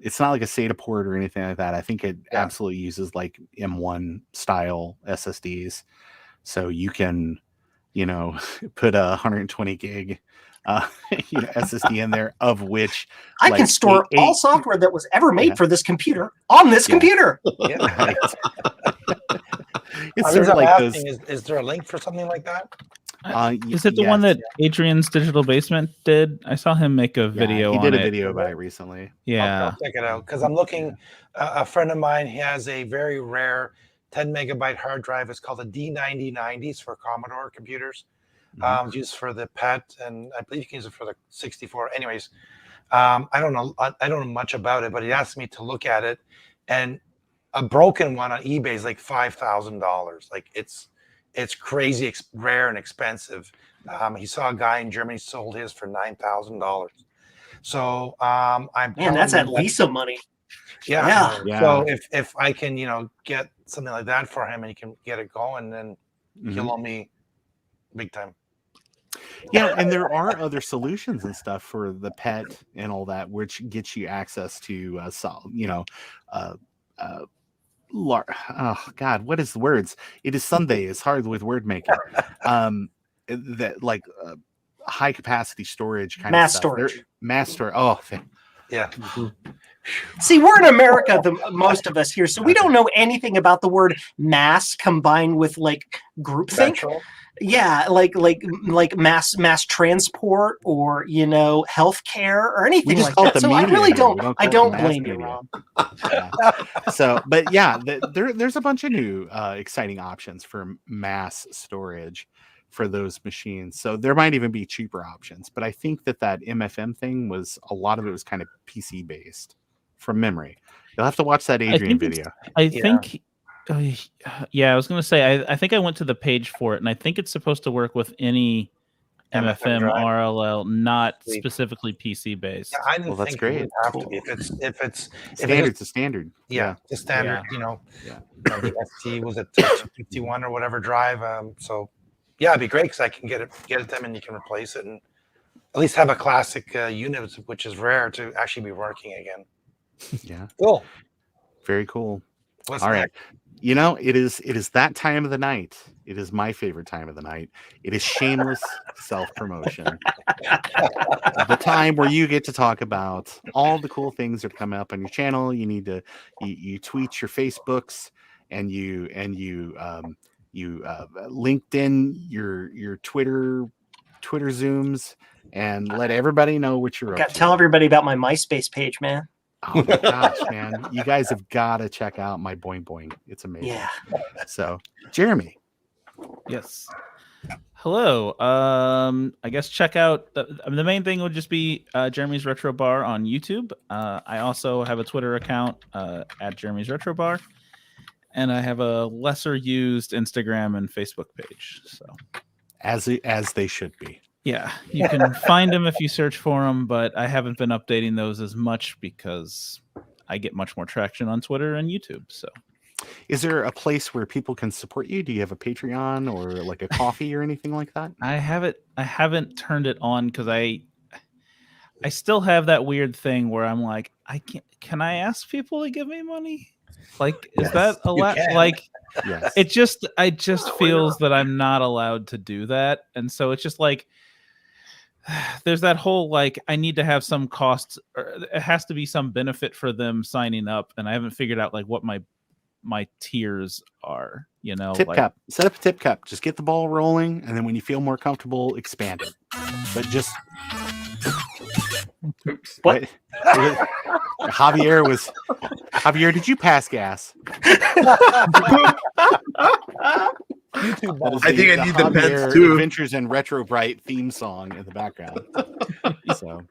It's not like a SATA port or anything like that. I think it absolutely uses like M1 style SSDs, so you can put a 120 gig SSD in there, of which I can store all software that was ever made for this computer on this computer. Right. It's sort of like asking, is there a link for something like that? Is it the one that Adrian's Digital Basement did? I saw him make a video. He did a video about it recently. Yeah, I'll check it out, because I'm looking. A friend of mine has a very rare 10 megabyte hard drive. It's called a D9090s for Commodore computers. Used for the PET, and I believe you can use it for the 64. Anyways, I don't know much about it, but he asked me to look at it, and a broken one on eBay is like $5,000. Like it's crazy rare and expensive. He saw a guy in Germany sold his for $9,000. So that's at Lisa money. Yeah. So if I can get something like that for him and he can get it going, then he'll owe me big time. Yeah, and there are other solutions and stuff for the PET and all that, which gets you access to oh God, what is the words? It is Sunday. It's hard with word making. That like high capacity storage kind of stuff. Mass storage. Oh, yeah. See, we're in America, most of us here, so we don't know anything about the word mass combined with like groupthink. Central. Yeah, like mass transport or healthcare or anything like that. So I really don't. I don't blame you, Ron. So, but yeah, there's a bunch of new exciting options for mass storage for those machines. So there might even be cheaper options. But I think that MFM thing a lot of it was kind of PC based from memory. You'll have to watch that Adrian video. I think. I was going to say, I think I went to the page for it, and I think it's supposed to work with any MFM RLL, not specifically PC based. Yeah, I didn't that's think great. it would have to be. If it's standard, it's a standard. Yeah, the standard. The ST was at 51 or whatever drive. So yeah, it'd be great because I can get it them, and you can replace it, and at least have a classic unit, which is rare, to actually be working again. Yeah. Cool. Very cool. What's all next? Right. It is that time of the night. It is my favorite time of the night. It is shameless self-promotion. The time where you get to talk about all the cool things that come up on your channel. You need to you tweet your Facebooks and you LinkedIn your Twitter Zooms and let everybody know what you're up to. Tell everybody about my MySpace page, man. Oh my gosh, man. You guys have got to check out my Boing Boing. It's amazing. Yeah. So, Jeremy. Yes. Hello. I guess check out the main thing would just be Jeremy's Retro Bar on YouTube. I also have a Twitter account at Jeremy's Retro Bar, and I have a lesser used Instagram and Facebook page. So as they should be. Yeah, you can find them if you search for them, but I haven't been updating those as much because I get much more traction on Twitter and YouTube. So, is there a place where people can support you? Do you have a Patreon or like a coffee or anything like that? I haven't turned it on because I still have that weird thing where I'm like, can I ask people to give me money? Like, is that allowed? Like, yes. It just feels that I'm not allowed to do that, and so it's just like. There's that whole like I need to have some costs, or it has to be some benefit for them signing up, and I haven't figured out like what my tiers are. Tip cup. Set up a tip cup. Just get the ball rolling, and then when you feel more comfortable, expand it. But just Oops. What? Javier, did you pass gas? YouTube That is I think I need the Javier pants too. Adventures in Retro Bright theme song in the background. So,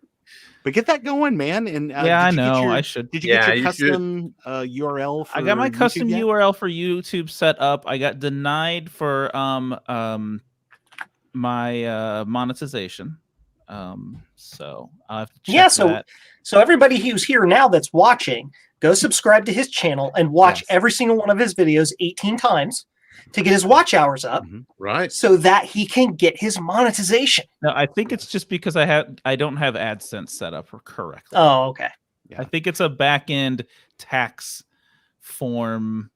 but get that going, man. And Yeah, I did you get know. your- I should. Did you get Yeah, your you should. custom URL? For I got my YouTube custom yet? URL for YouTube set up. I got denied for my monetization. So I'll have to check Yeah, so that. so everybody who's here now that's watching, go subscribe to his channel and watch Yes. every single one of his videos 18 times to get his watch hours up Mhm. Right. so that he can get his monetization. No, I think it's just because I don't have AdSense set up correctly. Oh, okay. Yeah. I think it's a back end tax form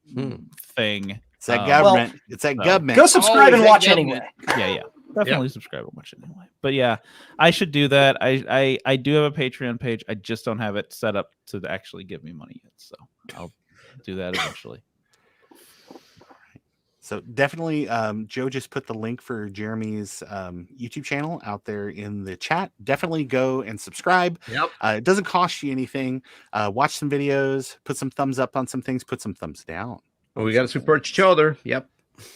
thing. It's that Um, government. It's that no. government. Go subscribe Always and that watch government. anyway. Yeah, definitely subscribe and watch it anyway. But yeah, I should do that. I do have a Patreon page. I just don't have it set up to actually give me money yet. So I'll do that eventually. So definitely, Joe just put the link for Jeremy's YouTube channel out there in the chat. Definitely go and subscribe. Yep. It doesn't cost you anything. Watch some videos, put some thumbs up on some things, put some thumbs down. We got to support each other. Yep.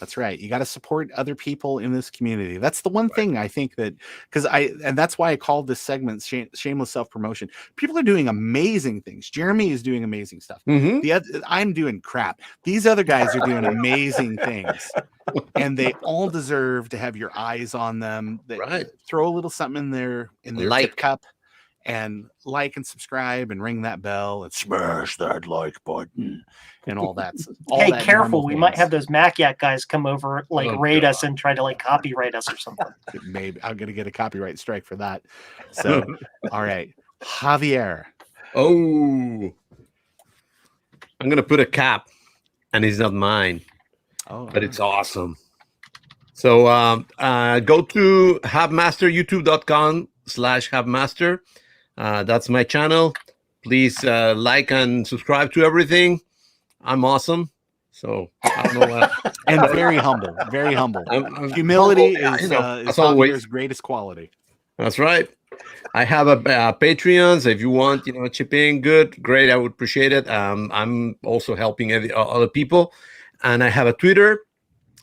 That's right. You got to support other people in this community. That's the one thing I think that, and that's why I called this segment Shameless Self-Promotion. People are doing amazing things. Jeremy is doing amazing stuff. Mm-hmm. I'm doing crap. These other guys are doing amazing things. And they all deserve to have your eyes on them. Right. Throw a little something in their tip cup and like and subscribe and ring that bell and smash that like button and all that. Hey, careful. We might have those Maciac guys come over, raid God. us and try to copyright us or something. Maybe I'm going to get a copyright strike for that. So, all right. Javier. Oh, I'm going to put a cap and it's not mine, but it's awesome. So go to havemasteryoutube.com/havemaster. That's my channel. Please like and subscribe to everything. I'm awesome. So I don't know what. And very humble. Very humble. humble, Humility is always. Javier's greatest quality. That's right. I have a Patreon. So if you want, chip in, great. I would appreciate it. I'm also helping other people, and I have a Twitter,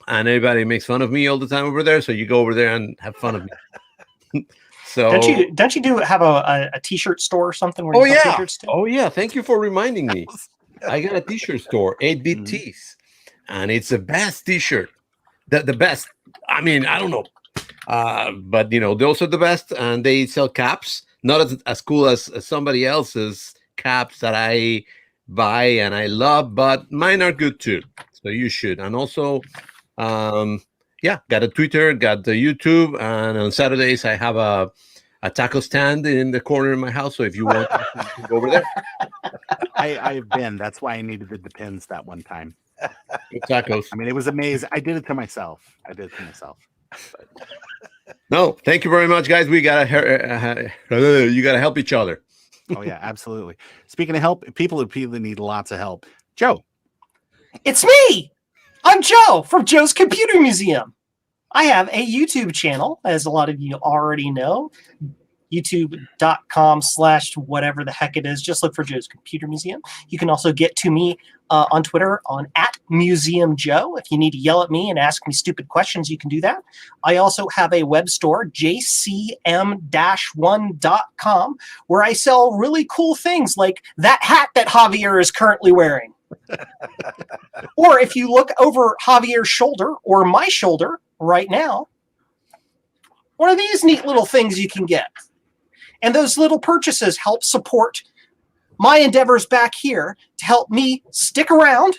and everybody makes fun of me all the time over there. So you go over there and have fun of me. So don't you have a t-shirt store or something? Where you sell t-shirts too? Oh yeah. Thank you for reminding me. I got a t-shirt store, 8-Bit Tees, and it's the best t-shirt. The best. I mean, I don't know. But those are the best, and they sell caps, not as cool as somebody else's caps that I buy and I love, but mine are good too. So you should. And also, got a Twitter, got the YouTube, and on Saturdays I have a taco stand in the corner of my house. So if you want, you can go over there. I've been. That's why I needed the Depends that one time. Good tacos. I mean, it was amazing. I did it to myself. But... No, thank you very much, guys. We gotta you gotta help each other. Oh yeah, absolutely. Speaking of help, people need lots of help. Joe, it's me. I'm Joe from Joe's Computer Museum. I have a YouTube channel, as a lot of you already know. YouTube.com/whatever the heck it is. Just look for Joe's Computer Museum. You can also get to me on Twitter on @MuseumJoe. If you need to yell at me and ask me stupid questions, you can do that. I also have a web store, jcm-1.com, where I sell really cool things like that hat that Javier is currently wearing. Or if you look over Javier's shoulder or my shoulder right now, one of these neat little things you can get. And those little purchases help support my endeavors back here to help me stick around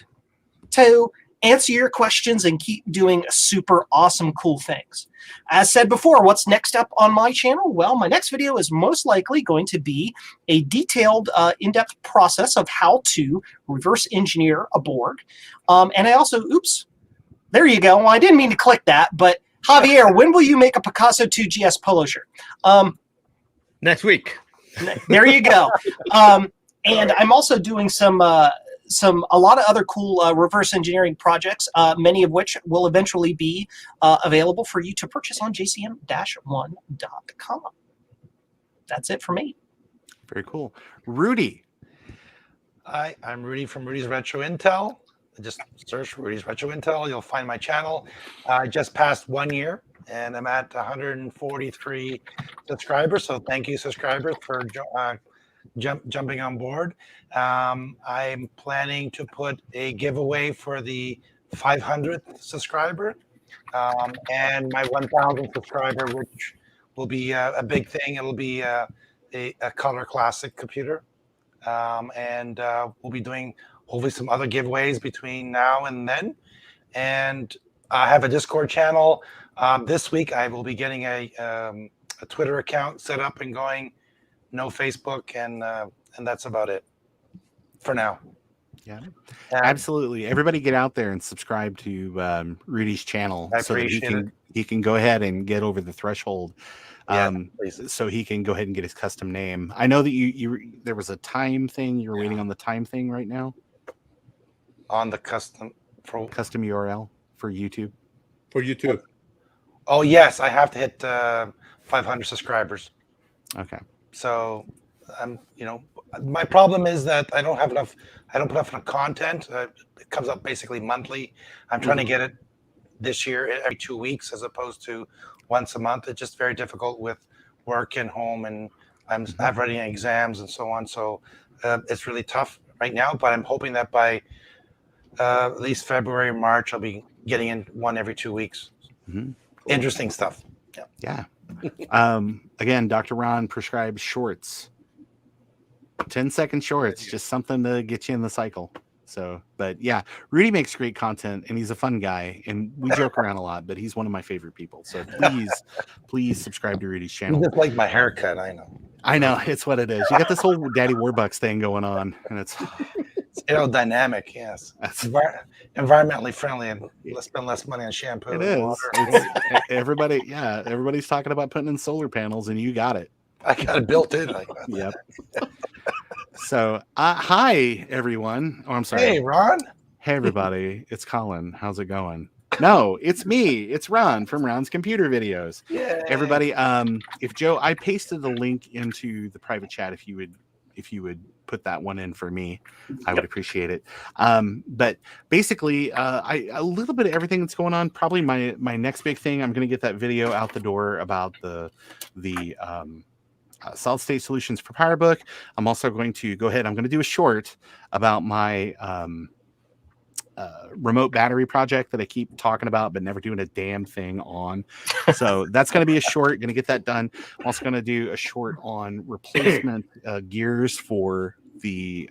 to answer your questions and keep doing super awesome, cool things. As said before, what's next up on my channel? Well, my next video is most likely going to be a detailed, in-depth process of how to reverse engineer a board. And I also, there you go. Well, I didn't mean to click that, but Javier, when will you make a Picasso 2GS polo shirt? Next week. There you go. And I'm also doing a lot of other cool reverse engineering projects, many of which will eventually be available for you to purchase on jcm-1.com. that's it for me. Very cool. Rudy. Hi, I'm Rudy from Rudy's Retro Intel. Just search Rudy's Retro Intel. You'll find my channel. I just passed 1 year, and I'm at 143 subscribers. So thank you, subscribers, for jumping on board. I'm planning to put a giveaway for the 500th subscriber, and my 1,000th subscriber, which will be a big thing. It'll be a color classic computer. And we'll be doing hopefully some other giveaways between now and then. And I have a Discord channel. This week I will be getting a Twitter account set up and going. No Facebook, and that's about it for now. Yeah, absolutely. Everybody get out there and subscribe to Rudy's channel I so that appreciate he can go ahead and get over the threshold. Yeah, please. So he can go ahead and get his custom name. I know that you there was a time thing. You're waiting on the time thing right now On the custom URL for YouTube. For YouTube. Oh yes, I have to hit 500 subscribers. Okay. So I'm, my problem is that I don't put enough content. It comes up basically monthly. I'm trying to get it this year every 2 weeks as opposed to once a month. It's just very difficult with work and home, and I'm writing exams and so on. So it's really tough right now, but I'm hoping that by at least February, March, I'll be getting in one every 2 weeks. Mm-hmm. Interesting stuff. Yeah. Again, Dr. Ron prescribes shorts, 10-second shorts, just something to get you in the cycle. So, but yeah, Rudy makes great content, and he's a fun guy, and we joke around a lot, but he's one of my favorite people. So please subscribe to Rudy's channel. You just like my haircut, I know. I know, it's what it is. You got this whole Daddy Warbucks thing going on, and it's aerodynamic, yes. Environmentally friendly, and let's spend less money on shampoo. It is. Everybody's talking about putting in solar panels, and you got it. I got it built in. Yep. So, hi everyone. Oh, I'm sorry. Hey, Ron. Hey everybody. It's Colin. How's it going? No, it's me. It's Ron from Ron's Computer Videos. Yeah. Everybody. If Joe, I pasted the link into the private chat. If you would put that one in for me, I would appreciate it. But basically, a little bit of everything that's going on. Probably my next big thing. I'm going to get that video out the door about the solid state solutions for PowerBook. I'm also going to go ahead. I'm going to do a short about my remote battery project that I keep talking about, but never doing a damn thing on. So that's going to be a short. Going to get that done. I'm also going to do a short on replacement gears for the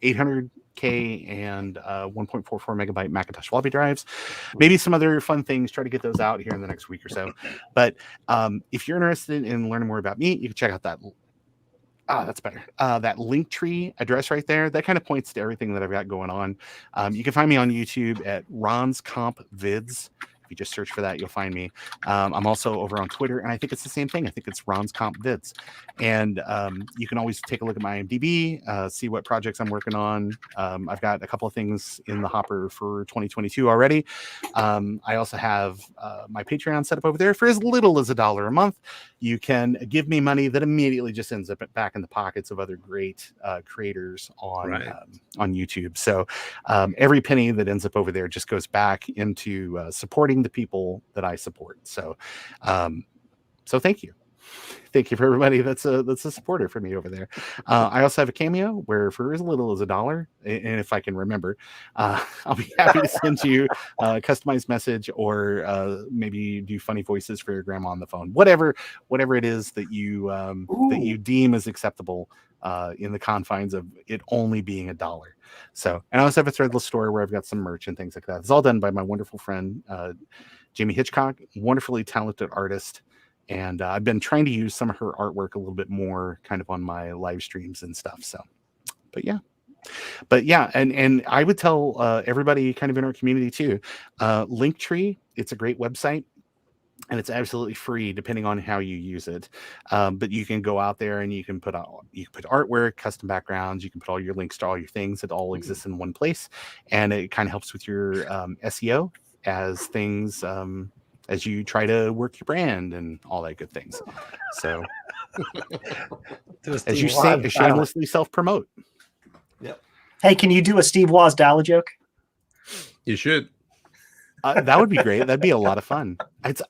800K and 1.44 megabyte Macintosh floppy drives. Maybe some other fun things. Try to get those out here in the next week or so. But if you're interested in learning more about me, you can check out that. That's better. That Linktree address right there, that kind of points to everything that I've got going on. You can find me on YouTube at Ron's Comp Vids. If you just search for that, you'll find me. I'm also over on Twitter, and I think it's the same thing. I think it's Ron's Comp Vids. And you can always take a look at my IMDb, see what projects I'm working on. I've got a couple of things in the hopper for 2022 already. I also have my Patreon set up over there for as little as $1 a month. You can give me money that immediately just ends up back in the pockets of other great creators on YouTube. So every penny that ends up over there just goes back into supporting the people that I support. So thank you. Thank you for everybody that's a supporter for me over there. I also have a Cameo where for as little as $1, and if I can remember, I'll be happy to send you a customized message or maybe do funny voices for your grandma on the phone. Whatever it is that you deem as acceptable in the confines of it only being $1. So, and I also have a Threadless store where I've got some merch and things like that. It's all done by my wonderful friend Jamie Hitchcock, wonderfully talented artist. And I've been trying to use some of her artwork a little bit more kind of on my live streams and stuff. So, but yeah. And I would tell everybody kind of in our community too, Linktree, it's a great website and it's absolutely free depending on how you use it. But you can go out there and you can put artwork, custom backgrounds, you can put all your links to all your things. It all exists in one place. And it kind of helps with your SEO as things as you try to work your brand and all that good things. So as you say, shamelessly self-promote. Yep. Hey, can you do a Steve Woz dial joke? You should. That would be great. That'd be a lot of fun.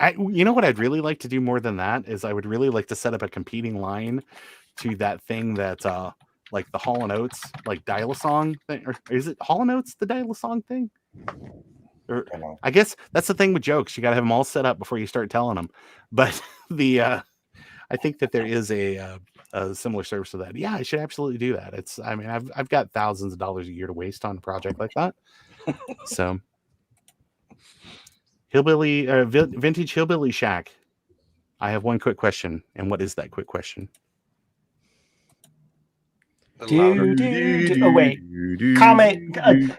You know what I'd really like to do more than that is I would really like to set up a competing line to that thing that like the Hall & Oates like dial-a-song thing, or is it Hall & Oates the dial-a-song thing? Or I guess that's the thing with jokes. You got to have them all set up before you start telling them. But I think that there is a similar service to that. Yeah, I should absolutely do that. I've got thousands of dollars a year to waste on a project like that. So vintage hillbilly shack. I have one quick question, and what is that quick question? Oh wait, comment,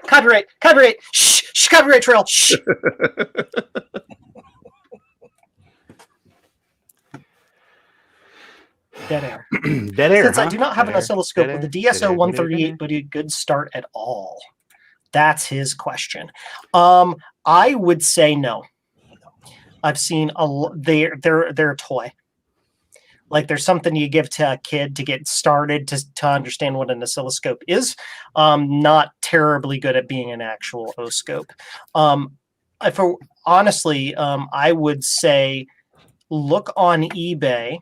copyright, shh, copyright trail, shh. Dead air. Dead air. Since I do not have an oscilloscope with the DSO 138, but a good start at all. That's his question. I would say no. I've seen they're a toy. Like there's something you give to a kid to get started to understand what an oscilloscope is. Not terribly good at being an actual oscope. Honestly, I would say look on eBay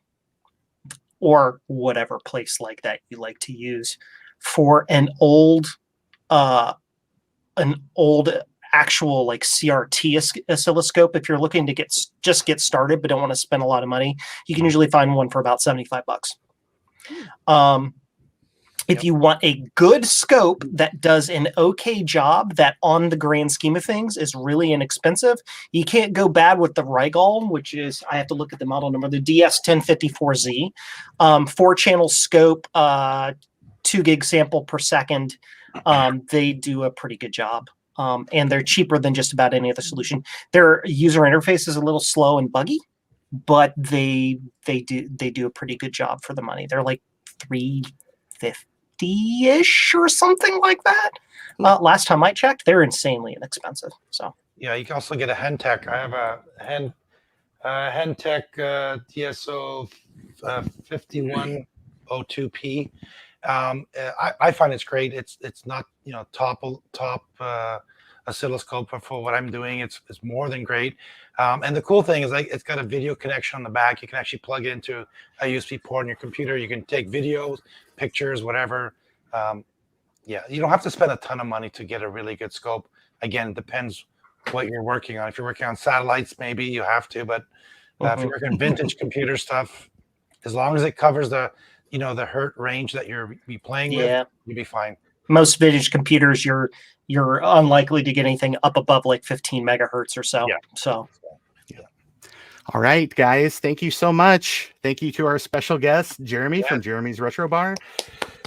or whatever place like that you like to use for an old actual like CRT oscilloscope. If you're looking to get started but don't want to spend a lot of money, you can usually find one for about $75. If you want a good scope that does an okay job, that on the grand scheme of things is really inexpensive, you can't go bad with the Rigol, which is, I have to look at the model number, the DS1054Z, 4-channel scope, 2 gig sample per second. They do a pretty good job. And they're cheaper than just about any other solution. Their user interface is a little slow and buggy, but they do a pretty good job for the money. They're like $350-ish or something like that. Last time I checked, they're insanely inexpensive. So yeah, you can also get a Hentech. I have a Hentech DSO 5102P. I find it's great. It's not top oscilloscope for what I'm doing. It's more than great. And the cool thing is it's got a video connection on the back. You can actually plug it into a USB port on your computer. You can take videos, pictures, whatever. Yeah, you don't have to spend a ton of money to get a really good scope. Again, it depends what you're working on. If you're working on satellites, maybe you have to. But if you're working on vintage computer stuff, as long as it covers the the hertz range that you're playing with, you'll be fine. Most vintage computers, you're unlikely to get anything up above like 15 megahertz or so. Yeah. So. All right, guys. Thank you so much. Thank you to our special guest, Jeremy from Jeremy's Retro Bar.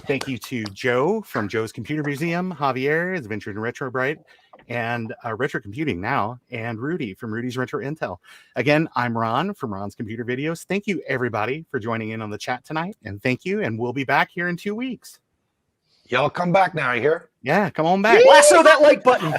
Thank you to Joe from Joe's Computer Museum, Javier, Adventure in Retro Bright, and Retro Computing Now, and Rudy from Rudy's Retro Intel. Again, I'm Ron from Ron's Computer Videos. Thank you, everybody, for joining in on the chat tonight. And thank you, and we'll be back here in 2 weeks. Y'all come back now, you hear? Yeah, come on back. Lasso that like button.